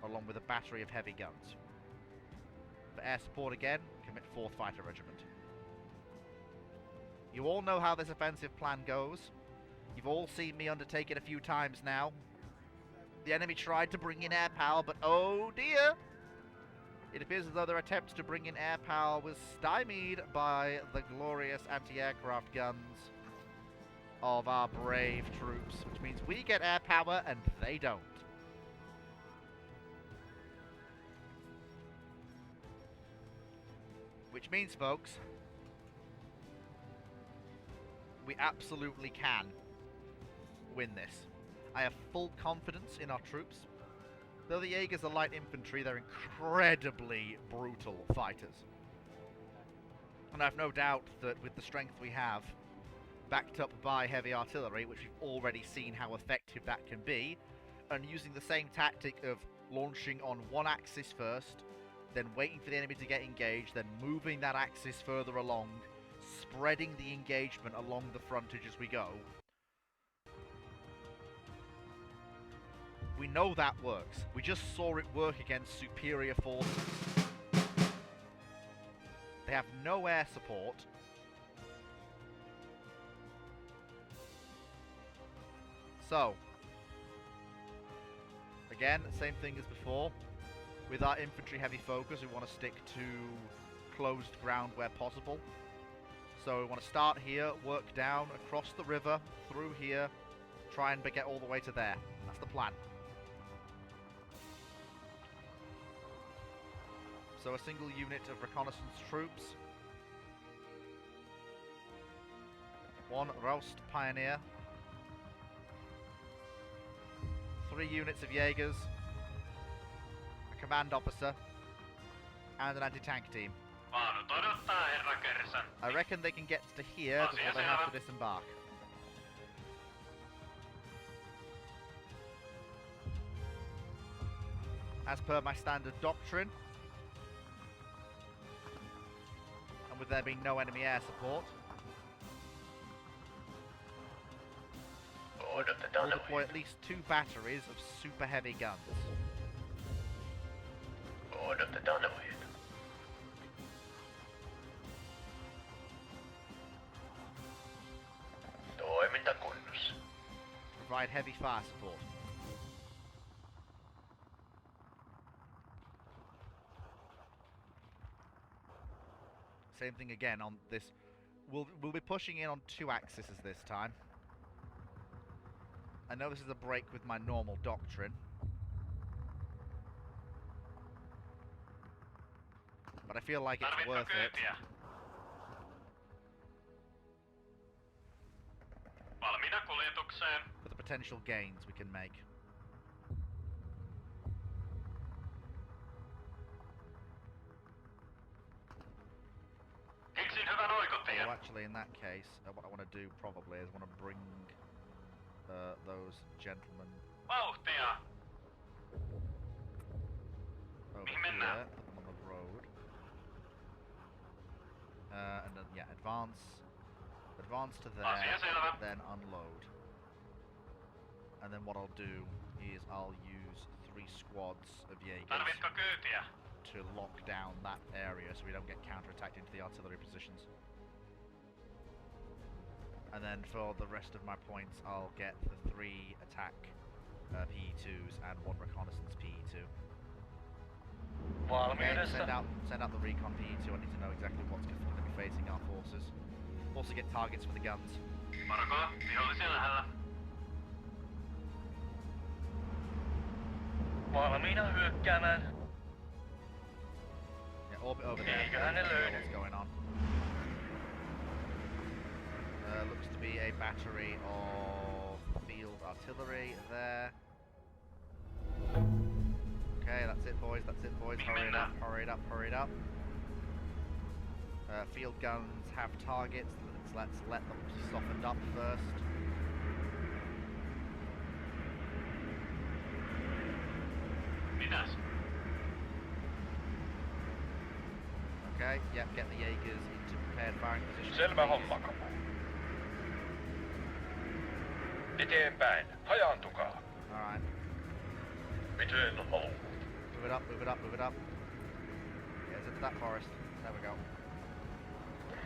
along with a battery of heavy guns. For air support again, commit 4th Fighter Regiment. You all know how this offensive plan goes. You've all seen me undertake it a few times now. The enemy tried to bring in air power, but oh dear! It appears as though their attempts to bring in air power was stymied by the glorious anti-aircraft guns of our brave troops, which means we get air power and they don't. Which means, folks, we absolutely can win this. I have full confidence in our troops. Though the Jaegers are light infantry, they're incredibly brutal fighters. And I've no doubt that with the strength we have, backed up by heavy artillery, which we've already seen how effective that can be, and using the same tactic of launching on one axis first, then waiting for the enemy to get engaged, then moving that axis further along, spreading the engagement along the frontage as we go. We know that works. We just saw it work against superior forces. They have no air support. So, again, same thing as before. With our infantry heavy focus, we want to stick to closed ground where possible. So we want to start here, work down across the river, through here, try and get all the way to there. That's the plan. So a single unit of reconnaissance troops. 1 Roust Pioneer. 3 units of Jaegers. A command officer. And an anti-tank team. I reckon they can get to here before they have to disembark. As per my standard doctrine, and with there being no enemy air support, we'll deploy at least 2 batteries of super heavy guns. Provide heavy fire support. Same thing again on this. We'll be pushing in on 2 axes this time. I know this is a break with my normal doctrine, but I feel like it's worth it. Valmiina kuljetukseen. For the potential gains we can make. Keksin hyvän oikotien. Well, actually, in that case, what I want to do probably is want to bring those gentlemen Vauhtia. over Mihin here, mennään? put them on the road. And then, yeah, advance to Asia there, selvä. then unload. And then what I'll do is I'll use 3 squads of Jaegers Tarvitko kyytiä? to lock down that area so we don't get counterattacked into the artillery positions. And then for the rest of my points, I'll get the 3 attack PE2s and 1 reconnaissance PE2. Okay, send out the recon PE2. I need to know exactly what's going to be facing our forces. Also get targets for the guns. Varokaa, vihollisia lähellä. Valmiina hyökkäämään. orbit over there. Eiköhän ne Let's see löydy. what's going on. Looks to be a battery of field artillery there. Okay, that's it, boys. That's it, boys. Hurry it up, hurry it up, hurry it up. Field guns have targets. Let's let them soften up first. Mitäs? Okay, yep, get the Jaegers into prepared firing position. Selvä please. homma, kapu. Eteenpäin. Hajaantukaa. Alright. Miten haluat? Move it up, move it up, move it up. Get us into that forest. There we go.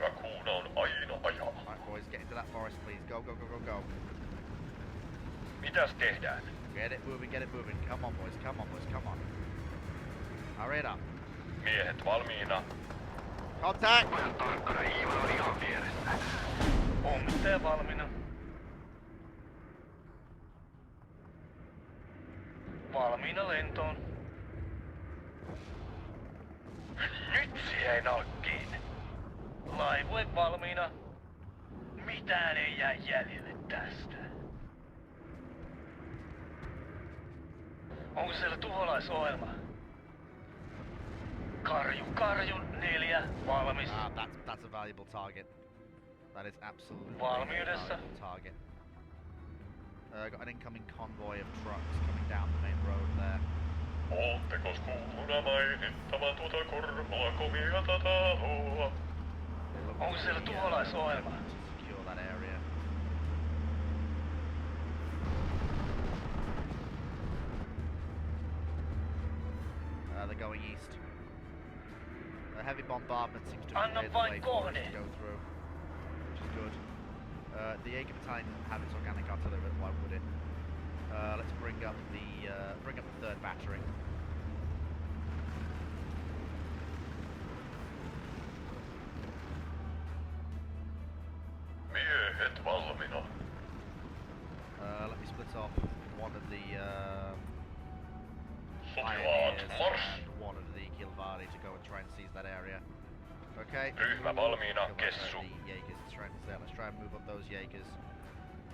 Rakuuna on aina ajaa. Alright, boys, get into that forest, please. Go, go, go, go, go. Mitäs tehdään? Get it moving, get it moving. Come on, boys, come on, boys, come on. Hurry it up. Miehet valmiina. Contact! Olen tarkkana, Iivan on ihan vieressä. Pommittaja valmiina. Valmiina lentoon. Nyt siihen nalkkiin. Laivue valmiina. Mitään ei jää jäljelle tästä. Onko siellä tuholaisohjelma? Karju 4, valmis. That's a valuable target. That is absolutely a Valmiudessa. valuable target. Got an incoming convoy of trucks coming down the main road there. Ootteko kuuluna mainittavan tuota korhoa komiata tahoa? They look Onko siellä to be, tuholaisohjelma? to secure that area. They're going east. A heavy bombardment seems to Anna be the vain way for us kohde. to go through, which is good. The Jaeger battalion doesn't have its organic artillery, but why would it? Let's bring up the third battery. Miehet valmiina. Let me split off one of the Sotilaat pioneers marsch! and one of the Kilvari to go and try and seize that area. Okay. Ryhmä valmiina, kessu. The Jaegers, let's try and move up those Jaegers.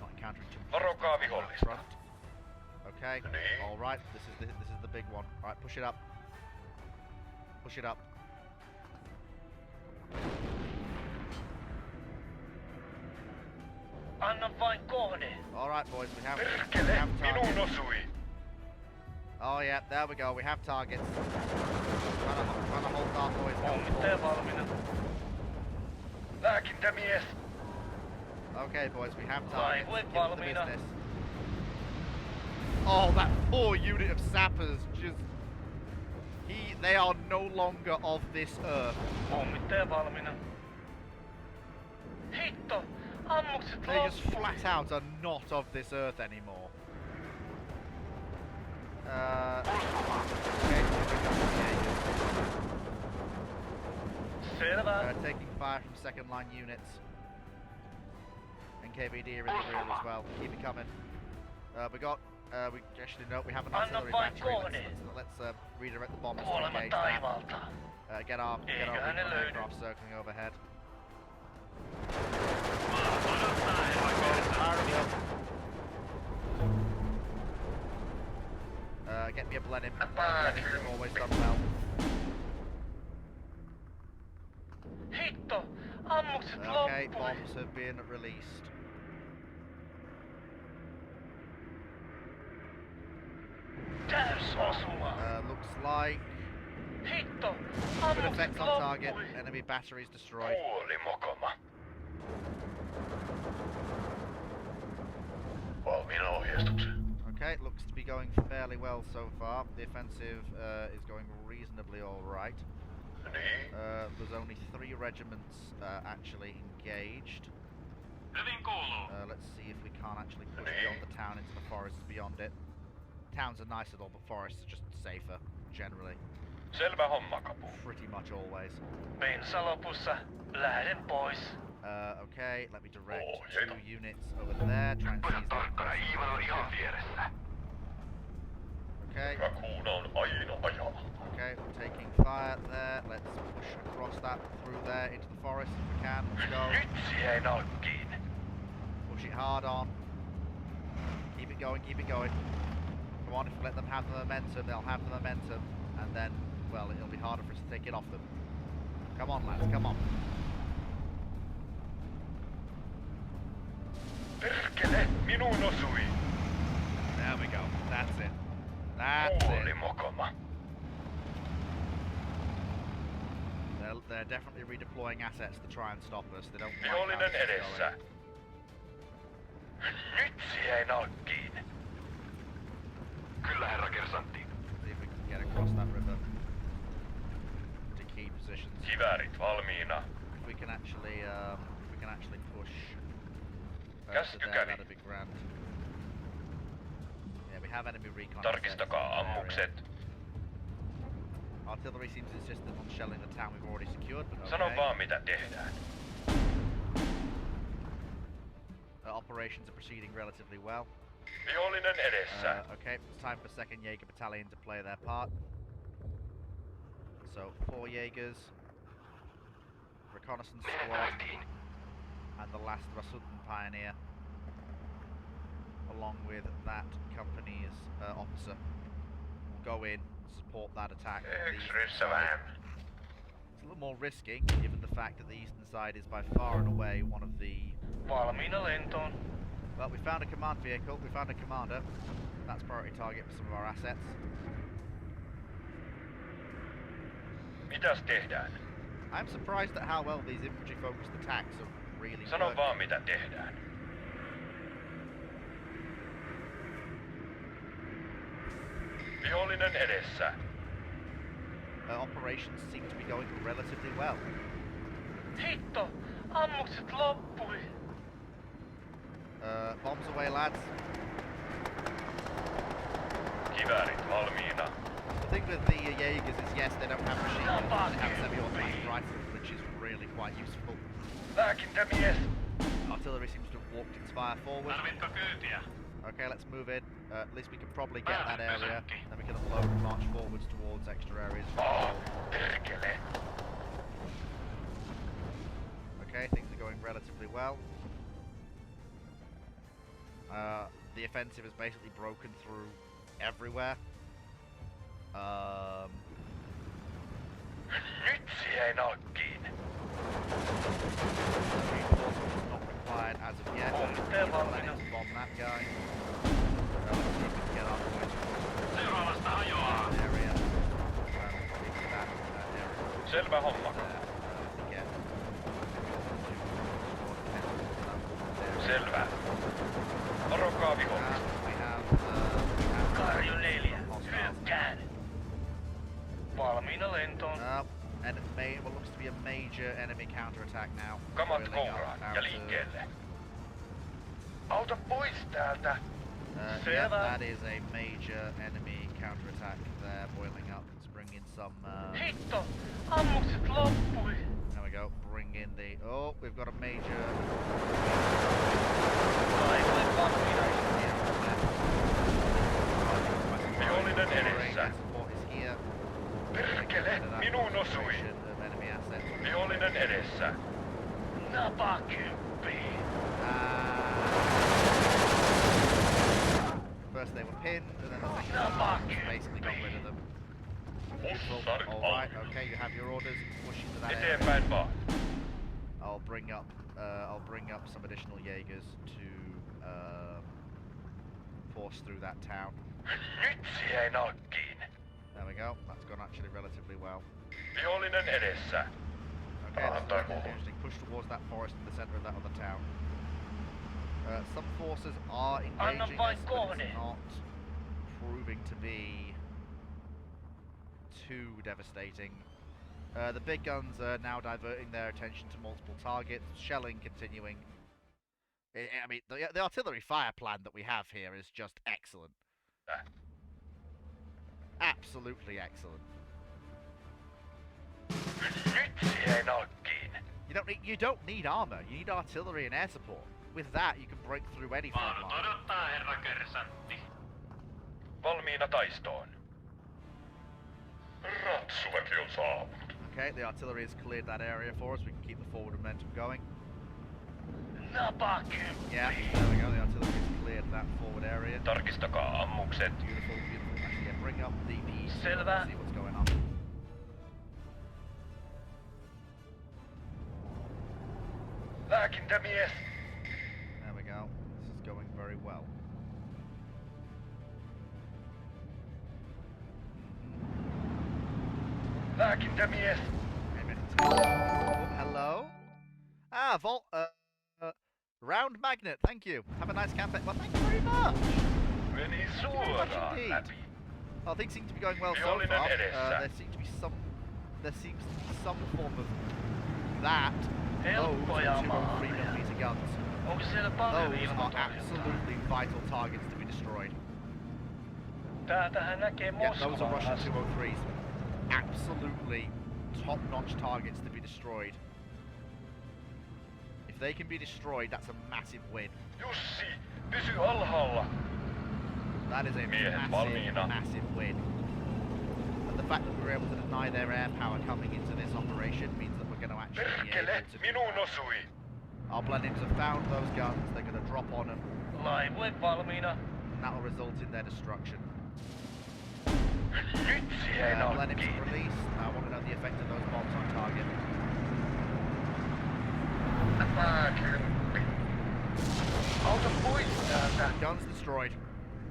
Not encountering too much Varokaa resistance on that vihollista. front. Okay. Niin. All right. This is the big one. All right, push it up. Push it up. Anna vain kohde. All right, boys. We have Perkele, minuun targets. osui. Oh yeah, there we go. We have targets. Trying to hold our boys down. Pommittaja valmiina. Lääkintämies. Okay, boys, we have targets. Laivue Get to the valmiina. business. Oh, that poor unit of sappers just... They are no longer of this earth. Pommittaja valmiina. Hitto! Ammukset They just loppui. flat out are not of this earth anymore. Okay, Selvä. taking fire from second line units. NKVD are in the rear as well. Keep it coming. We actually no, we have an Anna artillery vain battery. kohde. Let's redirect the bombers to Kuolema engage that. taivalta. Get our Eiköhän ne recon löydy. aircraft circling overhead. Maa odottaa evakuointia. Get me a Blenheim. Back. Blenheim's always done well. Hitto! Ammukset Okay, loppui. bombs have been released. Täysosuma. Looks like Hitto! good Ammukset effects on target. loppui. Enemy batteries destroyed. Kuoli mokoma. Valmiina ohjeistuksen. Okay, looks to be going fairly well so far. The offensive is going reasonably alright. Niin. There's only 3 regiments actually engaged. Hyvin kuuluu. Let's see if we can't actually push beyond the town into the forests beyond it. Towns are nice at all, but forests are just safer, generally. Selvä homma, kapu. Pretty much always. Bensa lopussa. Lähden pois. Okay, let me direct Oh, 2 yeah. units over there, try and Olen seize that tarkkana, first Iivan on ihan position. vieressä. Okay, Rakuuna on aina ajaa. okay, Okay, we're taking fire there. Let's push across that through there into the forest if we can. Let's go. Nyt siihen alkkiin. Push it hard on. Keep it going, keep it going. Come on, if we let them have the momentum, they'll have the momentum. And then, well, it'll be harder for us to take it off them. Come on, lads, come on. Perkele, minuun osui. There we go. That's it. That's Holy it. mokoma. They're definitely redeploying assets to try and stop us. They don't like how Vihollinen this is edessä. going. Nyt siihen alkkiin. Kyllä, herra kersantti. See if we can get across that river to key positions. Kiväärit valmiina. If we can actually push to Käsky there, kävi. that'd be grand. Yeah, we have enemy recon. Tarkistakaa assets in the area. ammukset. Artillery seems insistent on shelling the town we've already secured, but okay. Sano vaan mitä tehdään. Operations are proceeding relatively well. Vihollinen edessä. Okay, it's time for 2nd Jaeger Battalion to play their part. So, 4 Jaegers, reconnaissance Me squad, nähtiin. and the last Rasuten Pioneer, along with that company's officer, will go in, support that attack. on the Yksi eastern ryssä side. vähemmän. It's a little more risky, given the fact that the eastern side is by far and away one of the... Valmiina lentoon. Well, we found a command vehicle, we found a commander. That's priority target for some of our assets. Mitäs tehdään? I'm surprised at how well these infantry-focused attacks are really Sano working. vaan mitä tehdään. Vihollinen edessä. Operations seem to be going relatively well. Hitto! Ammukset loppui! Bombs away, lads. Kiväärit valmiina. The thing with the Jaegers is, yes, they don't have machine guns, but they have semi-automatic rifles, which is really quite useful. Lääkintämies. Artillery seems to have walked its fire forward. Tarvitko kyytiä? Okay, let's move in. At least we can probably get that area. Pysäkki. Then we can unload and march forwards towards extra areas. Oh, perkele. Okay, things are going relatively well. The offensive has basically broken through everywhere. Nyt siihen alkkiin. Reinforcement is not required as of yet. Pommitteen valmiina. Let's bomb that guy. Let's see if we can get our boys Seuraavasta hajoaa. to that area. Into that area. Selvä homma. To get Selvä. Varokaa vihollista. we have Karju 4. hostiles. Hyökkään. Valmiina lentoon. And what looks to be a major enemy counterattack now. Kamat boiling up kouraan out ja of- liikkeelle. Auta pois täältä. yeah, Selvä. that is a major enemy counterattack there boiling up. Let's bring in some. Hitto! Ammukset loppui! There we go. Bring in the. Oh, we've got a major. Laivojen valmiina. Vihollinen edessä. Support is here. Perkele, minuun osui. Of enemy assets. Vihollinen edessä. Napakymppi. First they were pinned, and then the second one basically got rid of them. Beautiful. Hussar Alright, valmiina. okay, you have your orders. Push into that area. Eteenpäin vaan. I'll bring up some additional Jaegers to force through that town. Nyt siihen alkkiin. There we go. That's gone actually relatively well. Vihollinen edessä. Okay, that's Antaa very kuulua. interesting. Push towards that forest in the center of that other town. Some forces are engaging vain us, but kohde. it's not proving to be too devastating. The big guns are now diverting their attention to multiple targets, shelling continuing. I mean, the artillery fire plan that we have here is just excellent. Absolutely excellent. Nyt siihen alkkiin. You don't need armor. You need artillery and air support. With that, you can break through any front Vaarut line. odottaa, herra kersantti. Valmiina taistoon. Ratsuväki on saapunut. Okay, the artillery has cleared that area for us. We can keep the forward momentum going. Yeah, there we go. The artillery has cleared that forward area. Tarkistakaa ammukset. Beautiful, beautiful. Actually, yeah, bring up the PE. Selvä. See what's going on. Lääkintämies! There we go. This is going very well. Lääkintämies! Oh, hello? Ah, round magnet, thank you. Have a nice campaign. Well, thank you very much. Meni Thank you very much suoraan indeed. läpi. Well, things seem to be going well so Vihollinen far. edessä. There seems to be some form of that. Those Helppoja 203mm guns. Onko siellä paljon Those are ilmatorjuntaa? absolutely vital targets to be destroyed. Täältähän näkee Yeah, those are Moskovan Russian asti. 203s. Absolutely top-notch targets to be destroyed. If they can be destroyed, that's a massive win. Jussi, pysy alhaalla. That is a Miehet massive, valmiina. massive win. And the fact that we were able to deny their air power coming into this operation means that we're going to actually be Perkele, able to do minuun that. osui. Our blendings have found those guns, they're going to drop on them, Laivue valmiina. and that will result in their destruction. Nyt siihen on Blendings kiinni. released. I want to know the effect of those bombs on target. Pääkymppi. Auta pois täältä. Guns destroyed.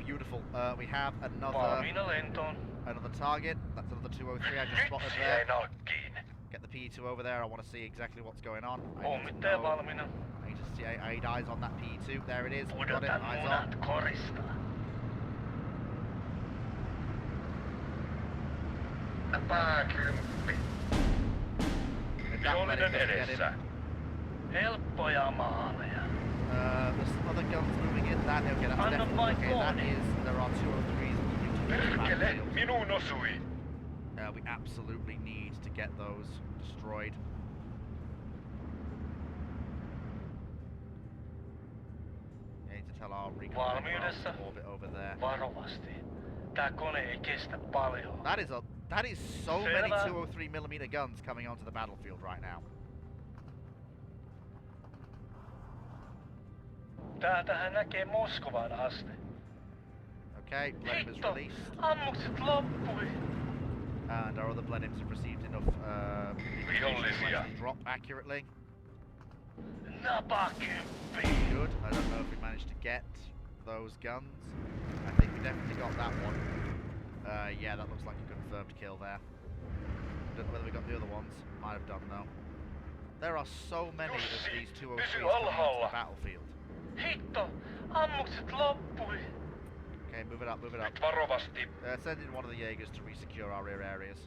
Beautiful. We have Valmiina lentoon. another target. That's another 203 I just Nyt spotted siihen there. on kiinni. Get the PE2 over there. I want to see exactly what's going on. I need to Pommittaja know- valmiina. I need to see. I need eyes on that PE2. There it is. Got it. Pudotan Eyes munat on. korista. Pääkymppi. If that Vihollinen medic doesn't get edessä. him, Helppoja maaleja. there's some other guns moving in. That okay. That's Anna definitely vain okay. That kohde. is. There are 203s moving towards the Perkele, battlefield. minuun osui. We absolutely need to get those destroyed. I need to tell our recon Valmiudessa. to orbit over there. Varovasti. Tää kone ei kestä paljon. That is so many Selvä. 203mm guns coming onto the battlefield right now. Täältähän näkee Moskovan asti. Okay, Blenheim is Hitto! released, Ammukset loppui. and our other Blenheims have received enough information to Vihollisia. actually drop accurately. Napakymppi. Good. I don't know if we managed to get those guns. I think we definitely got that one. Yeah, that looks like a confirmed kill there. Don't know whether we got the other ones. Might have done though. There are so many of Jussi, these pysy 203s coming onto alhaalla. the battlefield. Hitto! Ammukset loppui. Okay, move it up, move it up. Nyt varovasti. Send in one of the Jaegers to resecure our rear areas.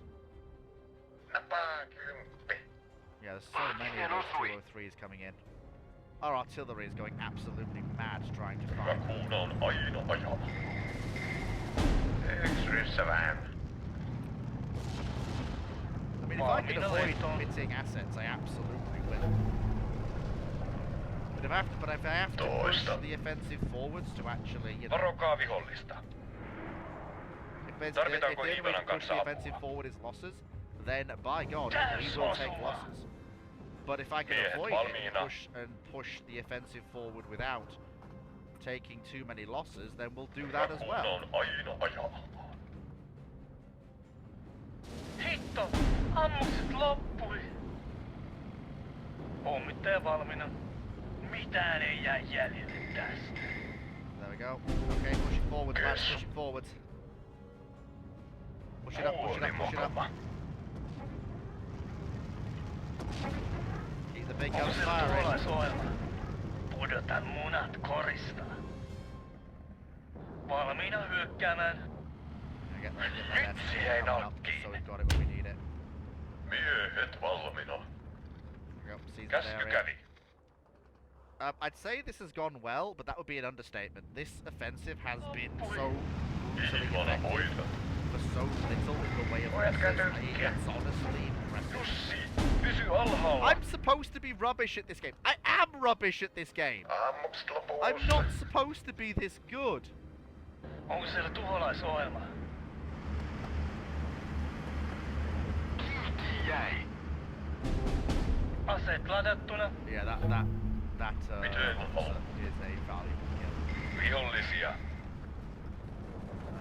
Pääkymppi. Yeah, there's so many of those 203s coming in. Our artillery is going absolutely mad trying to Hyvä find. kuuna on aina ajama. Eksyrissä vähän. I mean, if I can Valmiina avoid lentoon. hitting assets, I absolutely will. But if I have to push Toista. the offensive forwards to actually, you know, Varokaa vihollista. if the Tarvitaanko only way Ivanan to push kanssa the apua? offensive forward is losses, then by God, Täys we will take osuma. losses. But if I can Miehet avoid it valmiina. and push the offensive forward without taking too many losses, then we'll do that as Hyvä well. kuuna on aina ajama. Hitto! Ammukset loppui. Pommittaja valmiina. Mitään ei jää jäljelle tästä. There we go. Okay, push it forwards, lads, Yes. push it forwards. Push it up, push it Kuuli up, push it up. mukava. Keep the big Onko guns siellä firing. tuholaisohjelma? Pudotan munat korista. Valmiina hyökkäämään. Get that Nyt SC siihen coming on up, so kiinni. we've got it when we need it. Miehet valmiina. There we go, seize that Käsky area. kävi. I'd say this has gone well, but that would be an understatement. This offensive has been so brutally Ihmana effective hoida. for so little in the way of Pojat losses. kätykkiä. It's honestly impressive. Jussi, pysy alhaalla. I'm supposed to be rubbish at this game. I am rubbish at this game. Ammukset lopuus. I'm not supposed to be this good. Onko siellä tuholaisohjelma? Aseet ladattuna. Yeah, that Miten officer is a valuable kill. Vihollisia.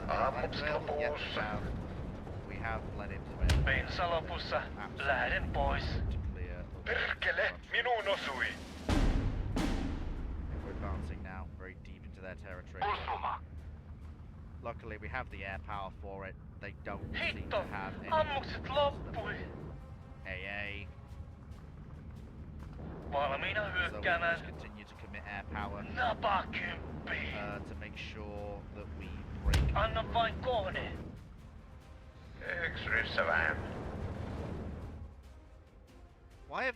Well, yeah, we have led him to it. Bensa lopussa. Lähden pois. To clear the Perkele, minuun osui. We're advancing now, very deep into their territory. Kusuma. Luckily, we have the air power for it. They don't seem Hitto! to have any. Ammukset loppui. AA. Valmiina So we hyökkäämään. just continue to commit air power Napakymppi. to make sure that we break. Anna vain kohde. Yksi ryssä vähän. Why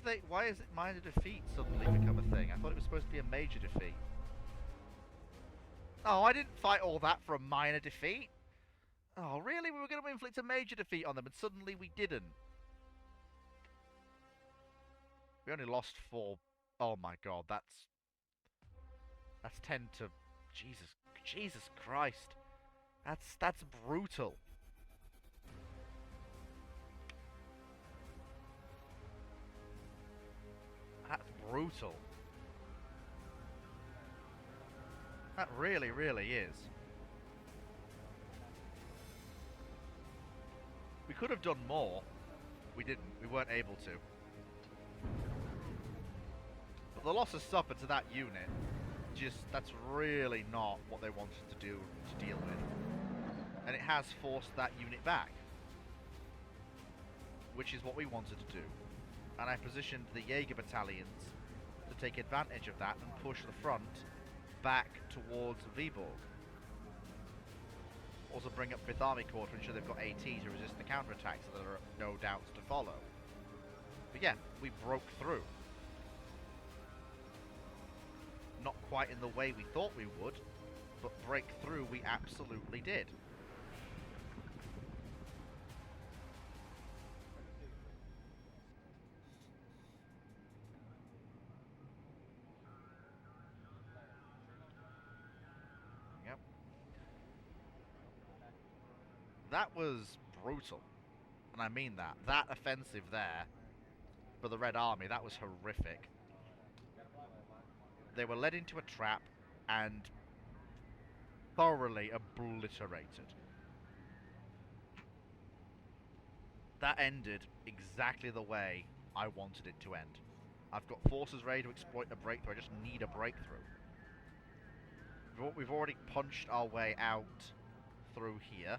is it minor defeat suddenly become a thing? I thought it was supposed to be a major defeat. Oh, I didn't fight all that for a minor defeat. Oh, really? We were going to inflict a major defeat on them, and suddenly we didn't. We only lost 4. Oh my god, that's 10 to Jesus Christ. That's brutal. That's brutal. That really, really is. We could have done more. We didn't. We weren't able to. But the losses suffered to that unit, that's really not what they wanted to do to deal with. And it has forced that unit back, which is what we wanted to do. And I positioned the Jaeger battalions to take advantage of that and push the front back towards Viborg. Also bring up 5th Army Corps to ensure they've got AT to resist the counterattacks, so there are no doubts to follow. But yeah, we broke through. Not quite in the way we thought we would, but break through we absolutely did. Yep. That was brutal. And I mean that. That offensive there for the Red Army, that was horrific. They were led into a trap and thoroughly obliterated. That ended exactly the way I wanted it to end. I've got forces ready to exploit a breakthrough. I just need a breakthrough. We've already punched our way out through here.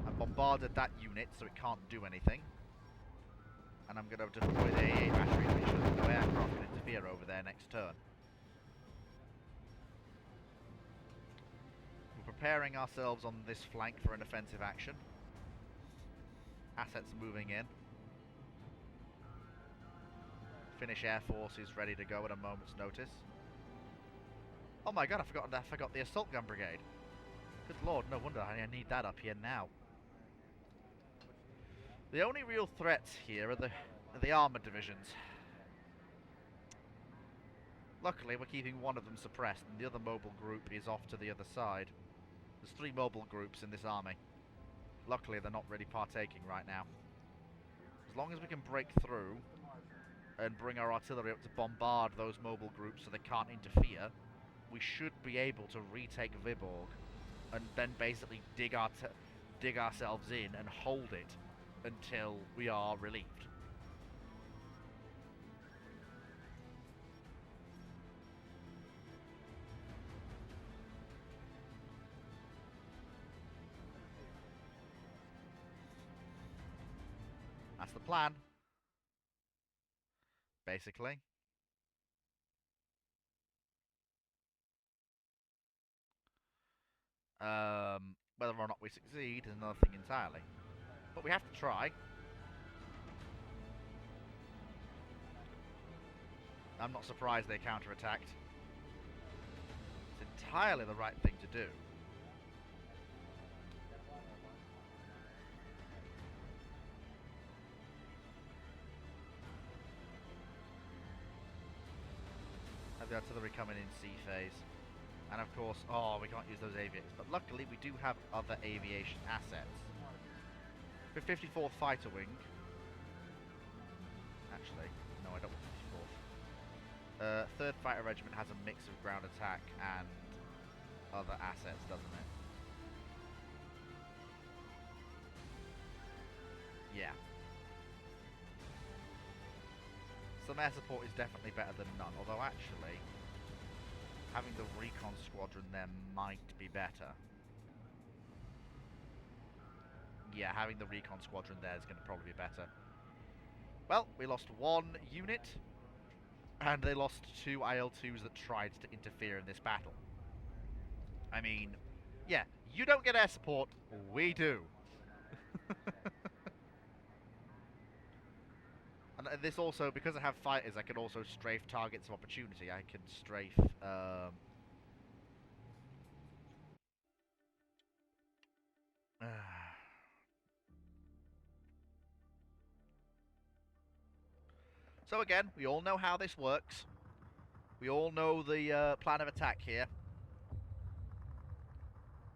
I bombarded that unit so it can't do anything. And I'm going to deploy the AA battery to make sure that no aircraft can interfere over there next turn. We're preparing ourselves on this flank for an offensive action. Assets moving in. Finnish Air Force is ready to go at a moment's notice. Oh my god, I forgot the Assault Gun Brigade. Good lord, no wonder I need that up here now. The only real threats here are the armoured divisions. Luckily, we're keeping one of them suppressed, and the other mobile group is off to the other side. There's 3 mobile groups in this army. Luckily, they're not really partaking right now. As long as we can break through and bring our artillery up to bombard those mobile groups so they can't interfere, we should be able to retake Viborg and then basically dig ourselves in and hold it until we are relieved. That's the plan, basically. Whether or not we succeed is another thing entirely. But we have to try. I'm not surprised they counterattacked. It's entirely the right thing to do. Have the artillery coming in C phase. And of course, oh, we can't use those aviators. But luckily, we do have other aviation assets. 54th Fighter Wing. Actually, no, I don't want 54th. 3rd Fighter Regiment has a mix of ground attack and other assets, doesn't it? Yeah. Some air support is definitely better than none, although actually, having the recon squadron there might be better. Yeah, having the recon squadron there is going to probably be better. Well, we lost 1 unit, and they lost 2 IL-2s that tried to interfere in this battle. I mean, yeah, you don't get air support, we do. And this also, because I have fighters, I can also strafe targets of opportunity. I can strafe, So again, we all know how this works. We all know the plan of attack here.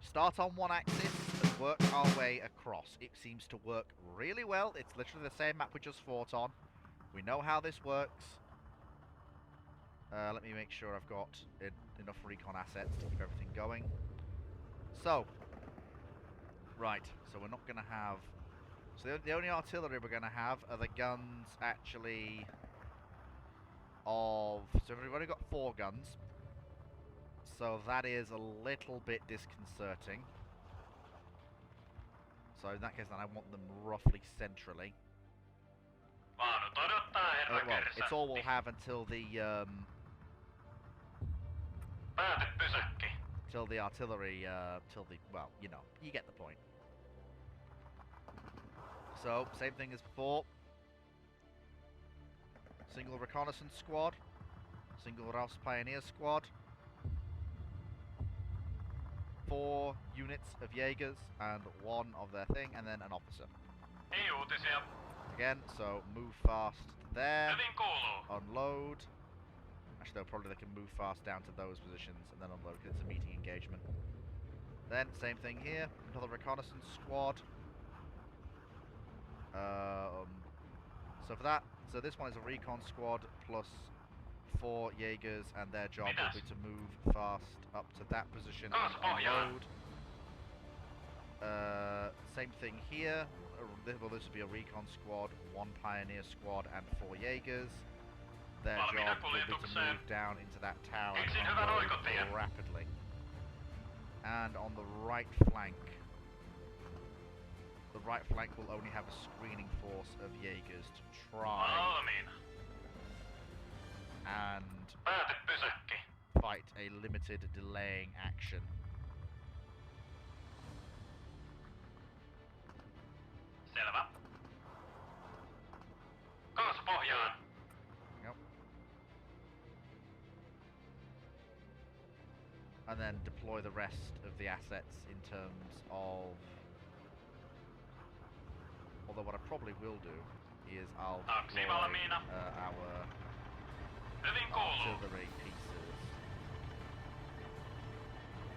Start on one axis and work our way across. It seems to work really well. It's literally the same map we just fought on. We know how this works. Let me make sure I've got enough recon assets to keep everything going. So, right, so we're not going to have... So the only artillery we're going to have are the guns, actually, of... So we've only got 4 guns. So that is a little bit disconcerting. So in that case, then I want them roughly centrally. Well, it's all we'll have until the artillery, well, you know, you get the point. So, same thing as before. Single reconnaissance squad, single Rouse Pioneer squad, 4 units of Jaegers and 1 of their thing, and then an officer. Again, so move fast there, unload. Actually, though, probably they can move fast down to those positions and then unload because it's a meeting engagement. Then, same thing here, another reconnaissance squad. So for that, so this one is a recon squad plus 4 Jaegers, and their job will be to move fast up to that position and unload. Same thing here. This will be a recon squad, 1 Pioneer squad, and 4 Jaegers. Their job will be to move down into that tower and unload rapidly. And on the right flank, will only have a screening force of Jaegers to try and fight a limited delaying action. Selvä. Kaasupohjaan. Yep. And then deploy the rest of the assets in terms of... Although what I probably will do is I'll deploy our artillery pieces.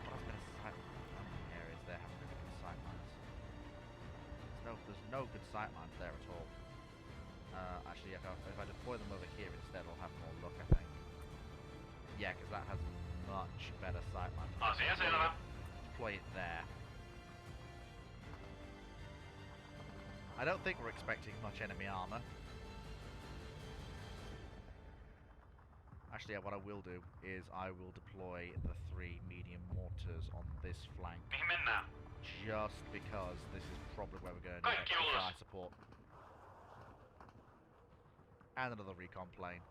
What else kind of sight areas there have really good sight lines? There's no good sight lines there at all. Actually, if I deploy them over here instead, I'll have more luck, I think. Yeah, because that has much better sight lines. Asia selvä. Deploy it there. I don't think we're expecting much enemy armor. Actually, what I will do is I will deploy the 3 medium mortars on this flank. Mihin mennään? Just because this is probably where we're going to need Kaikki extra ulos. fire support. And another recon plane.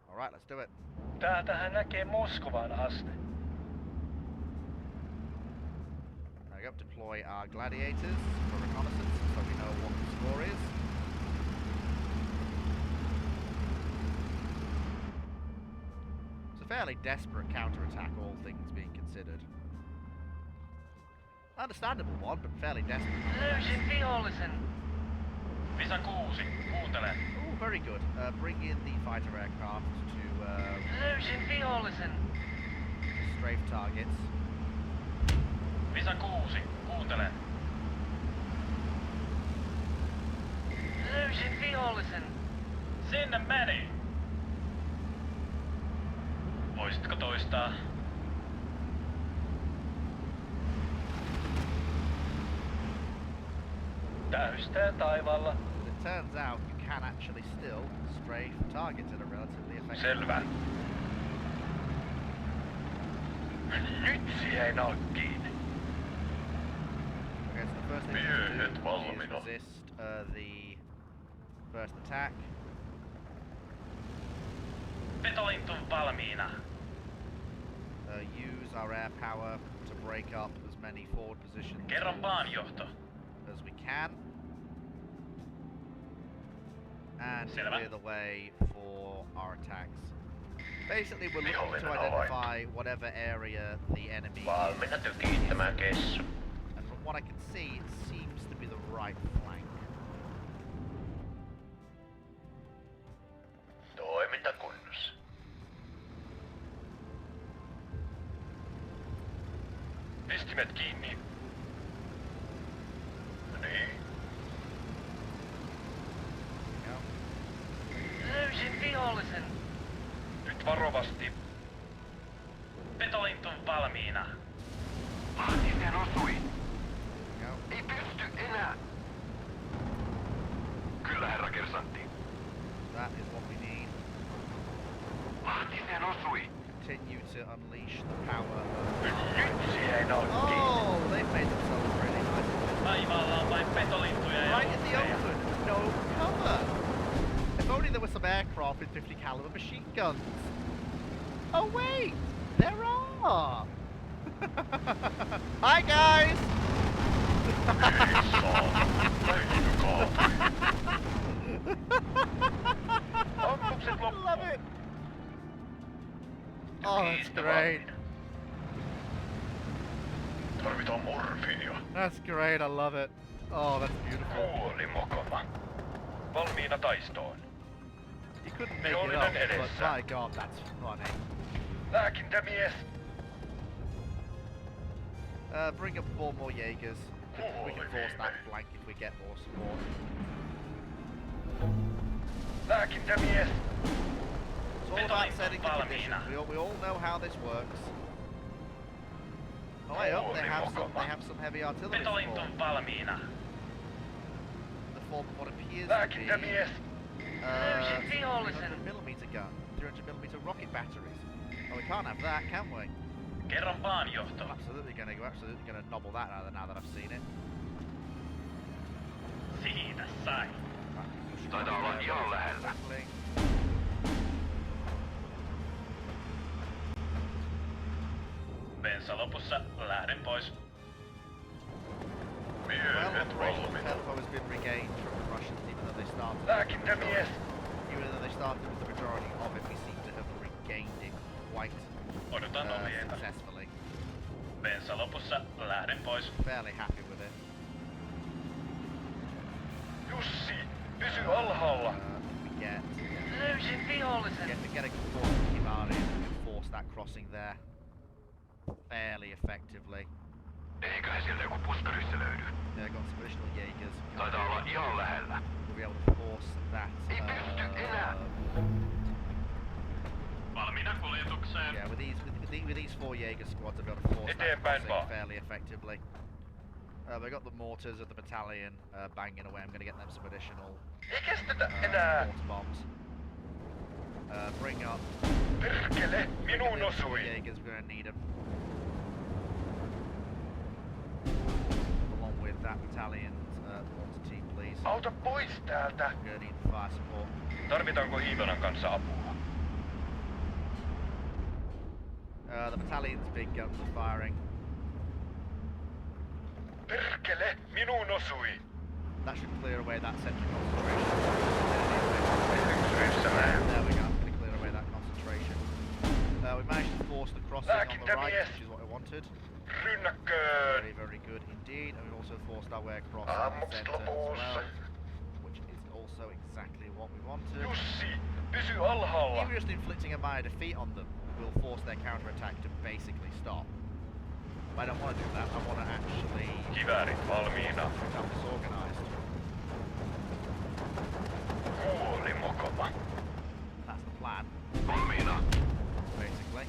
Alright, let's do it. Täältähän näkee Moskovan asti. There we go, deploy our gladiators for reconnaissance so we know what the score is. It's a fairly desperate counterattack, all things being considered. Understandable one, but fairly desperate. Löysin vihollisen. Visa 6, kuuntele. Oh, very good. Bring in the fighter aircraft to Löysin vihollisen. strafe targets. Visa 6, kuuntele. Löysin vihollisen. Sinne meni. Voisitko toistaa? Täystää taivaalla. But it turns out you can actually still strafe targets in a relatively effective Selvä. way. Nyt siihen on kiinni. Okay, so the first thing Miehet to do valmiina. is resist the first attack. Petolintu valmiina. Use our air power to break up as many forward positions Kerran maanjohto. as we can. And Selvä. clear the way for our attacks. Basically, we're looking to Vihollinen identify whatever area the enemy Valmiina tykittämään kessu. and from what I can see, it seems to be the right flank. Toiminta kunnossa. Pistimet kiinni. No niin. You know? Löysin vihollisen. Nyt varovasti. Petolintu valmiina. Lahtisen osui. You know? Ei pysty enää. Kyllä, herra kersantti. That is what we need. Lahtisen osui. Continue to unleash the power of... Nyt siihen on kiinni. Oh, they've made themselves really nice. Taivaalla on vain petolintuja ja Right in the uhreja. open, no cover. If only there were some aircraft with 50 caliber machine guns. Oh wait, there are. Hi guys. Ammukset loppu. Love it. Oh, that's great. Tarvitaan morfiinia. That's great. I love it. Oh, that's beautiful. Kuoli mokoma. Valmiina taistoon. You couldn't make it Vihollinen up, but edessä. my god, that's funny. Lääkintämies. Bring up 4 more Jaegers. We can force that flank if we get more support. Lääkintämies. It's all about setting the conditions. We all know how this works. Oh, I hope they have some heavy artillery Petolintu support. valmiina. The form of what appears to be Lääkintämies. Löysin vihollisen. 300mm gun, 300mm rocket batteries. Oh, we can't have that, can we? Kerran maanjohto. I'm absolutely gonna nobble that now that I've seen it. Siitä sai. Taitaa olla ihan lähellä. Bensa lopussa, lähden pois. Well, Miehet Operation valmiina. Tempo has been regained from the Russians, even though they started. Lääkintämies. Even though they started with the majority of it, we seem to have regained it quite Odotan ohjeita. successfully. Bensa lopussa, lähden pois. Fairly happy with it. Jussi, pysy alhaalla. We get Löysin vihollisen. get a good force of Kivari and force that crossing there fairly effectively. Eiköhän sieltä joku puskarissa löydy. Got some additional Jaegers. Taitaa olla ihan lähellä. We'll be able to force that. Ei pysty enää. Valmiina kuljetukseen. Yeah, with these 4 Jaeger squads, I'll be able to force that Eteenpäin crossing vaan. fairly effectively. They got the mortars of the battalion banging away. I'm going to get them some additional Ei kestetä enää. mortar bombs. Bring up Perkele, minuun the osui. Jaegers. We're going to need them. Along with that battalion's mortar team, please. Auta pois täältä. We're going to need the fire support. Tarvitaanko Iivanan kanssa apua? The battalion's big guns are firing. Perkele, minuun osui. That should clear away that central concentration. There we go. It's going to clear away that concentration. We managed to force the crossing on the right, which is what I wanted. Rynnäkköön. Very, very good indeed. And we've also forced our way across the Ammukset centre as lopussa. well, which is also exactly what we wanted. Jussi, pysy alhaalla. Even just inflicting a minor defeat on them will force their counterattack to basically stop. But I don't want to do that. I want to actually Kiväärit valmiina. have this organised. Kuoli mokoma. That's the plan, Valmiina. basically.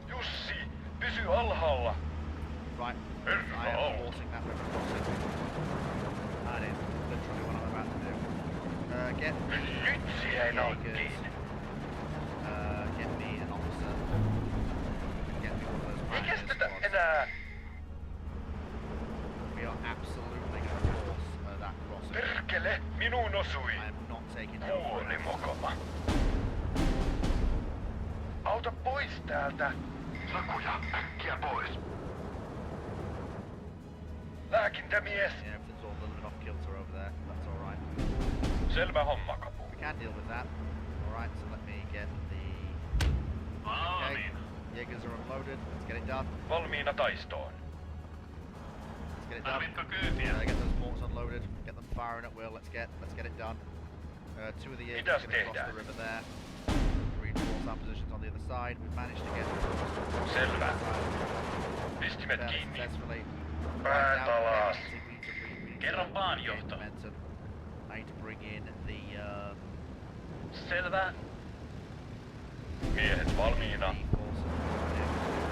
Jussi, pysy alhaalla. Right, Herra I am out. forcing that river crossing. That is literally what I'm about to do. Get me Nyt siihen Jaegers. oltiin. Get me an officer. Get me one of those Ei pioneer kestetä squads. enää. We are absolutely going to force that crossing. Perkele, minuun osui. I am not taking no for Kuoli it. mokoma. Auta pois täältä. Sakuja, äkkiä pois. Lääkintämies. Yeah, everything's all a little bit off kilter over there. That's alright. Selvä homma, kapu. We can deal with that. Alright, so let me get the... Valmiina. Jaegers are unloaded. Let's get it done. Valmiina taistoon. Let's get it done. Tarvitko kyytiä? Get those mortars unloaded. Get them firing at will. Let's get it done. Two of the Jaegers Mitäs are going to cross tehdään? the river there. Reinforce our positions on the other side. We've managed to get Selvä. Pistimet fairly kiinni. successfully. Päät Now alas. we need to Kerran vaan, regain johto. momentum. I need to bring in the Selvä. Miehet valmiina. the forces.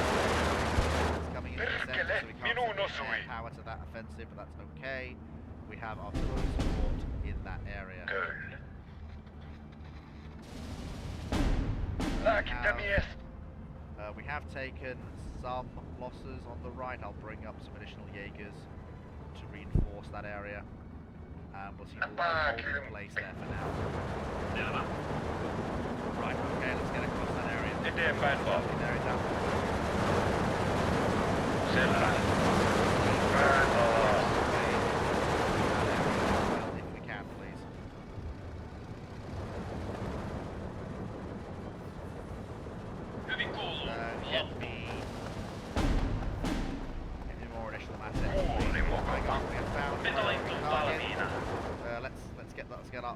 It's coming into the center, Perkele, so we can't minuun send any osui. air power to that offensive, but that's okay. We have artillery support in that area. Kyllä. Lääkintämies. We have taken some losses on the right. I'll bring up some additional Jaegers to reinforce that area. And we'll see if we'll hold in place there for now. Selvä. Right, okay, let's get across that area. Eteenpäin vaan. There is that. Selvä. Päät alas. If we can, please. Hyvin kuuluu. Get me more additional assets. Kuoli mokoma. We have found Vetolintu valmiina.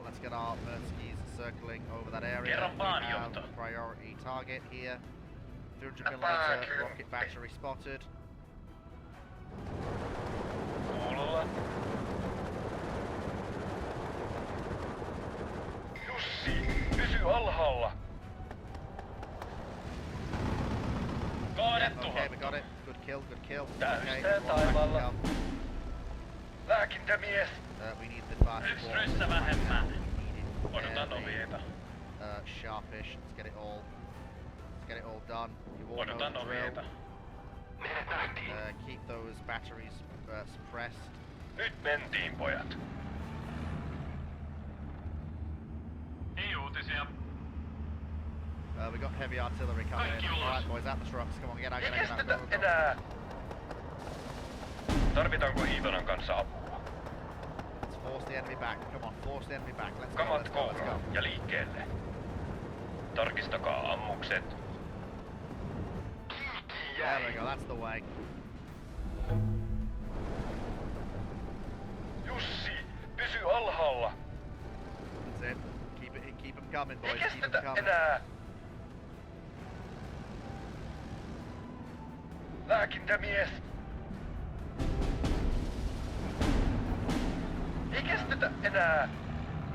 let's get our Merskis circling over that area. Kerran vaan, We have johto. a priority target here. 300 Apaa, millimeter kyllä. rocket battery spotted. Kuulolla. Jussi, pysy alhaalla. Kaadettu. Okay, we got it. Good kill, good kill. Täystää Okay, one back taivaalla. down. Lääkintämies. We need the fast Yksi forward. ryssä vähemmän. We need it Odotan fairly, ohjeita. sharpish. Let's get it all done. You all know Odotan the drill. ohjeita. Keep those batteries suppressed. Nyt mentiin, pojat. Ei uutisia. We got heavy artillery coming in. Kaikki ulos. Alright boys, out the trucks. Come on, get out, Ei get out, get kestetä out. Go, go, go. enää. Tarvitaanko Iivanan kanssa apua? Let's force the enemy back. Come on, force the enemy back. Let's go, Kamat let's go, let's kouraan go. ja liikkeelle. Tarkistakaa ammukset. There we go, that's the way. Jussi, pysy alhaalla. That's it. Keep them coming, Ei boys. Keep kestetä them coming. enää. Lääkintämies. Ei kestetä enää.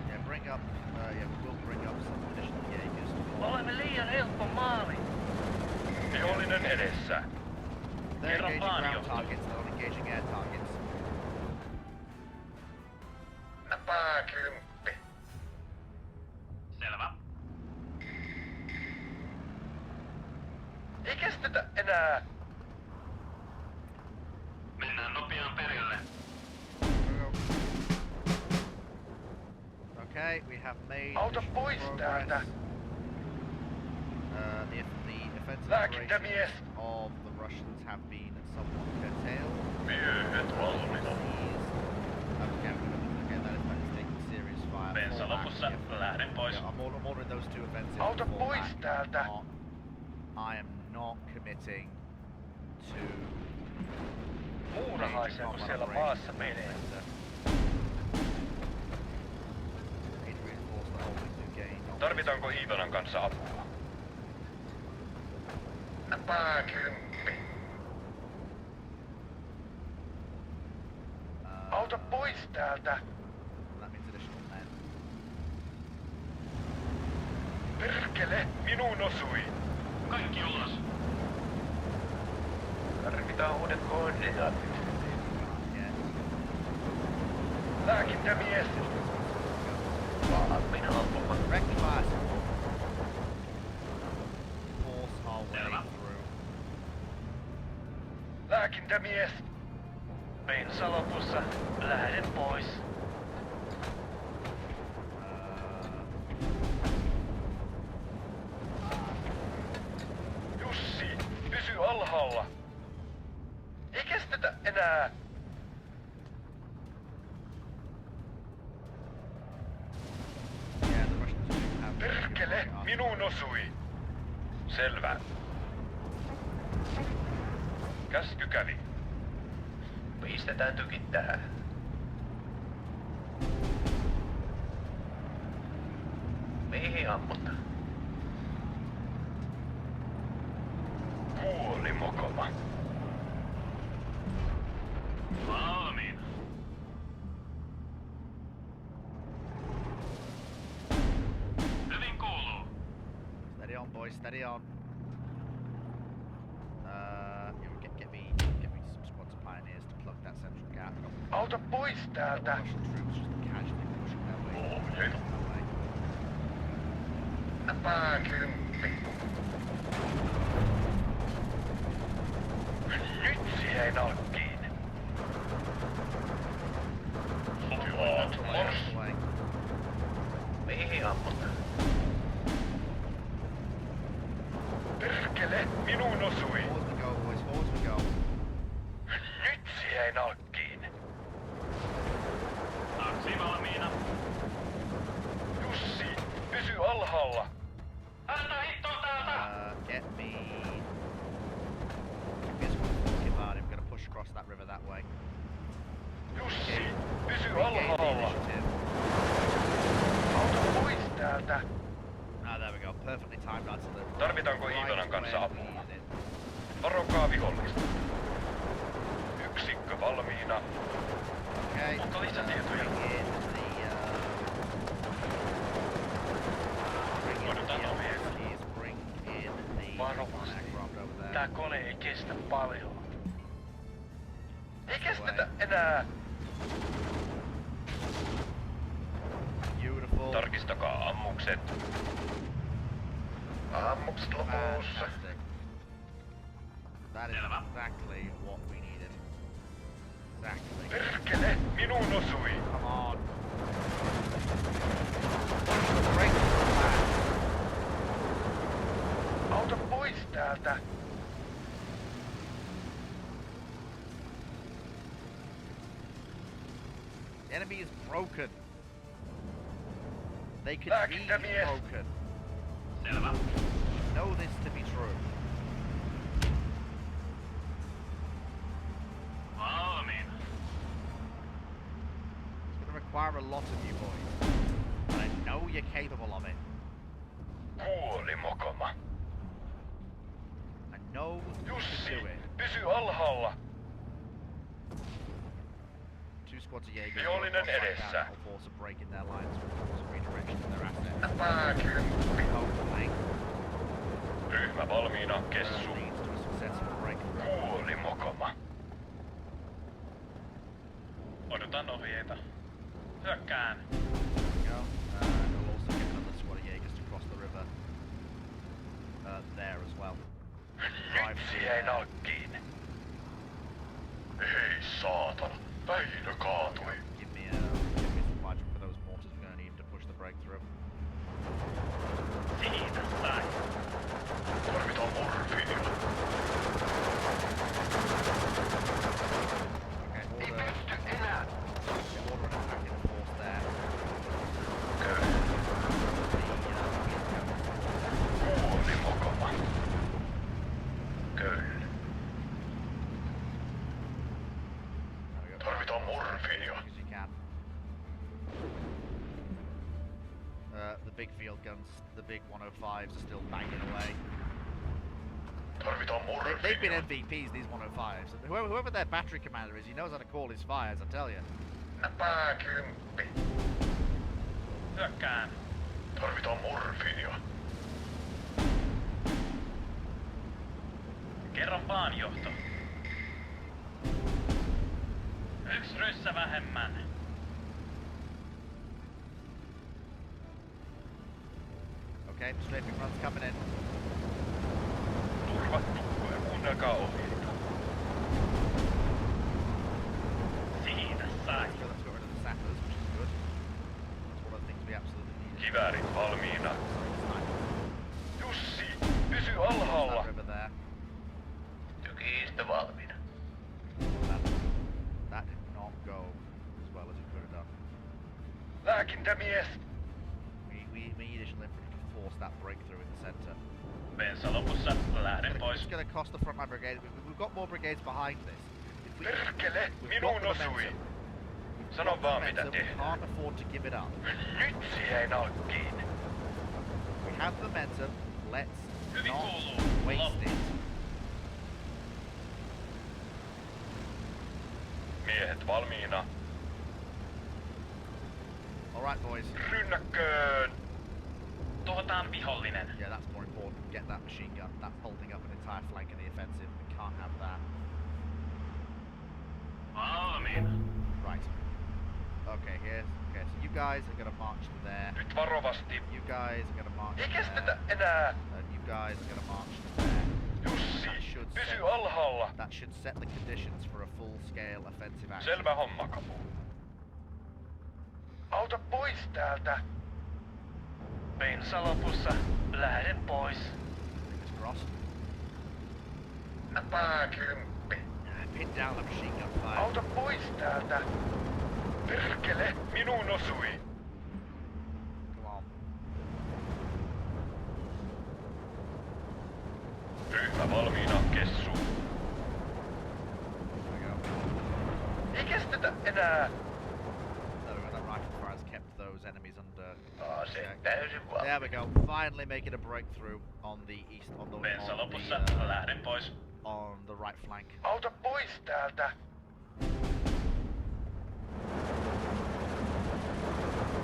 Yeah, bring up. Yeah, we will bring up some additional Jaegers. to follow. Olemme liian helppo maali. Vihollinen edessä. They're Kerran engaging vaan, ground johto. targets. They're not engaging air targets. Napakymppi. Selvä. Ei kestetä enää. Mennään nopeaan perille. Go. Okay, we have made Auta additional pois progress. täältä. The offensive Lääkintämies. operations of the Russians have been somewhat curtailed. Miehet valmiina. Okay, that is taking serious fire. Bensa Fall back, lopussa. yeah. Lähden pois. Yeah, I'm ordering those two offensives. Auta to fall pois back. täältä. I am not committing to Muurahaisen, kun siellä maassa menee. Tarvitaanko Iivanan kanssa apua? Napakymppi. täältä. That means additional men. Perkele, minuun osui. Kaikki ulos. Tarvitaan uudet koordinaatit. Yeah. Lääkintämies. Valmiina ampumaan. Rectify. Force our way Selvä. through. Lääkintämies. Bensa lopussa. Lähden pois. Jussi, pysy alhaalla. Ei kestetä enää. Yeah, the Russians do have... Perkele, minuun osui. Selvä. Käsky kävi. Pistetään tykit tähän. Mihin ammutaan? Kuoli mokoma. Valmiina. Hyvin kuuluu. Steady on, boys, steady on. Get me some squads of pioneers to plug that central gap. Auta pois täältä. Russian troops just casually pushing their way. Ohjeen. That way. Pääkymppi. Nyt siihen nalkkiin. Sotilaat mars. That way. Mihin ammutaan? Perkele, minuun osui. Forward we go, boys, forward we go. Nyt siihen nalkkiin. Taksi valmiina. Jussi, pysy alhaalla. Anna hittoa täältä! Get me a squad talking about it. We're gonna push across that river that way. Jussi, pysy Regain the alhaalla. initiative. Auta pois täältä. Ah, there we go. Perfectly timed onto the Tarvitaanko right Iivanan kanssa where apua? we needed it. Varokaa vihollista. Yksikkö valmiina. Okay. Onko lisätietoja? Bring in the, bring in Odotan the ohjeita. please bring in the Varovasti. aircraft over there. Tää kone ei kestä paljon. Ei kestetä enää. Beautiful. Tarkistakaa ammukset. Ammukset lopussa. Fantastic. That is Selvä. exactly what we needed. Exactly. Perkele, minuun osui. Come on. Break the plan. Auta pois täältä. The enemy is broken. They could be Lääkintämies. broken. Selvä. Know this to be true. Valmiina. It's going to require a lot of you boys. But I know you're capable of it. Kuoli mokoma. I know you can Jussi, do it. pysy alhaalla. Two squads of Jaegers Vihollinen edessä. will force a break in their lines with force redirection of their assets. Pääkymppi. Hopefully, Ryhmä valmiina, kessu. leads to a successful breakthrough. Kuoli mokoma. Odotan ohjeita. Hyökkään. Go. We'll also get another squad of Jaegers to cross the river there as well. Nyt siihen nalkkiin. Ei saatana, Väinö kaatui. Give me some budget for those mortars we're going to need to push the breakthrough. Siitä päin. Tarvitaan morfiinia. Okay, Ei order, pysty enää. order an attack in force there. Kyllä. Kuoli mokoma. Kyllä. Tarvitaan morfiinia. As you can. The big field guns, the big 105s are still banging away. Tarvitaan They've been morfiinia. MVPs, these 105s. Whoever their battery commander is, he knows how to call his fires, I tell you. Napaa 10. Hyökkään. Tarvitaan morfiinia. Kerran vaan johto. Yksi ryssä vähemmän. Okay, strafing runs coming in. Turvattu ja kuunnelkaa ohjeita. Siitä sai. So let's get rid of the sappers, which is good. That's one of the things we absolutely need. Kiväärit valmiina. Jussi, pysy alhaalla. Over there. Tykistä valmiina. That did not go as well as it could have done. Lääkintämies. We need additional infantry to force that breakthrough in the centre. Bensa lopussa. Lähden pois. It's going to cost the frontline brigade. We've got more brigades behind this. If we, Perkele, we've got minuun the osui. momentum. Sano Got the vaan mitä momentum, we tehdään. can't afford to give it up. Nyt siihen alkiin. We have the momentum. Let's Hyvin not kuuluu. waste Loppu. it. Miehet valmiina. All right, boys. Rynnäkköön. Tuhotaan vihollinen. Yeah, that's more important. Get that machine gun. That's holding up an entire flank in the offensive. We can't have that. Valmiina. Right. Okay, okay, so you guys are gonna march to there. Nyt varovasti. You guys are gonna march Ei to kestetä there. enää. And you guys are gonna march to there. Jussi, That should pysy set, alhaalla. that should set the conditions for a full-scale offensive action. Selvä homma, Kapu. Auta pois täältä. Bensa lopussa. Lähden pois. Fingers crossed. Napaa 10. Pin down the machine gun fire. Auta pois täältä. Perkele, minuun osui. Come on. Ryhmä valmiina, Kessu. There we go. Ei kestetä enää. There we go. That rifle fire has kept those enemies under Taas ei check. täysin There we valmiina. go. Finally making a breakthrough on the east, Bensa lopussa. on the, Lähden pois. on the right flank. Auta pois täältä.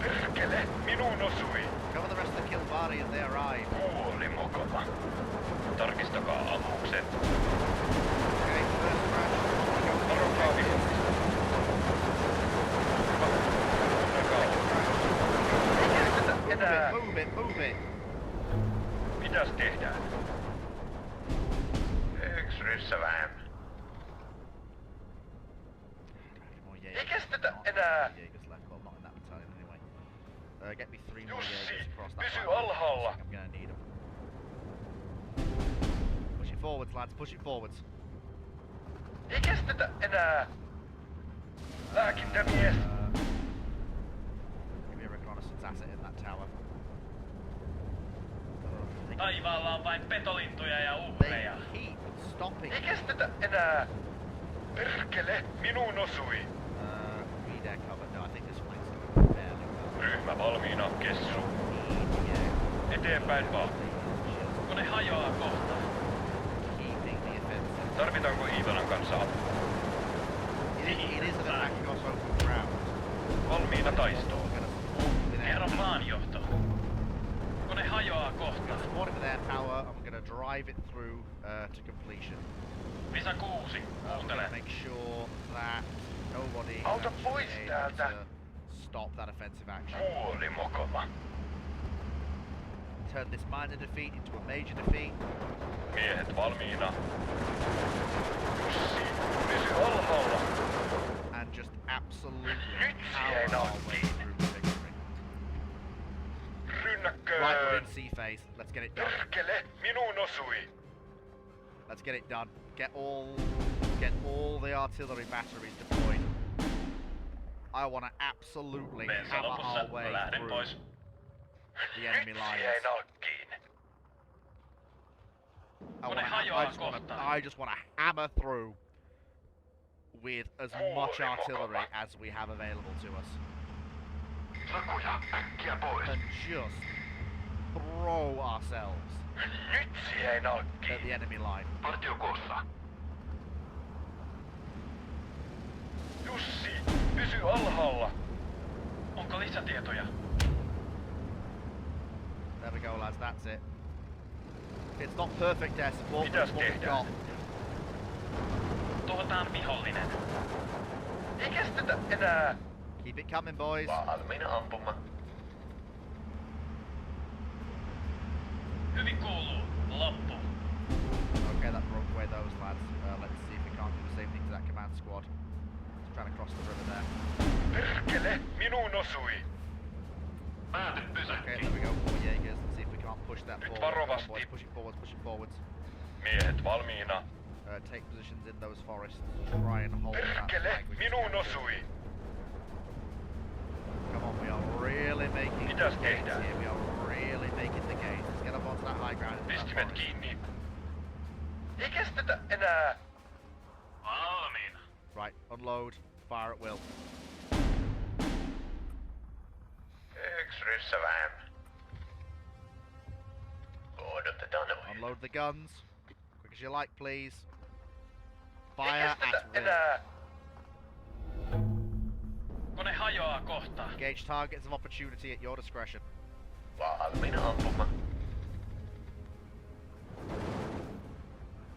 Perkele, minuun osui. Cover the rest of the Kilbari as they arrive. Kuoli mokoma. Tarkistakaa ammukset. Okay, first crash. Varokaa vihollista. Ei kestetä enää. Move it, move it. Mitäs tehdään? Yksi ryssä vähemmän. More Jaegers. Ei kestetä Not enää. Jaegers left, well, not in that battalion anyway. Get me 3 more Jussi, Jaegers across that pysy line. alhaalla. I'm gonna need them. Push it forwards, lads, push it forwards. Ei kestetä enää. Lääkintämies. Give me a reconnaissance asset in that tower. Taivaalla on vain petolintuja ja They uhreja. keep stopping. Ei kestetä enää. Perkele, minuun osui. Need air cover. No, I think this flank's going fairly well. Ryhmä valmiina, Kessu. Need air Eteenpäin vaan. Kun ne hajoaa kohta. keeping the offensive. Tarvitaanko Iivanan kanssa apua? It is an attack across open ground. Valmiina taistoon. We're gonna support with air Kerran vaan johto. Kun ne hajoaa kohta. support it with air power, and we're going to drive it through to completion. Visa 6. We're Kuuntele. going to make sure that nobody is Auta actually pois able täältä. to stop that offensive action. Kuoli mokoma. Turn this minor defeat into a major defeat. Miehet valmiina. Jussi, pysy alhaalla. And just absolutely Nyt power siihen our way alkiin. through the victory. Rynnäkköön. Right, we're in sea phase. Let's get it done. Perkele, minuun osui. Let's get it done. Get all the artillery batteries deployed. I want to absolutely Bensa hammer lopussa. our way Lähden through pois. the enemy Nyt lines. siihen alkiin. Kun ne hajoaa I just want to hammer through with as much artillery as we have available to us, Sakuja, äkkiä pois. and just throw ourselves Nyt siihen at alkiin. the enemy line. Partio koossa. Jussi, Pysy alhaalla. Onko lisätietoja? There we go, lads. That's it. It's not perfect air support, but Mitäs it's what we've tehdään? got. Tuhotaan vihollinen. Ei kestetä enää. Keep it coming, boys. Valmiina ampumaan. Hyvin kuuluu. Loppu. Okay, that broke away those lads. Let's see if we can't do the same thing to that command squad. Just trying to cross the river there. Perkele, minuun osui. Okay, there we go. 4 Jaegers. Let's see if we can't push that Nyt forward. Come on, varovasti. boys. Push it forwards, push it forwards. Miehet valmiina. Take positions in those forests. Try and hold that Perkele, flag. We just minuun can't. osui. Come on, we are really making Mitäs the gains tehdään? here. We are really making the gains. Let's get up onto that high ground. into that Pistimet forest. kiinni. Ei kestetä enää. Valmiina. Right, unload. Fire at will. Yksi ryssävään. Odotetaan ohjeita. Unload the guns. Quick as you like, please. Ei Fire kestetä at will. enää. Kone hajoaa kohta. Engage targets of opportunity at your discretion. Valmiina ampumaan.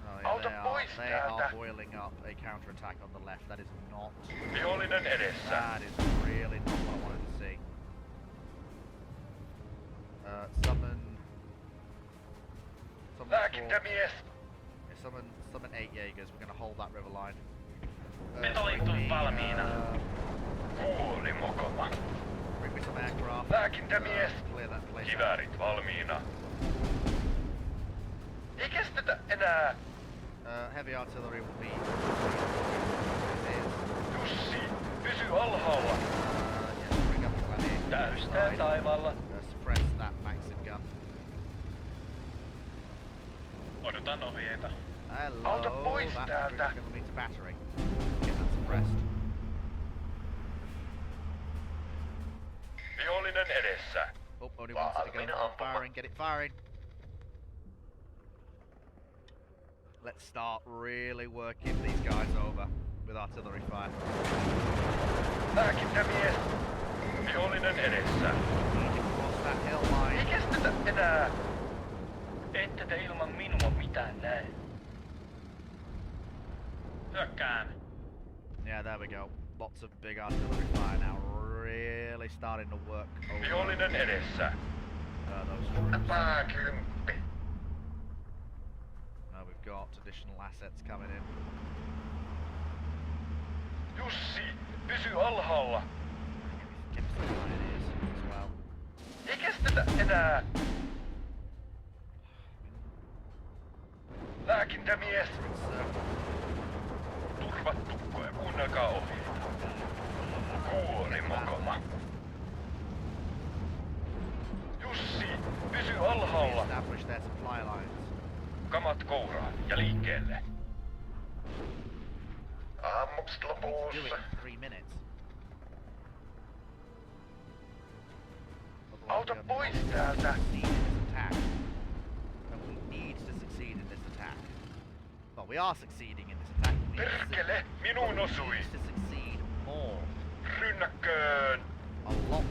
Oh, yeah, Auta pois they are täältä. boiling up a counterattack on the left. That is not. Vihollinen edessä. That is really not what I wanted to see. Summon. Lääkintämies. Summon 8 Jaegers. We're gonna hold that river line. Petolintu Bring me, valmiina. Kuuli mokoma. Bring me some aircraft. Lääkintämies. Clear that place. Kiväärit valmiina. Ei kestetä enää. Heavy artillery will be. Jussi, pysy alhaalla. Yes, bring up the gladiator. Täystää taivaalla. Suppress that Maxim gun. Odotan ohjeita. Hello. Auta pois that täältä. is going to meet battery. Get that suppressed. Vihollinen edessä. Oh, only one set to go. Valmiina ampumaan. Firing, get it firing. Let's start really working these guys over with artillery fire. Lääkintämies. Vihollinen edessä. Need to cross that hill Ei line. kestetä enää. Ette te ilman minua mitään näe. Hyökkään. Yeah, there we go. Lots of big artillery fire now. Really starting to work over Vihollinen edessä. those troops. Pääkymppi. Now we've got additional assets coming in. Jussi, pysy alhaalla. Give me some pioneers as well. Ei kestetä enää. Lääkintämies. Turvat tukkoja, kuunnelkaa ohjeita. Kuoli mokoma. Jussi, pysy alhaalla. Establish their supply lines. Kamat kouraan ja liikkeelle. Ammukset Do it lopussa. in 3 minutes. Otherwise Auta we are pois not täältä. succeed in this attack. And we need to succeed in this attack. Well, we are succeeding in this attack. We need to Perkele, minuun we osui. need to succeed more. Rynnäkköön. A lot more.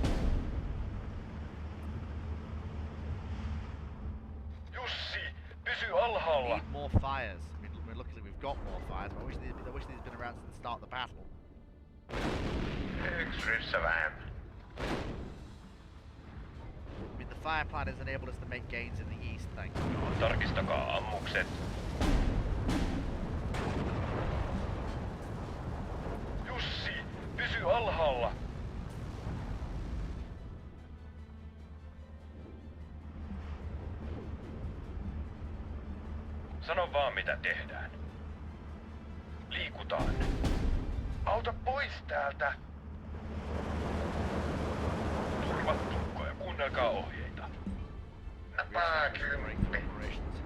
Jussi, pysy We alhaalla. need more fires. I mean, luckily we've got more fires, but I wish these had been around since the start of the battle. Yksi ryssävään. I mean, the fire plan has enabled us to make gains in the east, thank God. Tarkistakaa ammukset. Jussi, pysy alhaalla. Sano vaan mitä tehdään. Liikutaan. Auta pois täältä. Turvat tukkoja, kuunnelkaa ohjeita. Pääkymppi. Operations.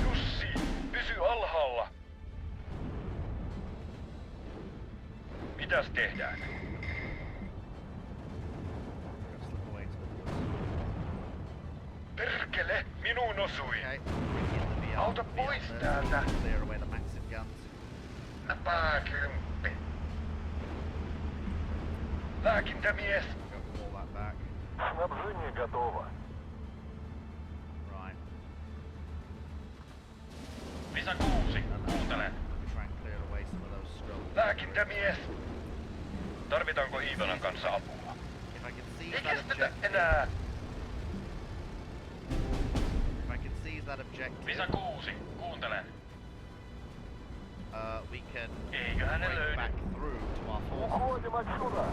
Jussi, pysy alhaalla. Mitäs tehdään? Slip away to the woods. Perkele, minuun osui. Okay, bring in the VR. Auta pois täältä. Clear away the Maxim guns. Napakymppi. Lääkintämies. Got all that back. Снабжение готово. Right. Lisa 6, kuuntelen. Try and clear away some of those strokes. Lääkintämies. Tarvitaanko Iivanan kanssa apua? If I can seize Ei that kestetä objective, enää. if I can seize that objective, Lisa 6, kuuntelen. we can Eiköhän ne break löydy. back through to our forces. Уходим отсюда.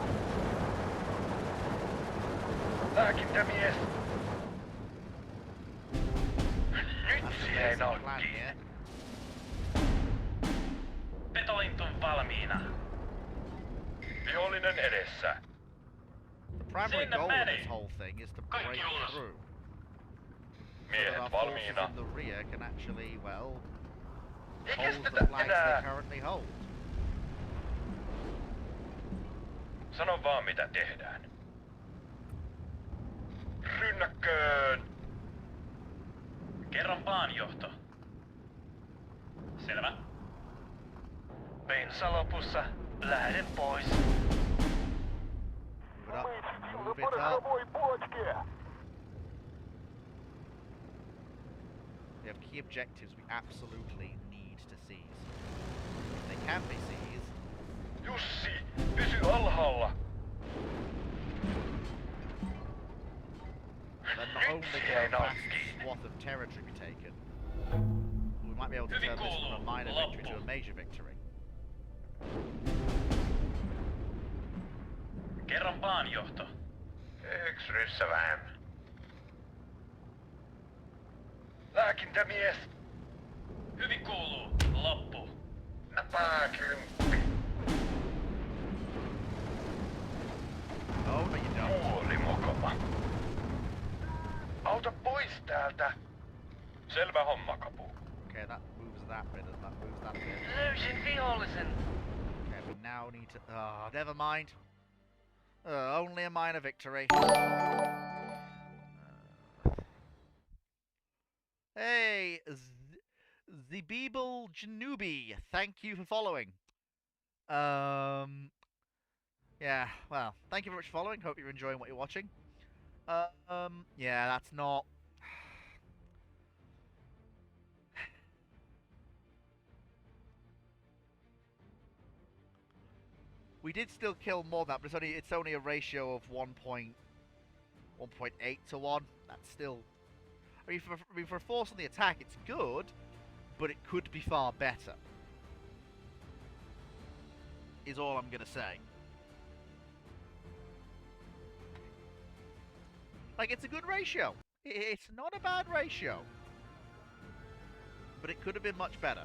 Lääkintämies. Nyt That's the siihen basic plan nokkiin. here. Petolintu valmiina. Vihollinen edessä. The primary Sinne goal of meni. this whole thing is to Kaikki break ulos. through. So that Miehet our forces valmiina. in the rear can actually, well, Ei hold kestetä the flags they enää. currently hold. Sano vaan mitä tehdään. Rynnäkköön. Kerran paanjohto. Selvä. Bensa lopussa. Lähden pois. Move it up. Move it up. We have key objectives we absolutely need to seize. If they can be seized, Jussi, pysy alhaalla. then not only siihen can a vast nokkiin. swath of territory be taken, we might be able to Hyvin turn this from a kuuluu. minor Loppu. victory to a major victory. Kerran paanjohto. Yksi ryssä vähemmän. Lääkintämies. Hyvin kuuluu. Loppu. Napakymppi. Oh, no you don't. Huoli mokoma. Auta pois täältä. Selvä homma, kapu. Okay, that moves that bit and that moves that bit. Löysin vihollisen. Okay, we now need to... never mind. Only a minor victory. Hey, Zibibel Janubi, thank you for following. Yeah, well, thank you very much for following. Hope you're enjoying what you're watching. Yeah, that's not... We did still kill more than that, but it's only a ratio of 1.8 to 1. That's still... I mean, for a force on the attack, it's good, but it could be far better. Is all I'm going to say. Like, it's a good ratio. It's not a bad ratio. But it could have been much better.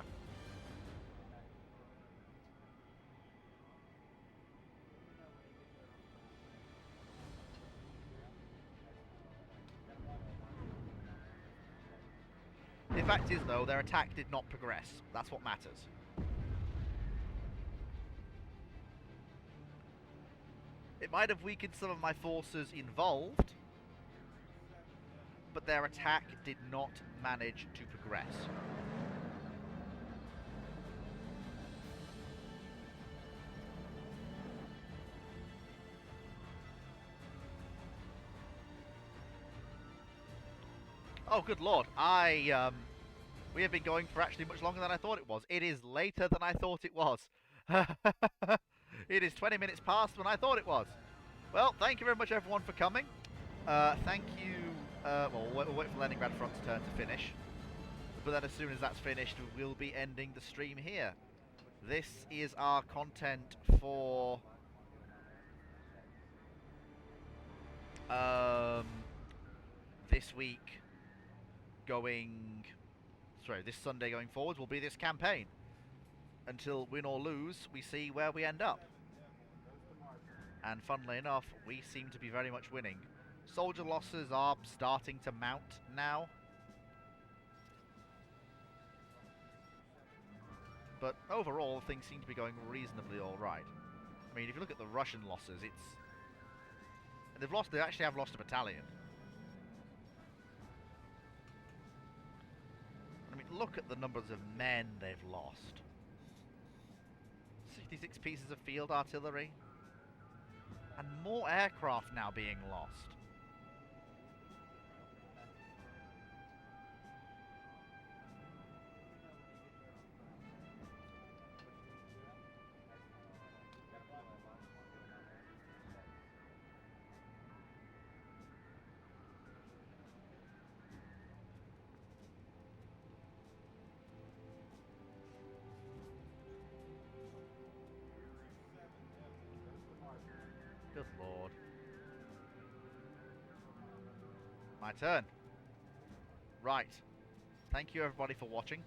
The fact is, though, their attack did not progress. That's what matters. It might have weakened some of my forces involved, but their attack did not manage to progress. Oh, good lord. We have been going for actually much longer than I thought it was. It is later than I thought it was. It is 20 minutes past when I thought it was. Well, thank you very much, everyone, for coming. Thank you. Well, we'll wait for Leningrad Front's turn to finish. But then as soon as that's finished, we will be ending the stream here. This is our content for... this week going... Sorry, this Sunday going forward will be this campaign. Until win or lose, we see where we end up. And funnily enough, we seem to be very much winning. Soldier losses are starting to mount now. But overall, things seem to be going reasonably alright. I mean, if you look at the Russian losses, it's... They actually have lost a battalion. I mean, look at the numbers of men they've lost. 56 pieces of field artillery. And more aircraft now being lost. Good lord. My turn. Right. Thank you everybody for watching.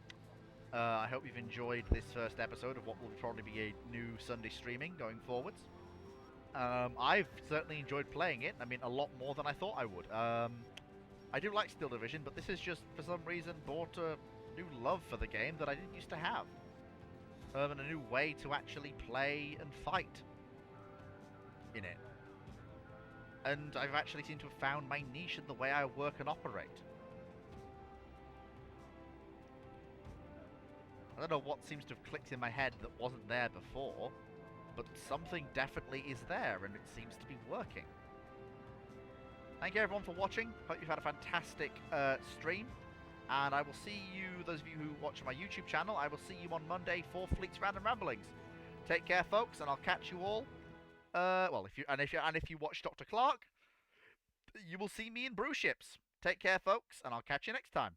I hope you've enjoyed this first episode of what will probably be a new Sunday streaming going forwards. I've certainly enjoyed playing it. I mean, a lot more than I thought I would. I do like Steel Division, but this has just, for some reason, brought a new love for the game that I didn't used to have. And a new way to actually play and fight in it. And I've actually seemed to have found my niche in the way I work and operate. I don't know what seems to have clicked in my head that wasn't there before, but something definitely is there, and it seems to be working. Thank you everyone for watching. Hope you've had a fantastic stream. And I will see you, those of you who watch my YouTube channel, I will see you on Monday for Fleet's Random Ramblings. Take care, folks, and I'll catch you all. Well, if you watch Dr. Clark, you will see me in Brew Ships. Take care, folks, and I'll catch you next time.